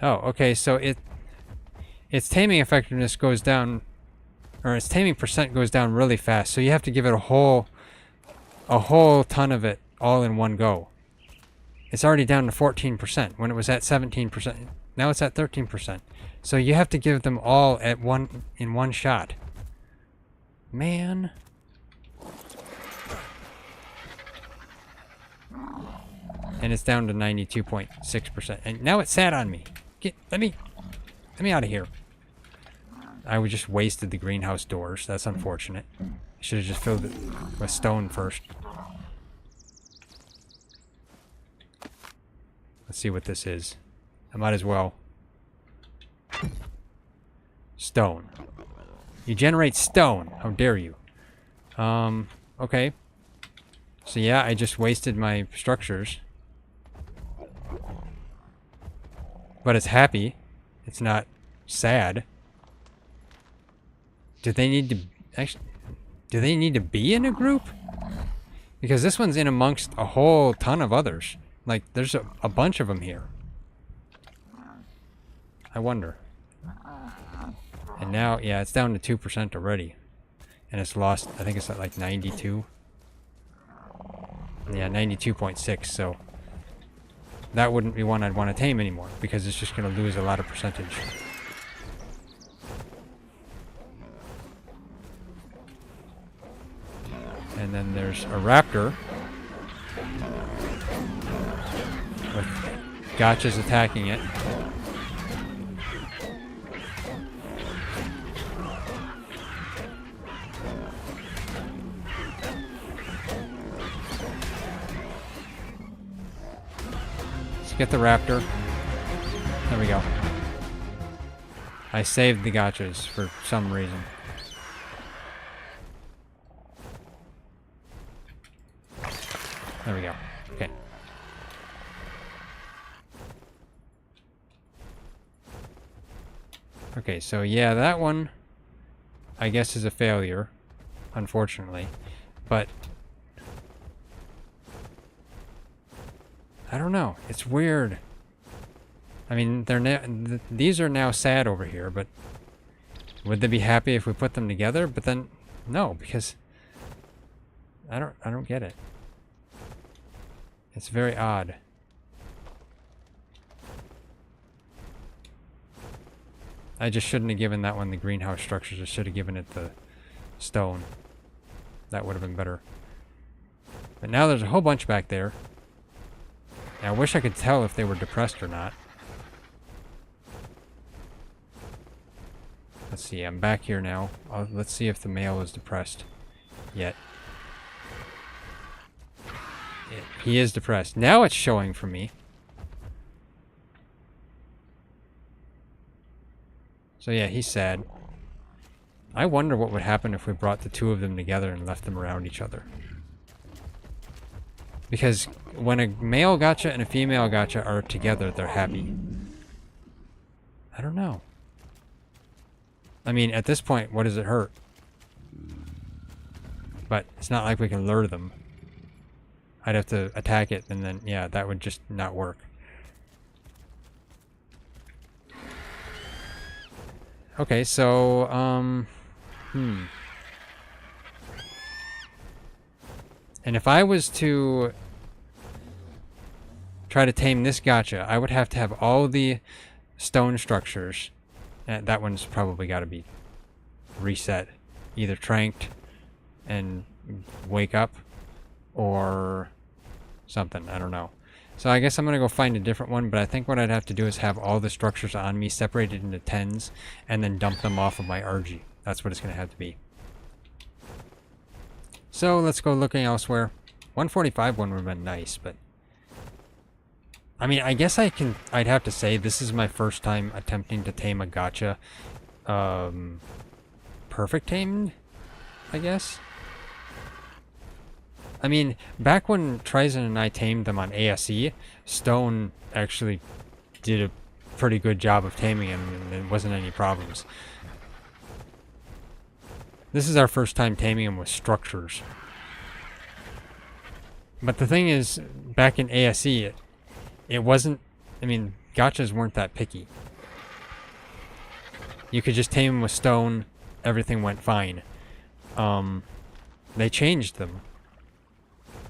Oh, okay, so its taming effectiveness goes down, or its taming percent goes down really fast, so you have to give it a whole ton of it all in one go. It's already down to 14% when it was at 17%. Now it's at 13%. So you have to give them all at in one shot. Man. And it's down to 92.6%. And now it sat on me. Let me out of here. I just wasted the greenhouse doors. That's unfortunate. I should have just filled it with stone first. Let's see what this is. I might as well. Stone. You generate stone. How dare you? Okay. So yeah, I just wasted my structures. But it's happy. It's not sad. Do they need to be in a group? Because this one's in amongst a whole ton of others. Like, there's a bunch of them here. I wonder. And now, yeah, it's down to 2% already. And it's lost, I think it's at like 92. Yeah, 92.6, so... that wouldn't be one I'd want to tame anymore, because it's just going to lose a lot of percentage. And then there's a raptor. With Gachas attacking it. Get the raptor. There we go. I saved the gachas for some reason. There we go. Okay. Okay, so yeah, that one I guess is a failure, unfortunately. But I don't know. It's weird. I mean, these are now sad over here, but would they be happy if we put them together? But then, no, because I don't get it. It's very odd. I just shouldn't have given that one the greenhouse structures. I should have given it the stone. That would have been better. But now there's a whole bunch back there. And I wish I could tell if they were depressed or not. Let's see, I'm back here now. Let's see if the male is depressed yet. He is depressed. Now it's showing for me. So yeah, he's sad. I wonder what would happen if we brought the two of them together and left them around each other. Because when a male gacha and a female gacha are together, they're happy. I don't know. I mean, at this point, what does it hurt? But it's not like we can lure them. I'd have to attack it, and then, yeah, that would just not work. Okay, so, And if I was to try to tame this gacha, I would have to have all the stone structures. That one's probably got to be reset. Either tranked and wake up, or something. I don't know. So I guess I'm going to go find a different one, but I think what I'd have to do is have all the structures on me separated into 10s, and then dump them off of my RG. That's what it's going to have to be. So let's go looking elsewhere. 145 one would have been nice, but I mean, I guess I'd have to say this is my first time attempting to tame a gacha. Perfect tamed, I guess. I mean, back when Ryzen and I tamed them on ASE, Stone actually did a pretty good job of taming him, and there wasn't any problems. This is our first time taming him with structures. But the thing is, back in ASE, it wasn't, I mean, gachas weren't that picky. You could just tame him with stone, everything went fine. They changed them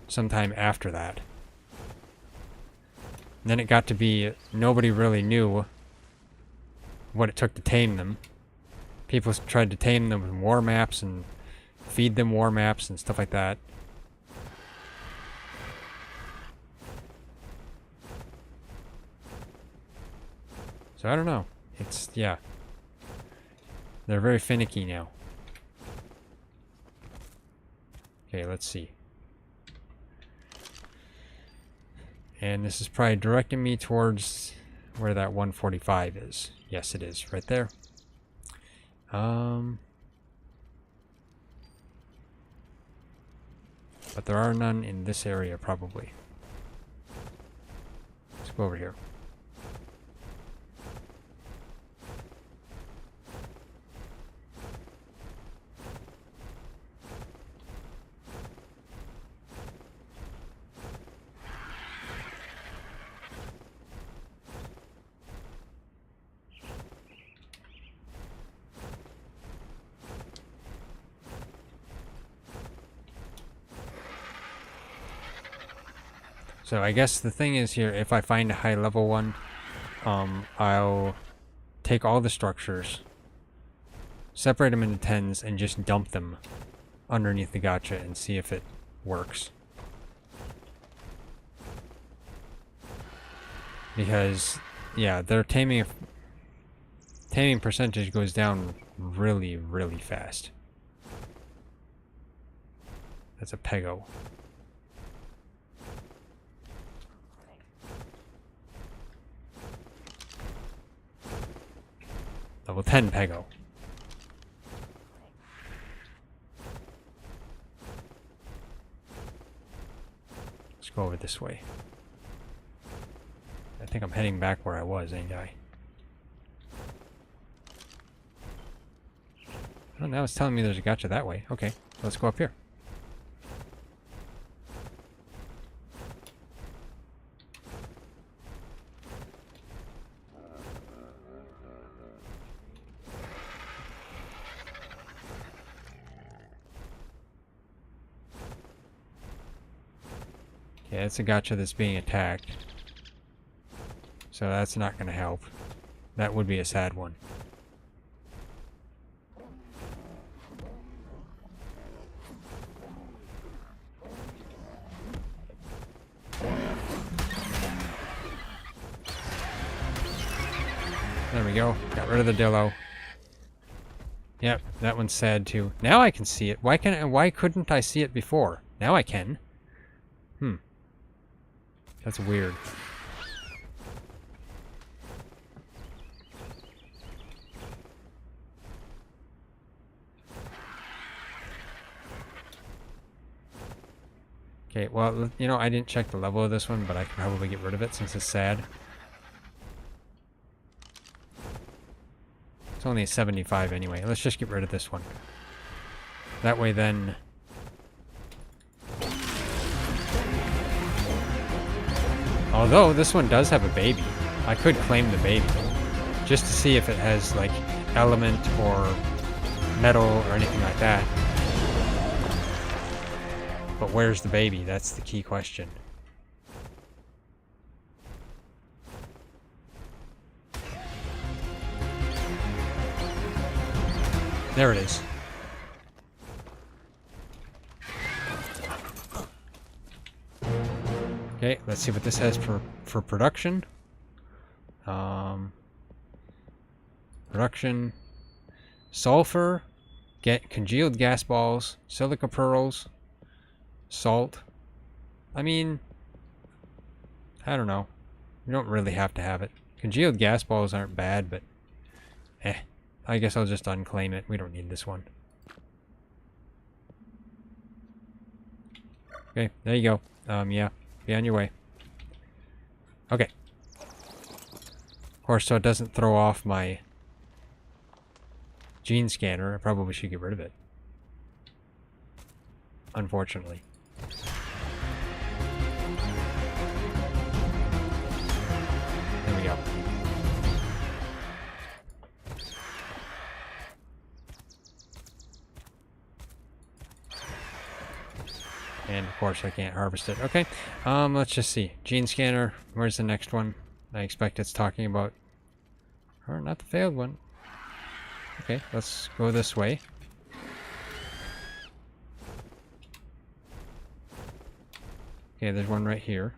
sometime after that. And then it got to be, nobody really knew what it took to tame them. People tried to tame them with war maps and feed them war maps and stuff like that. So I don't know. It's, yeah. They're very finicky now. Okay, let's see. And this is probably directing me towards where that 145 is. Yes, it is. Right there. But there are none in this area, probably. Let's go over here. So I guess the thing is here, if I find a high level one, I'll take all the structures, separate them into 10s, and just dump them underneath the gacha and see if it works. Because, yeah, their taming percentage goes down really, really fast. That's a Pego. Level 10 Pego. Let's go over this way. I think I'm heading back where I was, ain't I? I don't now it's telling me there's a gacha that way. Okay, let's go up here. Yeah, it's a gacha that's being attacked. So that's not going to help. That would be a sad one. There we go. Got rid of the dillo. Yep, that one's sad too. Now I can see it. Why couldn't I see it before? Now I can. That's weird. Okay, well, you know, I didn't check the level of this one, but I can probably get rid of it since it's sad. It's only a 75 anyway. Let's just get rid of this one. That way then... Although this one does have a baby. I could claim the baby. Just to see if it has, like, element or metal or anything like that. But where's the baby? That's the key question. There it is. Okay, let's see what this has for production. Production. Sulfur. Get congealed gas balls. Silica pearls. Salt. I mean, I don't know. You don't really have to have it. Congealed gas balls aren't bad, but I guess I'll just unclaim it. We don't need this one. Okay, there you go. Yeah, be on your way. Okay. Of course, so it doesn't throw off my gene scanner. I probably should get rid of it. Unfortunately. There we go. And of course I can't harvest it. Okay, let's just see. Gene scanner, where's the next one? I expect it's talking about... Or not the failed one. Okay, let's go this way. Okay, there's one right here.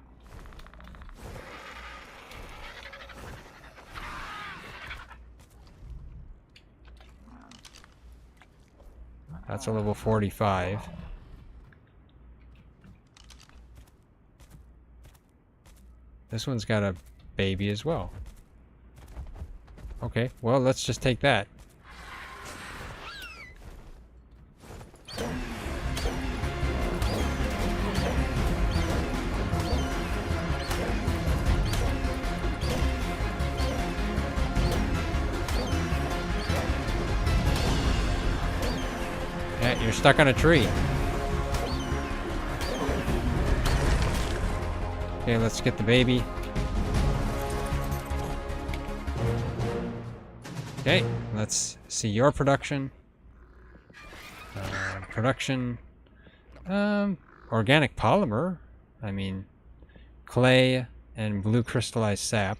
That's a level 45. This one's got a baby as well. Okay, well, let's just take that. Yeah, you're stuck on a tree. Okay, let's get the baby. Okay, let's see your production. Organic polymer. I mean, clay and blue crystallized sap.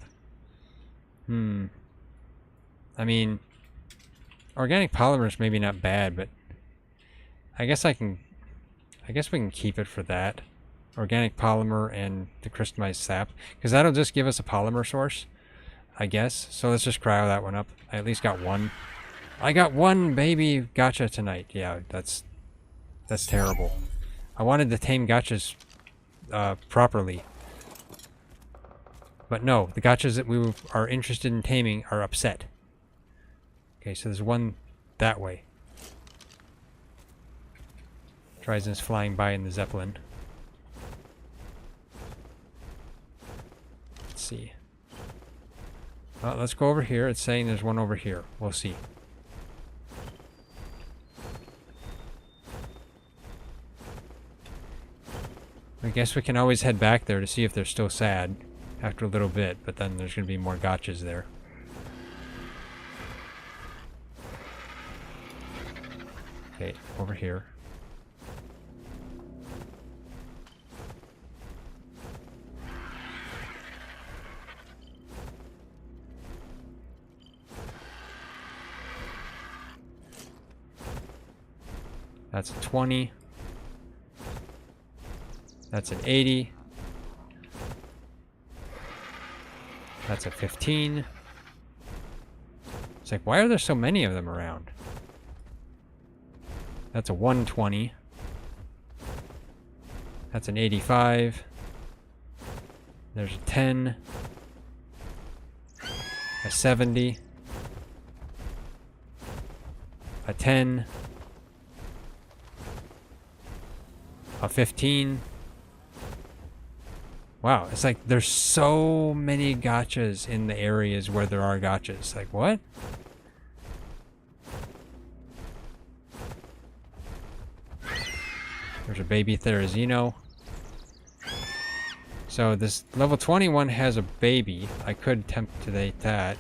I mean, organic polymer is maybe not bad, but I guess we can keep it for that. Organic polymer and the crystallized sap, because that'll just give us a polymer source, I guess. So let's just cryo that one up. I at least got one. I got one baby gacha tonight. Yeah, that's terrible. I wanted to tame gachas properly, but no, the gachas that we are interested in taming are upset. Okay, so there's one that way. Ryzen's flying by in the Zeppelin. Let's see. Well, let's go over here. It's saying there's one over here. We'll see. I guess we can always head back there to see if they're still sad after a little bit, but then there's going to be more gachas there. Okay, over here. That's a 20. That's an 80. That's a 15. It's like, why are there so many of them around? That's a 120. That's an 85. There's a 10. A 70. A 10. A 15. Wow, it's like there's so many gachas in the areas where there are gachas. Like, what? There's a baby Therizino. So this level 21 has a baby. I could template that.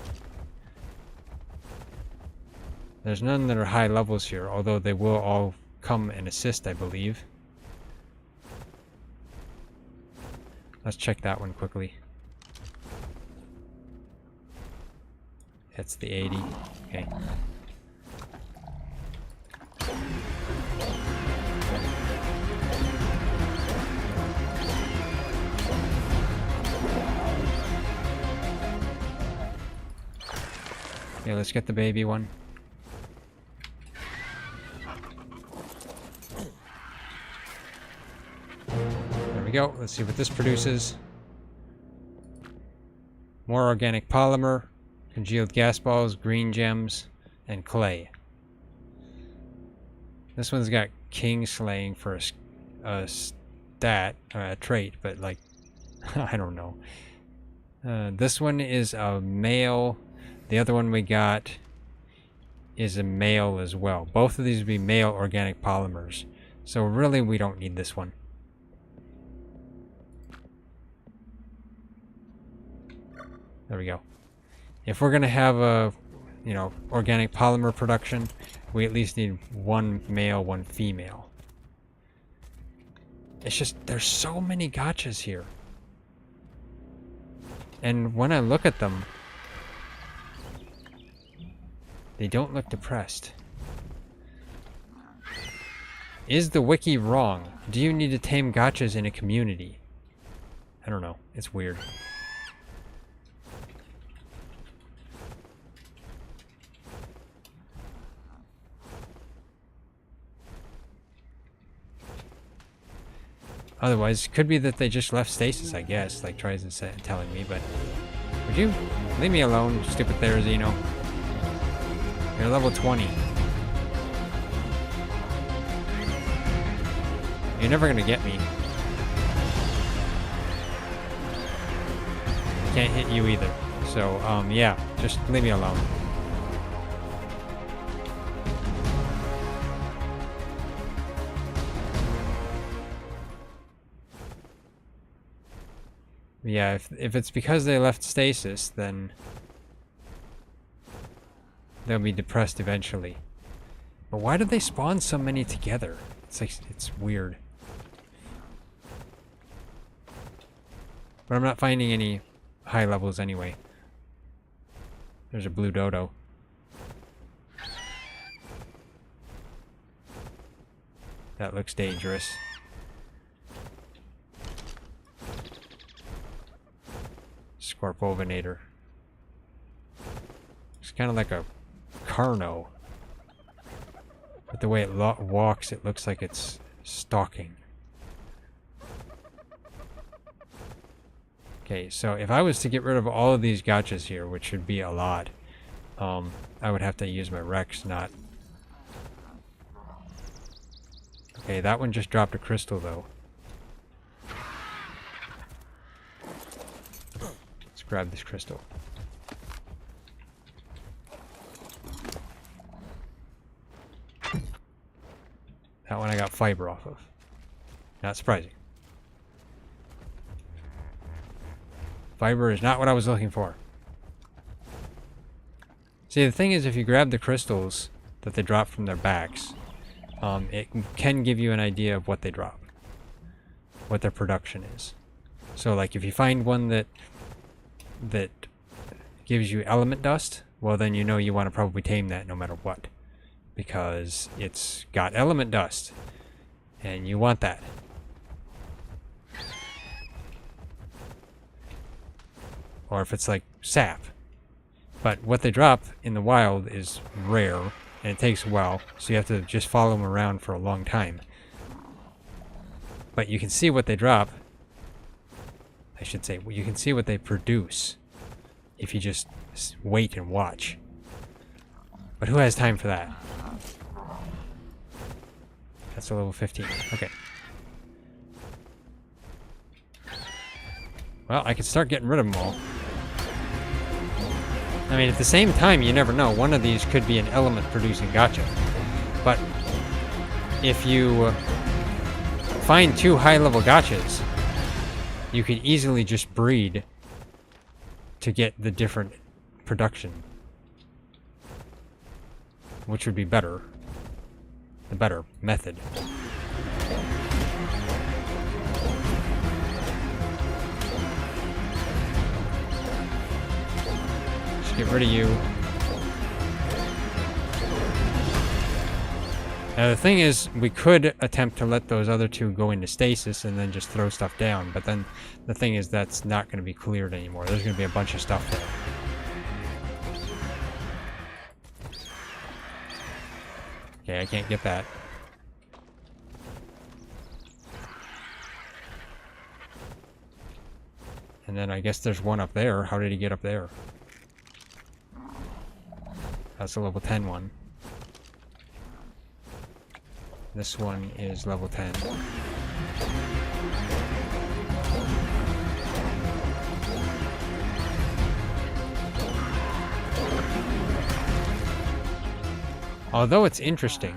There's none that are high levels here, although they will all come and assist, I believe. Let's check that one quickly. It's the 80. Okay. Okay, let's get the baby one. There we go. Let's see what this produces. More organic polymer, congealed gas balls, green gems, and clay. This one's got king slaying for a stat, a trait, but like, I don't know. This one is a male. The other one we got is a male as well. Both of these would be male organic polymers. So really we don't need this one. There we go. If we're going to have a, you know, organic polymer production, we at least need one male, one female. It's just, there's so many gachas here. And when I look at them, they don't look depressed. Is the wiki wrong? Do you need to tame gachas in a community? I don't know. It's weird. Otherwise, it could be that they just left stasis, I guess, like Tries is telling me, but would you leave me alone, stupid Therizino? You're level 20. You're never gonna get me. I can't hit you either. So, yeah, just leave me alone. Yeah, if it's because they left stasis, then they'll be depressed eventually. But why did they spawn so many together? It's like, it's weird. But I'm not finding any high levels anyway. There's a blue dodo. That looks dangerous. Scorpovinator. It's kind of like a Carno. But the way it walks, it looks like it's stalking. Okay, so if I was to get rid of all of these gachas here, which would be a lot, I would have to use my Rex, not... Okay, that one just dropped a crystal, though. Let's grab this crystal. That one I got fiber off of. Not surprising. Fiber is not what I was looking for. See, the thing is, if you grab the crystals that they drop from their backs, it can give you an idea of what they drop. What their production is. So, like, if you find one that gives you element dust, well, then you know you want to probably tame that no matter what. Because it's got element dust. And you want that. Or if it's like sap. But what they drop in the wild is rare, and it takes a while, so you have to just follow them around for a long time. But you can see what they drop. I should say, you can see what they produce if you just wait and watch. But who has time for that? That's a level 15. Okay. Well, I could start getting rid of them all. I mean, at the same time, you never know. One of these could be an element-producing gacha. But if you find 2 high-level gachas, you could easily just breed to get the different production. Which would be better. The better method. Get rid of you. Now the thing is, we could attempt to let those other 2 go into stasis and then just throw stuff down, but then the thing is that's not going to be cleared anymore. There's going to be a bunch of stuff there. Okay, I can't get that. And then I guess there's one up there. How did he get up there? That's a level 10 one. This one is level 10. Although it's interesting,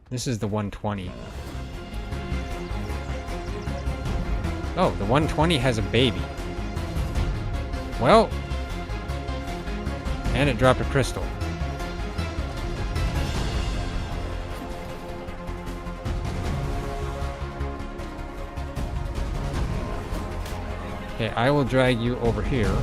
this is the 120. Oh, the 120 has a baby. Well, and it dropped a crystal. Okay, I will drag you over here.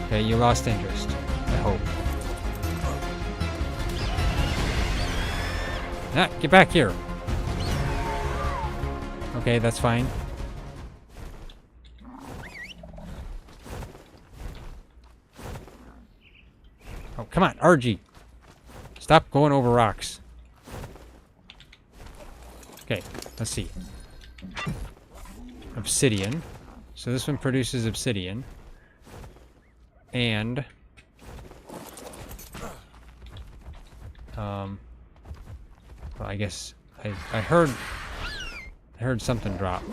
Okay, you lost interest, I hope. Ah, get back here. Okay, that's fine. Oh, come on, RG. Stop going over rocks. Okay, let's see. Obsidian. So this one produces obsidian. And well, I guess I heard something drop.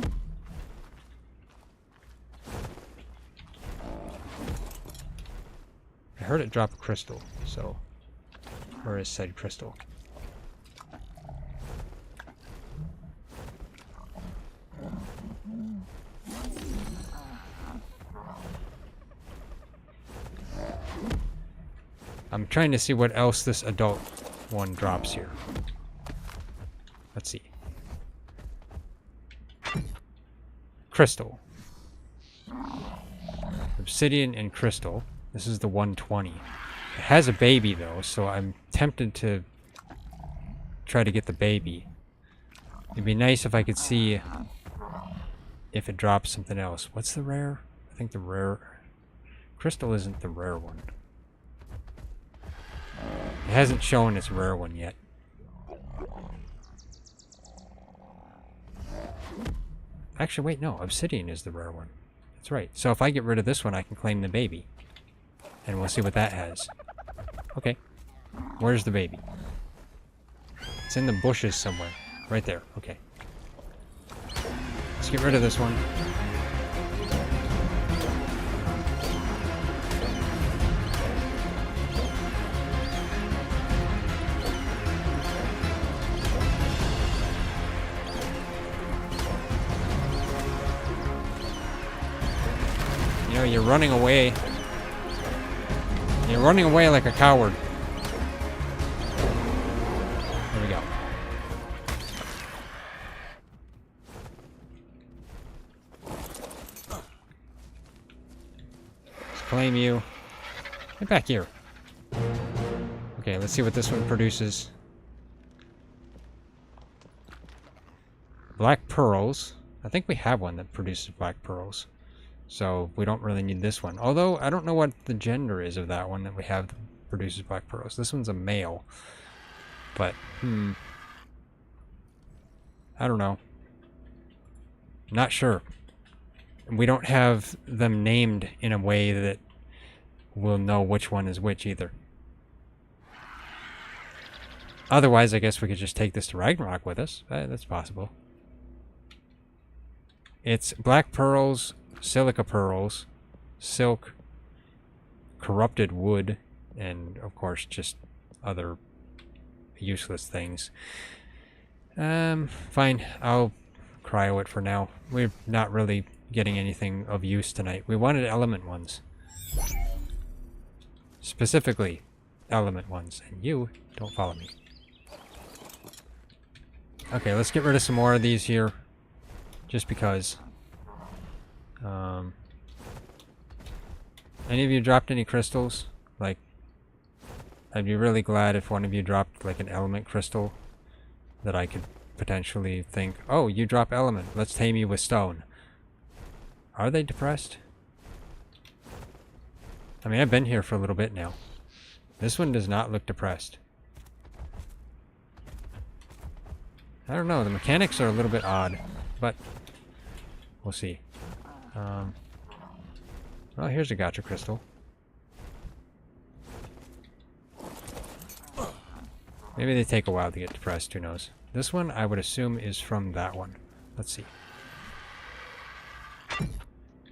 I heard it drop a crystal, so where is said crystal? I'm trying to see what else this adult one drops here. Let's see. Crystal. Obsidian and crystal. This is the 120. It has a baby though, so I'm tempted to try to get the baby. It'd be nice if I could see if it drops something else. What's the rare? I think the rare... Crystal isn't the rare one. It hasn't shown its rare one yet. Actually, wait, no. Obsidian is the rare one. That's right. So if I get rid of this one, I can claim the baby. And we'll see what that has. Okay. Where's the baby? It's in the bushes somewhere. Right there. Okay. Let's get rid of this one. You know, you're running away. You're running away like a coward. There we go. Let's claim you. Get back here. Okay, let's see what this one produces. Black pearls. I think we have one that produces black pearls. So we don't really need this one. Although, I don't know what the gender is of that one that we have that produces black pearls. This one's a male. But, I don't know. Not sure. We don't have them named in a way that we'll know which one is which either. Otherwise, I guess we could just take this to Ragnarok with us. That's possible. It's black pearls, silica pearls, silk, corrupted wood, and of course just other useless things. Fine. I'll cryo it for now. We're not really getting anything of use tonight. We wanted element ones. Specifically, element ones. And you don't follow me. Okay, let's get rid of some more of these here. Just because. Any of you dropped any crystals? Like, I'd be really glad if one of you dropped like an element crystal that I could potentially think, oh, you drop element, let's tame you with stone. Are they depressed? I mean, I've been here for a little bit now. This one does not look depressed. I don't know, the mechanics are a little bit odd, but we'll see. Well, here's a Gacha crystal. Maybe they take a while to get depressed, who knows. This one, I would assume, is from that one. Let's see.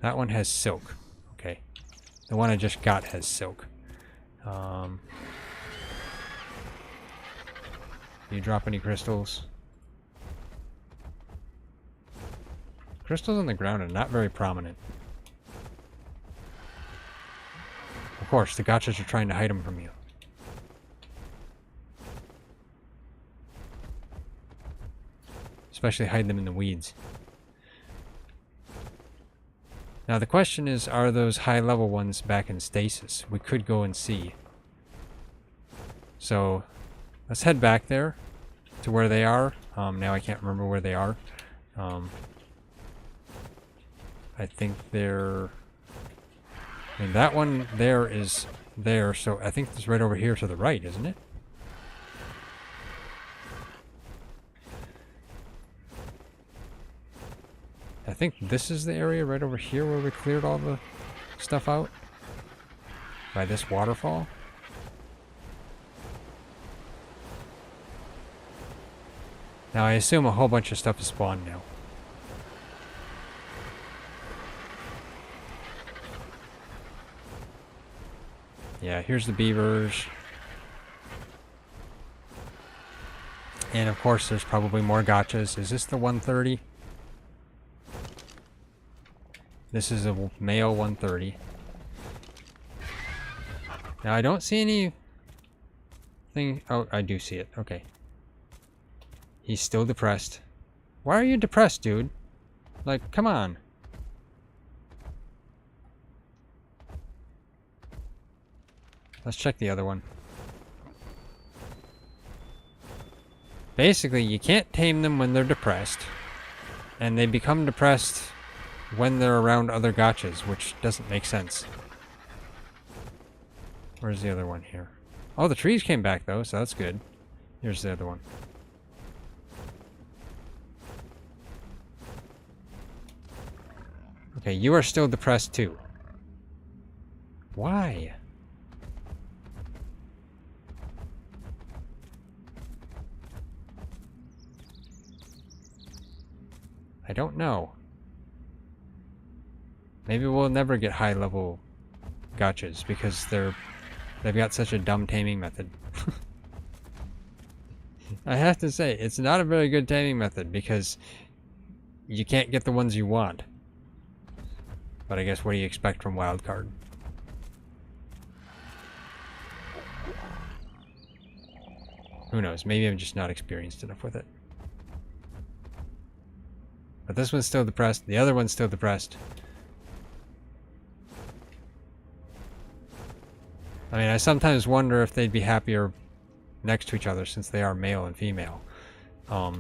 That one has silk. Okay. The one I just got has silk. You drop any crystals? Crystals on the ground are not very prominent. Of course, the Gachas are trying to hide them from you. Especially hide them in the weeds. Now the question is, are those high level ones back in stasis? We could go and see. So, let's head back there to where they are. Now I can't remember where they are. I think they're... I mean, that one there is there, so I think it's right over here to the right, isn't it? I think this is the area right over here where we cleared all the stuff out. By this waterfall. Now I assume a whole bunch of stuff is spawned now. Yeah, here's the beavers. And of course there's probably more gachas. Is this the 130? This is a male 130. Now I don't see anything. Oh, I do see it. Okay. He's still depressed. Why are you depressed, dude? Like, come on. Let's check the other one. Basically, you can't tame them when they're depressed. And they become depressed when they're around other gachas, which doesn't make sense. Where's the other one here? Oh, the trees came back though, so that's good. Here's the other one. Okay, you are still depressed too. Why? I don't know. Maybe we'll never get high level gachas because they've got such a dumb taming method. I have to say, it's not a very good taming method because you can't get the ones you want. But I guess what do you expect from Wildcard? Who knows? Maybe I'm just not experienced enough with it. But this one's still depressed. The other one's still depressed. I mean, I sometimes wonder if they'd be happier next to each other since they are male and female. I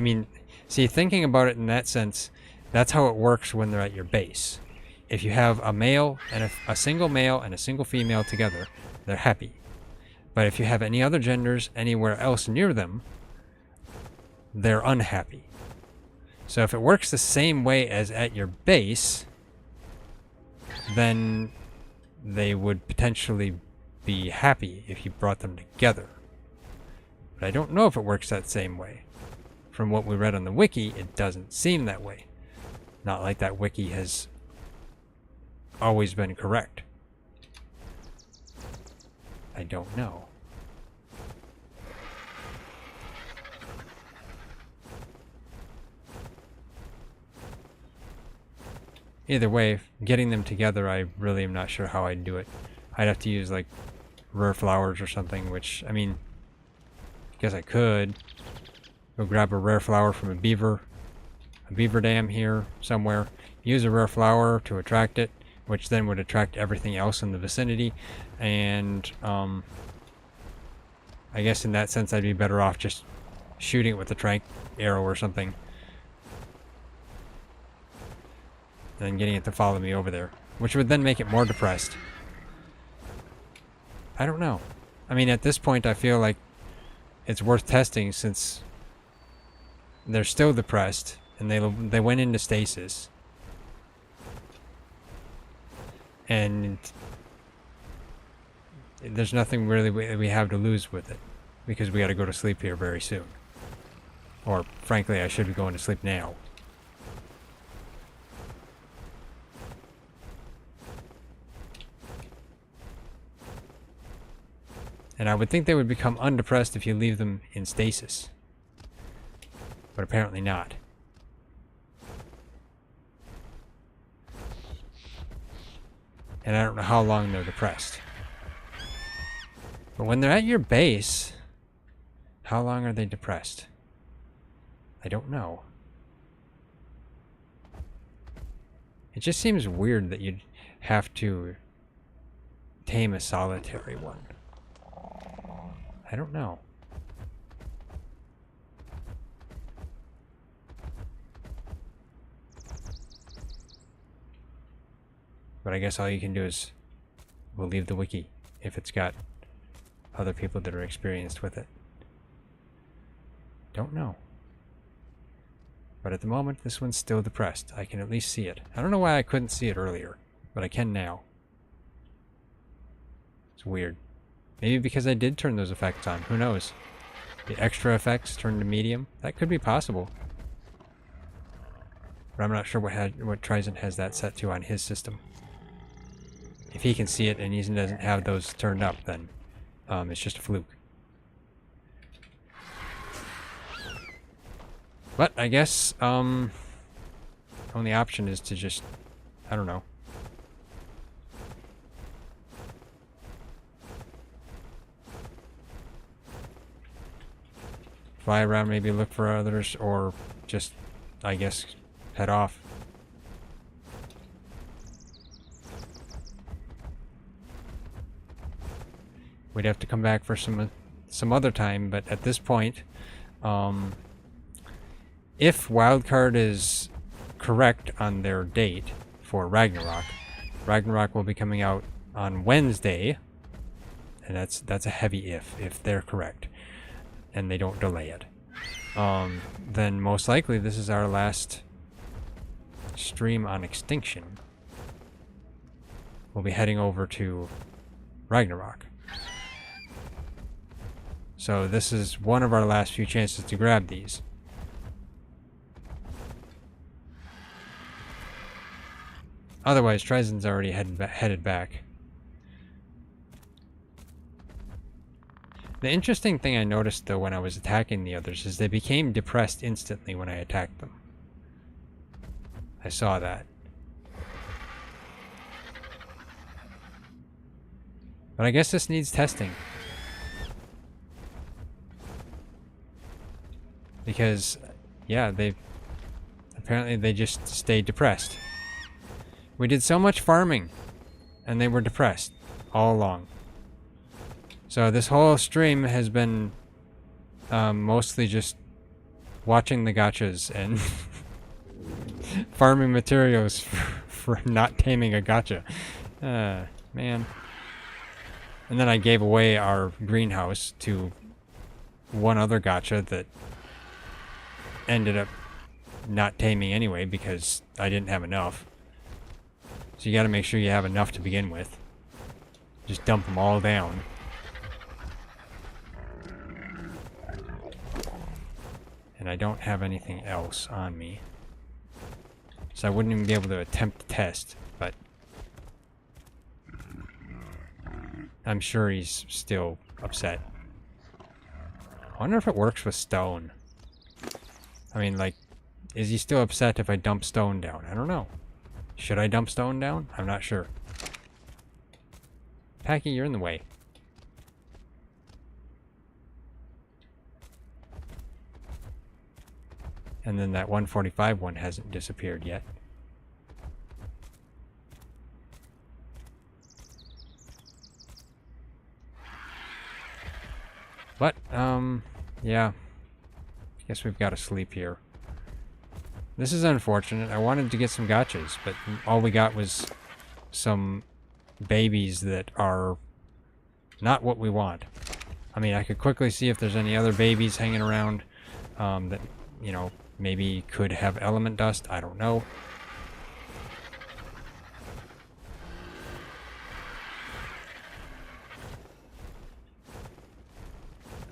mean, see, thinking about it in that sense, that's how it works when they're at your base. If you have a male and a single male and a single female together, they're happy. But if you have any other genders anywhere else near them, they're unhappy. So if it works the same way as at your base, then they would potentially be happy if you brought them together. But I don't know if it works that same way. From what we read on the wiki, it doesn't seem that way. Not like that wiki has always been correct. I don't know. Either way, getting them together, I really am not sure how I'd do it. I'd have to use, like, rare flowers or something, which, I mean, I guess I could. Go grab a rare flower from a beaver dam here somewhere. Use a rare flower to attract it, which then would attract everything else in the vicinity. And, I guess in that sense, I'd be better off just shooting it with a tranq arrow or something. And then getting it to follow me over there, which would then make it more depressed. I don't know. I mean, at this point, I feel like it's worth testing since they're still depressed and they went into stasis. And there's nothing really we have to lose with it because we got to go to sleep here very soon. Or, frankly, I should be going to sleep now. And I would think they would become undepressed if you leave them in stasis. But apparently not. And I don't know how long they're depressed. But when they're at your base, how long are they depressed? I don't know. It just seems weird that you'd have to tame a solitary one. I don't know. But I guess all you can do is we'll leave the wiki if it's got other people that are experienced with it. Don't know. But at the moment, this one's still depressed. I can at least see it. I don't know why I couldn't see it earlier, but I can now. It's weird. Maybe because I did turn those effects on. Who knows? The extra effects turned to medium. That could be possible. But I'm not sure what Tryzen has that set to on his system. If he can see it and he doesn't have those turned up, then it's just a fluke. But I guess only option is to just, I don't know. Fly around, maybe look for others, or just, I guess, head off. We'd have to come back for some other time, but at this point, if Wildcard is correct on their date for Ragnarok, Ragnarok will be coming out on Wednesday, and that's a heavy if they're correct, and they don't delay it. Then most likely this is our last stream on Extinction. We'll be heading over to Ragnarok. So this is one of our last few chances to grab these. Otherwise, Tryzen's already headed back. The interesting thing I noticed, though, when I was attacking the others is they became depressed instantly when I attacked them. I saw that. But I guess this needs testing. Because, yeah, apparently they just stayed depressed. We did so much farming, and they were depressed all along. So this whole stream has been mostly just watching the gachas and farming materials for not taming a gacha. Man. And then I gave away our greenhouse to one other gacha that ended up not taming anyway because I didn't have enough. So you gotta make sure you have enough to begin with. Just dump them all down. And I don't have anything else on me. So I wouldn't even be able to attempt to test, but I'm sure he's still upset. I wonder if it works with stone. I mean, like, is he still upset if I dump stone down? I don't know. Should I dump stone down? I'm not sure. Packy, you're in the way. And then that 145 one hasn't disappeared yet. But, yeah. Guess we've got to sleep here. This is unfortunate. I wanted to get some gachas, but all we got was some babies that are not what we want. I mean, I could quickly see if there's any other babies hanging around that, you know, maybe could have element dust. I don't know.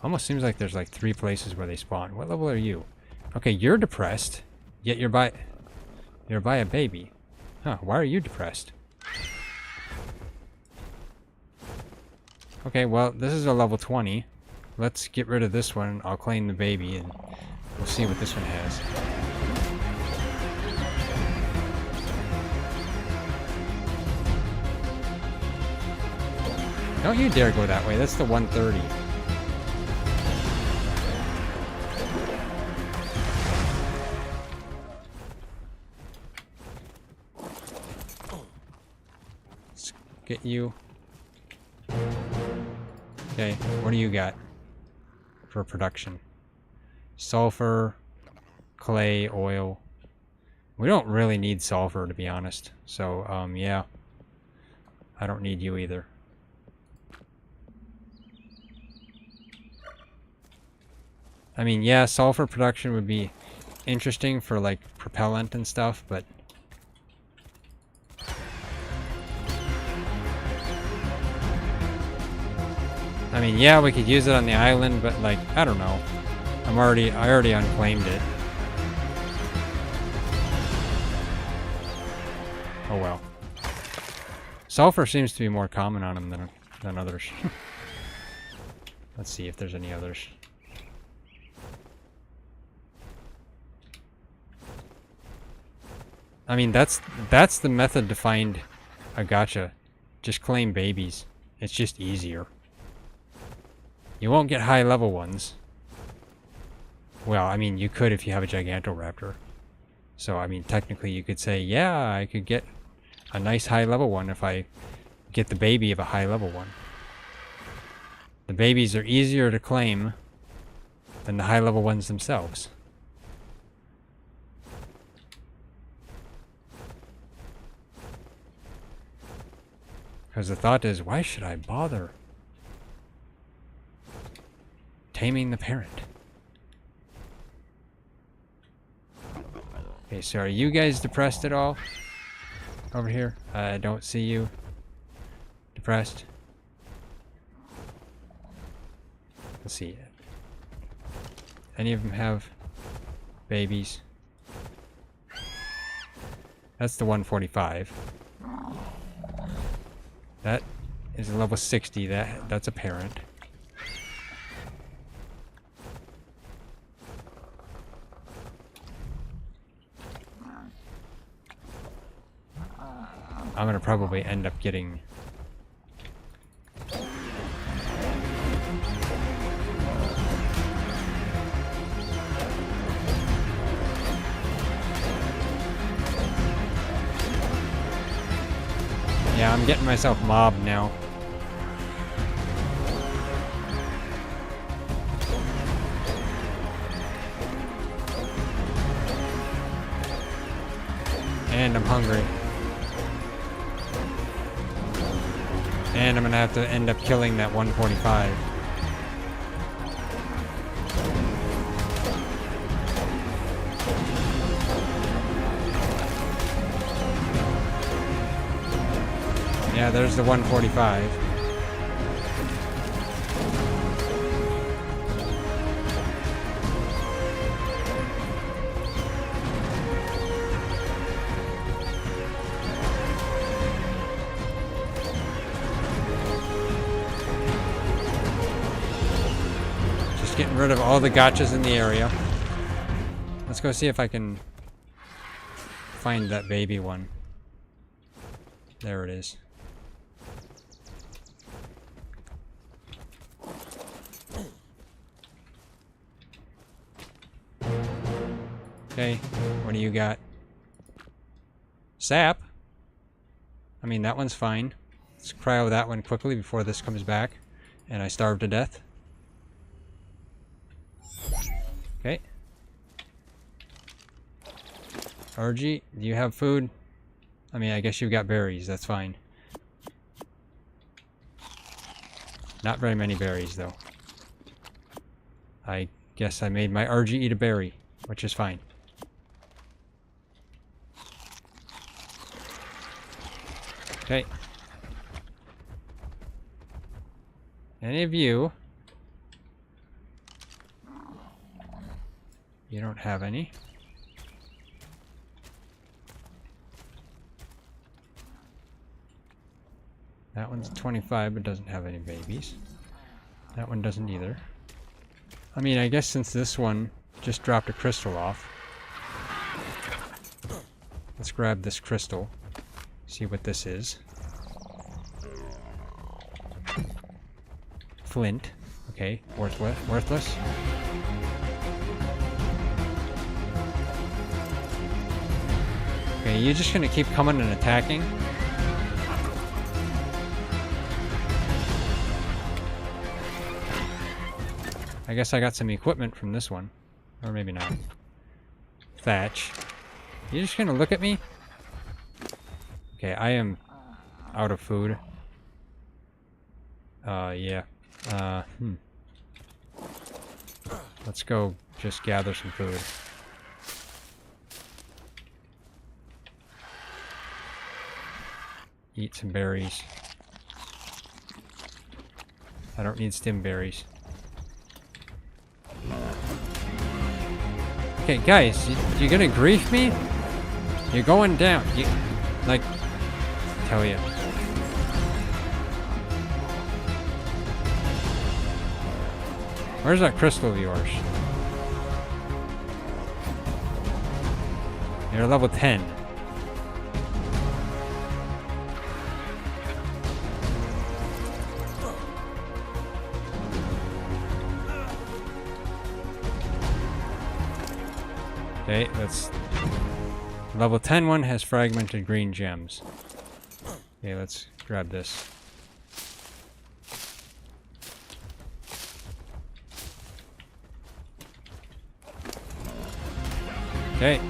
Almost seems like there's like 3 places where they spawn. What level are you? Okay, you're depressed, yet you're by a baby. Huh, why are you depressed? Okay, well, this is a level 20. Let's get rid of this one. I'll claim the baby and we'll see what this one has. Don't you dare go that way. That's the 130. Let's get you. Okay, what do you got for production? Sulfur, clay, oil. We don't really need sulfur, to be honest. So, yeah. I don't need you either. I mean, yeah, sulfur production would be interesting for, like, propellant and stuff, but... I mean, yeah, we could use it on the island, but, like, I don't know. I already unclaimed it. Oh well. Sulfur seems to be more common on them than others. Let's see if there's any others. I mean, that's the method to find a gacha. Just claim babies. It's just easier. You won't get high level ones. Well, I mean, you could if you have a Gigantoraptor. So, I mean, technically you could say, yeah, I could get a nice high level one if I get the baby of a high level one. The babies are easier to claim than the high level ones themselves. Because the thought is, why should I bother taming the parent? Okay, so are you guys depressed at all? Over here? I don't see you. Depressed? Let's see. Any of them have babies? That's the 145. That is a level 60. That's a parent. I'm gonna probably end up getting Yeah, I'm getting myself mobbed now. And I'm hungry. And I'm gonna have to end up killing that 145. Yeah, there's the 145. Just getting rid of all the gachas in the area. Let's go see if I can find that baby one. There it is. Okay, what do you got? Sap? I mean, that one's fine. Let's cryo that one quickly before this comes back and I starve to death. Okay. RG, do you have food? I mean, I guess you've got berries, that's fine. Not very many berries, though. I guess I made my RG eat a berry, which is fine. Okay. Any of you? You don't have any. That one's 25 but doesn't have any babies. That one doesn't either. I mean, I guess since this one just dropped a crystal off. Let's grab this crystal. See what this is. Flint. Okay, worthless. Okay, you're just gonna keep coming and attacking? I guess I got some equipment from this one. Or maybe not. Thatch. You're just gonna look at me? Okay, I am out of food. Yeah. Let's go just gather some food. Eat some berries. I don't need stim berries. Okay, guys, you're gonna grief me? You're going down. You, like, tell you. Where's that crystal of yours? You're level 10. Okay, let's... Level 10 one has fragmented green gems. Okay, let's grab this. Okay.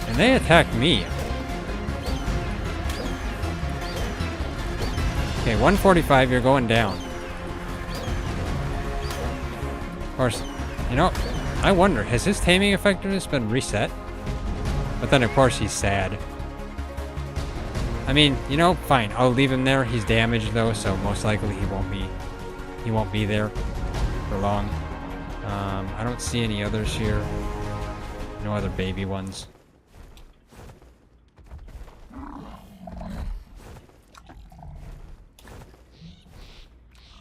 And they attacked me. Okay, 145, you're going down. Of course, you know, I wonder, has his taming effectiveness been reset? But then of course he's sad. I mean, you know, fine, I'll leave him there. He's damaged though, so most likely he won't be there for long. I don't see any others here. No other baby ones.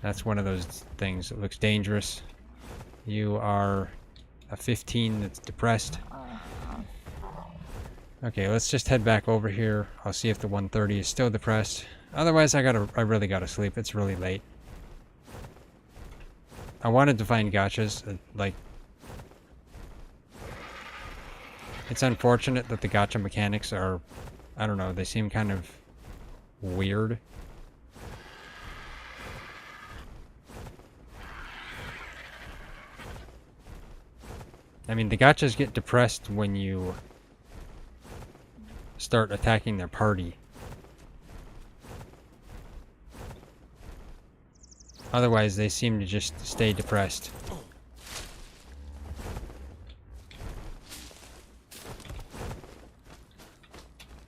That's one of those things that looks dangerous. You are a 15 that's depressed. Okay, let's just head back over here. I'll see if the 130 is still depressed. Otherwise, I really gotta sleep. It's really late. I wanted to find gachas, like... It's unfortunate that the gacha mechanics are, I don't know, they seem kind of weird. I mean, the gachas get depressed when you start attacking their party. Otherwise, they seem to just stay depressed.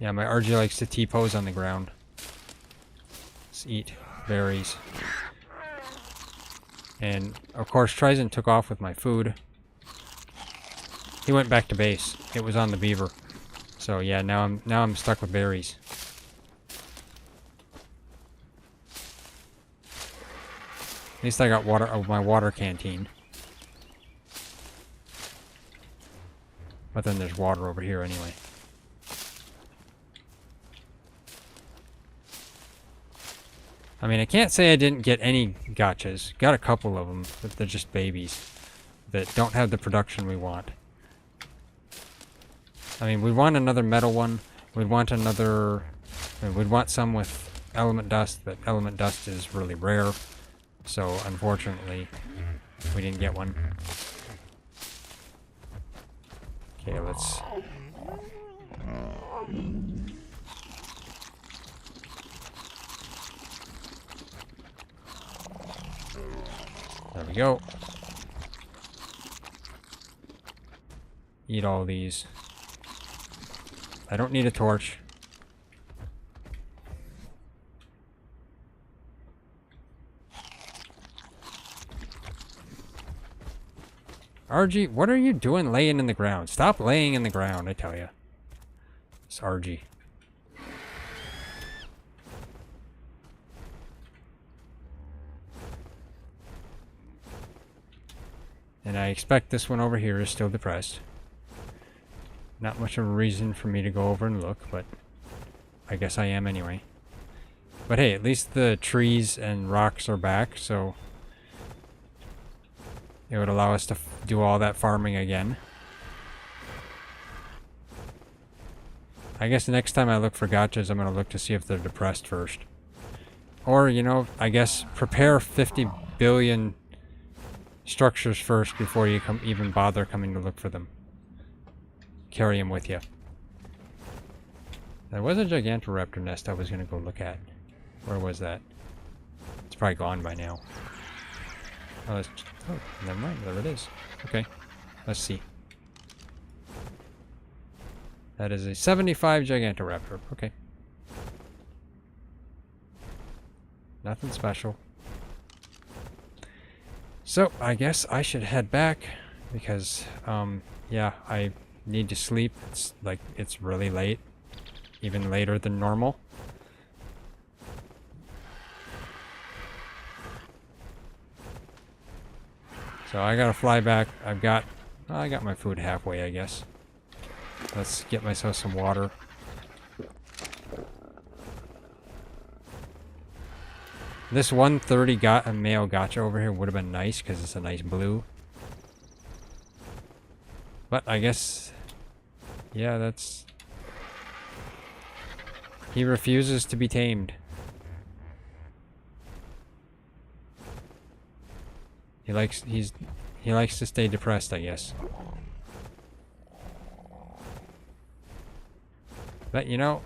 Yeah, my RG likes to T-pose on the ground. Let's eat berries. And, of course, Tryzen took off with my food. He went back to base. It was on the beaver. So, yeah, now I'm stuck with berries. At least I got water of my water canteen. But then there's water over here anyway. I mean, I can't say I didn't get any gachas. Got a couple of them, but they're just babies that don't have the production we want. I mean, we want another metal one. We'd want another... We'd want some with element dust, but element dust is really rare. So, unfortunately, we didn't get one. Okay, let's... There we go. Eat all these. I don't need a torch. RG, what are you doing laying in the ground? Stop laying in the ground, I tell you. It's RG. And I expect this one over here is still depressed. Not much of a reason for me to go over and look, but I guess I am anyway. But hey, at least the trees and rocks are back, so it would allow us to do all that farming again. I guess the next time I look for gachas, I'm going to look to see if they're depressed first. Or, you know, I guess prepare 50 billion structures first before you even bother coming to look for them. Carry them with you. There was a Gigantoraptor nest I was going to go look at. Where was that? It's probably gone by now. Oh, never mind. There it is. Okay. Let's see. That is a 75 Gigantoraptor. Okay. Nothing special. So, I guess I should head back because, yeah, I need to sleep. It's really late. Even later than normal. So I gotta fly back. I got my food halfway, I guess. Let's get myself some water. This 130 got a male gacha over here would have been nice because it's a nice blue. But I guess, yeah, that's... He refuses to be tamed. He likes to stay depressed, I guess. But you know,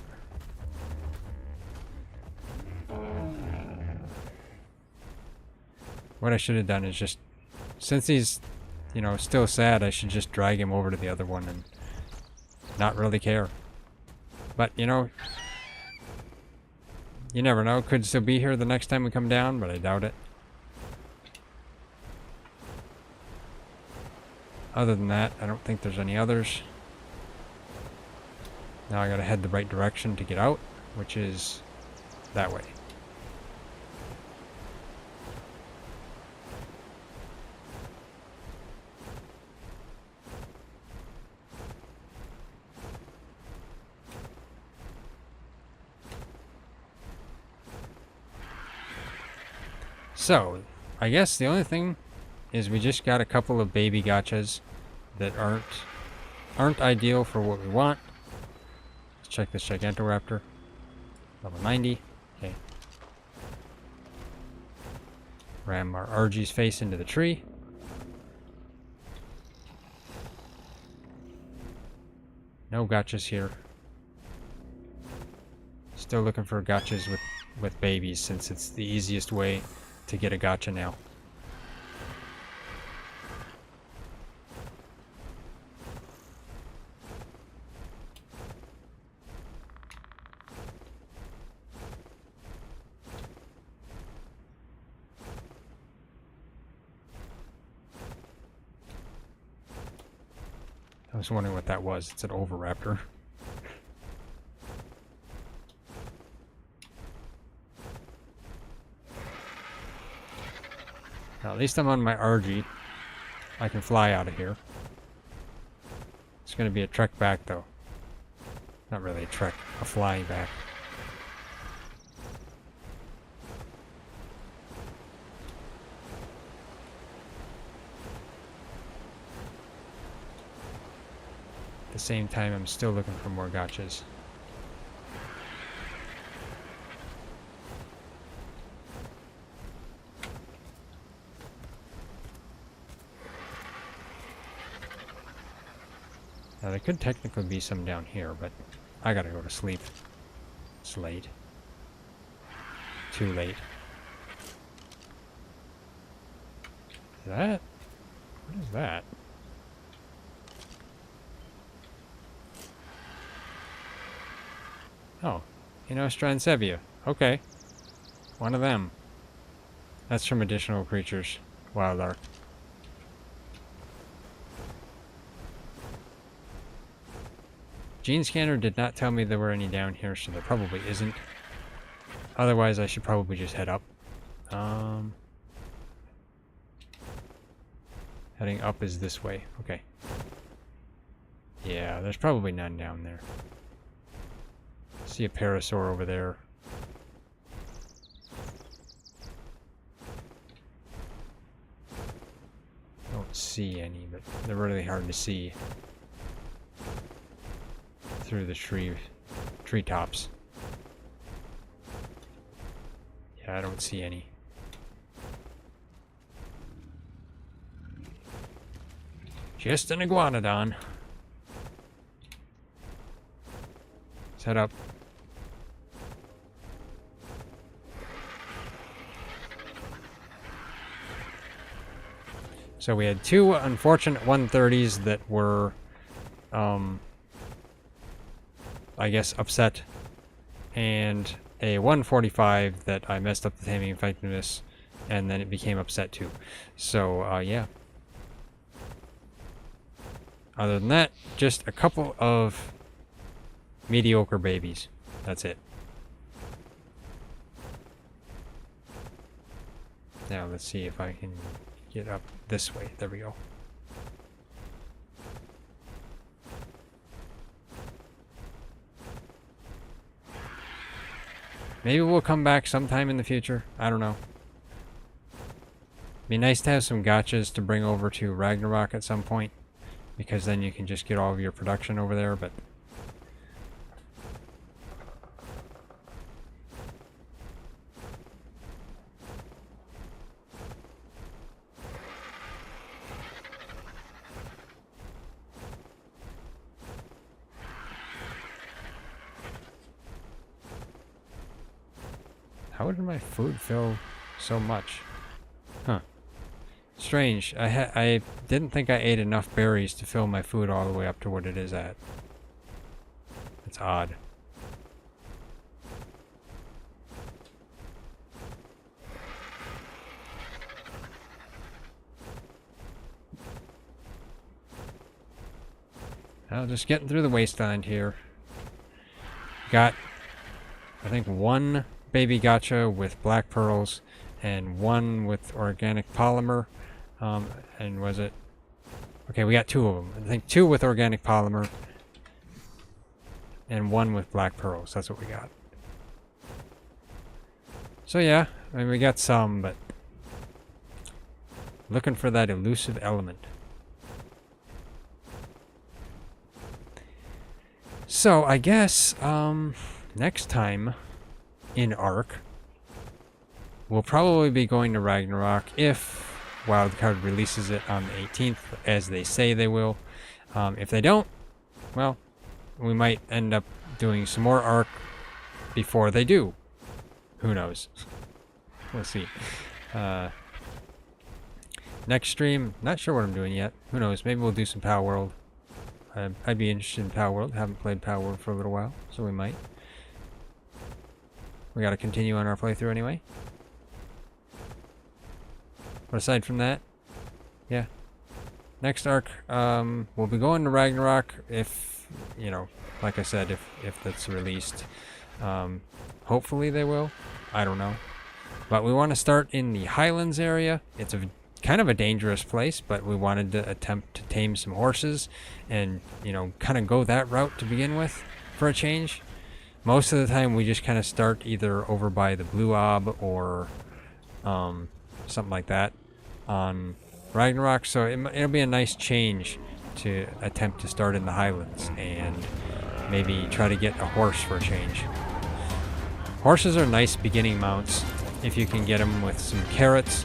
what I should have done is just, since he's, you know, still sad, I should just drag him over to the other one and not really care. But you know, you never know. Could still be here the next time we come down, but I doubt it. Other than that, I don't think there's any others. Now I gotta head the right direction to get out, which is that way. So, I guess the only thing is we just got a couple of baby gachas that aren't aren't ideal for what we want. Let's check this Gigantoraptor. Level 90. Okay. Ram our RG's face into the tree. No gachas here. Still looking for gachas with babies, since it's the easiest way to get a gacha now. I was wondering what that was. It's an Oviraptor. Now, at least I'm on my RG. I can fly out of here. It's going to be a trek back, though. Not really a trek, a fly back. At the same time, I'm still looking for more gachas. Now, there could technically be some down here, but I gotta go to sleep. It's late. Too late. That? What is that? Oh, Stransevia. Okay. One of them. That's from Additional Creatures. Wild ARK. Gene Scanner did not tell me there were any down here, so there probably isn't. Otherwise, I should probably just head up. Heading up is this way. Okay. Yeah, there's probably none down there. See a Parasaur over there. Don't see any, but they're really hard to see through the treetops. Yeah, I don't see any. Just an iguanodon. Let's head up. So we had two unfortunate 130s that were, I guess, upset, and a 145 that I messed up the taming effectiveness, and then it became upset too. So, yeah. Other than that, just a couple of mediocre babies. That's it. Now, let's see if I can get up this way. There we go. Maybe we'll come back sometime in the future. I don't know. Be nice to have some gachas to bring over to Ragnarok at some point, because then you can just get all of your production over there, but how did my food fill so much? Huh. Strange. I didn't think I ate enough berries to fill my food all the way up to what it is at. It's odd. Well, just getting through the wasteland here. Got, I think, one baby gacha with black pearls and one with organic polymer. And was it? Okay, we got two of them. I think two with organic polymer and one with black pearls. That's what we got. So yeah, I mean, we got some, but looking for that elusive element. So I guess next time in ARK, we'll probably be going to Ragnarok if Wildcard releases it on the 18th, as they say they will. If they don't, well, we might end up doing some more ARK before they do. Who knows? We'll see. Next stream, not sure what I'm doing yet. Who knows? Maybe we'll do some Power World. I'd be interested in Power World. Haven't played Power World for a little while, so we might. We gotta continue on our playthrough anyway. But aside from that, yeah. Next ARK, we'll be going to Ragnarok if, you know, like I said, if that's released. Hopefully they will. I don't know. But we want to start in the Highlands area. It's a kind of a dangerous place, but we wanted to attempt to tame some horses and, you know, kind of go that route to begin with for a change. Most of the time we just kind of start either over by the Blue Ob or something like that on Ragnarok, so it'll be a nice change to attempt to start in the Highlands and maybe try to get a horse for a change. Horses are nice beginning mounts if you can get them with some carrots.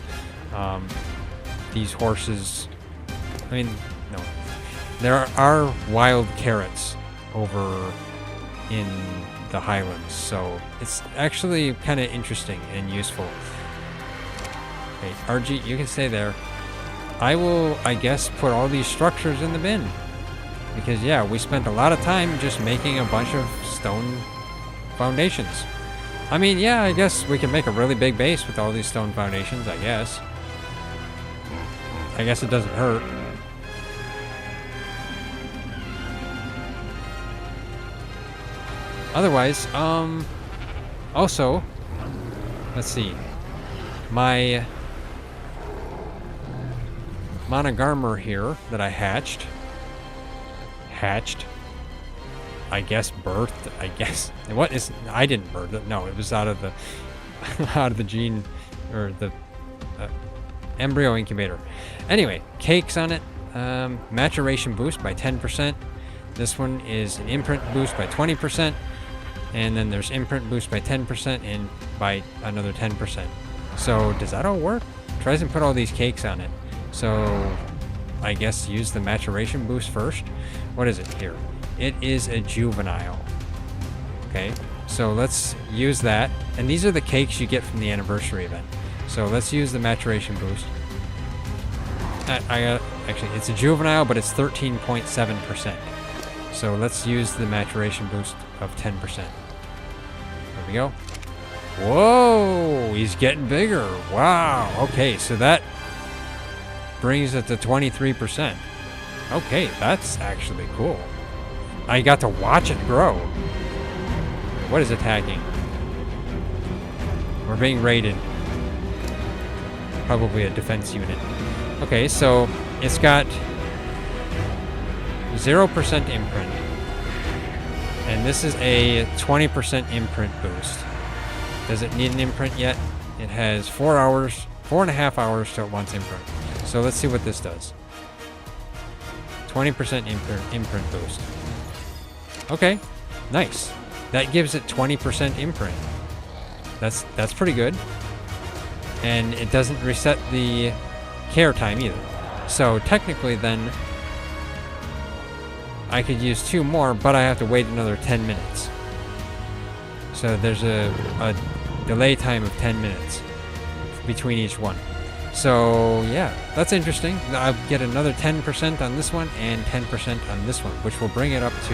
These horses, I mean, no, there are wild carrots over in the Highlands, so it's actually kind of interesting and useful. Okay, RG, you can stay there. I will, I guess, put all these structures in the bin. Because, yeah, we spent a lot of time just making a bunch of stone foundations. I mean, yeah, I guess we can make a really big base with all these stone foundations, I guess. I guess it doesn't hurt. Otherwise, also, let's see. My monogarmer here that I hatched, I guess birthed, I guess. What is, I didn't birth it, no, it was out of the, out of the gene, or the embryo incubator. Anyway, cakes on it, maturation boost by 10%. This one is an imprint boost by 20%. And then there's imprint boost by 10% and by another 10%. So does that all work? Tries and put all these cakes on it. So I guess use the maturation boost first. What is it here? It is a juvenile. Okay, so let's use that. And these are the cakes you get from the anniversary event. So let's use the maturation boost. Actually, it's a juvenile, but it's 13.7%. So let's use the maturation boost of 10%. There we go. Whoa, he's getting bigger. Wow. Okay, so that brings it to 23%. Okay, that's actually cool. I got to watch it grow. What is attacking? We're being raided. Probably a defense unit. Okay, so it's got 0% imprint. And this is a 20% imprint boost. Does it need an imprint yet? It has 4.5 hours till it wants imprint. So let's see what this does. 20% imprint boost. Okay, nice. That gives it 20% imprint. That's pretty good. And it doesn't reset the care time either. So technically then I could use 2 more, but I have to wait another 10 minutes. So there's a delay time of 10 minutes between each one. So yeah, that's interesting. I'll get another 10% on this one and 10% on this one, which will bring it up to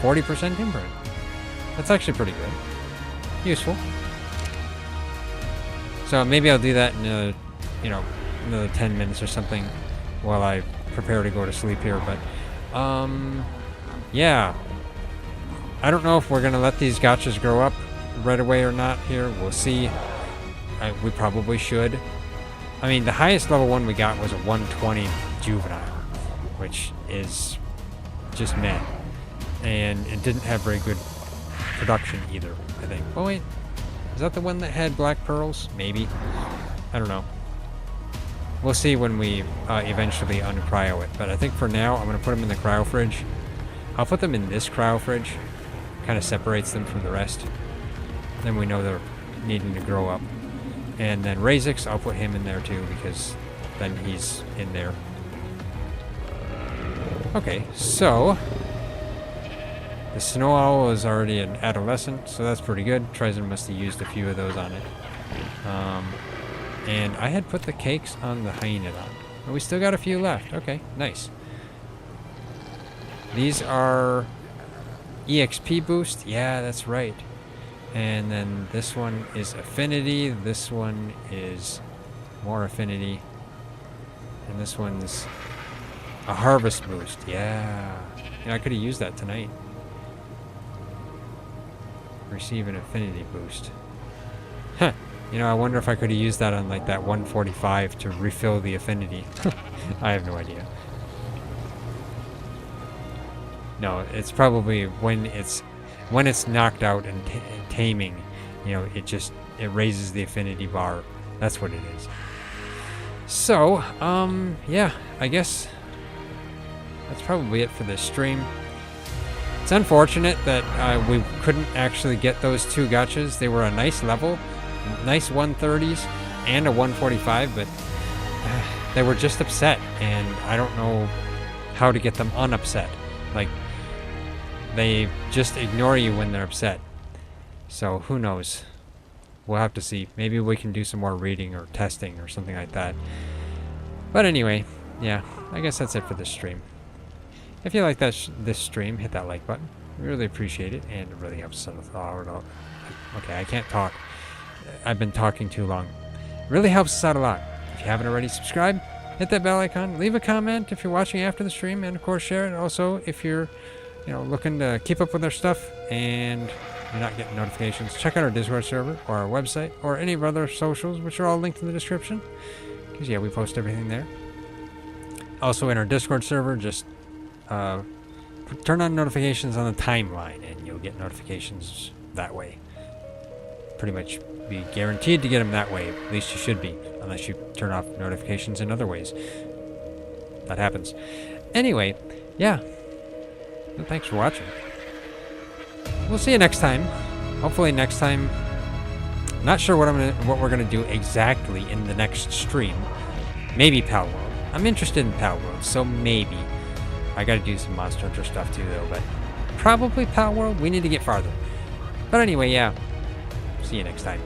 40% imprint. That's actually pretty good. Useful. So maybe I'll do that in another 10 minutes or something while I prepare to go to sleep here, but yeah. I don't know if we're gonna let these gachas grow up right away or not here. We'll see. We probably should. I mean, the highest level one we got was a 120 juvenile, which is just meh. And it didn't have very good production either, I think. Oh wait, is that the one that had black pearls? Maybe. I don't know. We'll see when we eventually uncryo it. But I think for now, I'm going to put them in the cryo fridge. I'll put them in this cryo fridge. Kind of separates them from the rest. Then we know they're needing to grow up. And then Razix, I'll put him in there too, because then he's in there. Okay, so the Snow Owl is already an adolescent, so that's pretty good. Tryson must have used a few of those on it. And I had put the cakes on the Hyaenodon. And we still got a few left. Okay, nice. These are EXP boost. Yeah, that's right. And then this one is affinity. This one is more affinity. And this one's a harvest boost. Yeah. I could have used that tonight. Receive an affinity boost. Huh. I wonder if I could have used that on like that 145 to refill the affinity. I have no idea. No, it's probably when it's knocked out and taming, it raises the affinity bar. That's what it is. So, yeah, I guess that's probably it for this stream. It's unfortunate that we couldn't actually get those two gachas. They were a nice level, nice 130s and a 145, but they were just upset, and I don't know how to get them unupset. Like, they just ignore you when they're upset. So who knows? We'll have to see. Maybe we can do some more reading or testing or something like that. But anyway, yeah, I guess that's it for this stream. If you like this stream, hit that like button. We really appreciate it, and it really helps us out. Okay, I can't talk. I've been talking too long. It really helps us out a lot. If you haven't already, subscribe, hit that bell icon, leave a comment if you're watching after the stream, and of course share it. Also, if you're looking to keep up with our stuff and you're not getting notifications, check out our Discord server or our website or any of our other socials, which are all linked in the description. Because, yeah, we post everything there. Also, in our Discord server, just turn on notifications on the timeline, and you'll get notifications that way. Pretty much be guaranteed to get them that way. At least you should be, unless you turn off notifications in other ways. That happens. Anyway, yeah. Well, thanks for watching. We'll see you next time. Hopefully next time. Not sure what we're gonna do exactly in the next stream. Maybe Pal World. I'm interested in Pal World, so maybe. I gotta do some Monster Hunter stuff too, though. But probably Pal World. We need to get farther. But anyway, yeah. See you next time.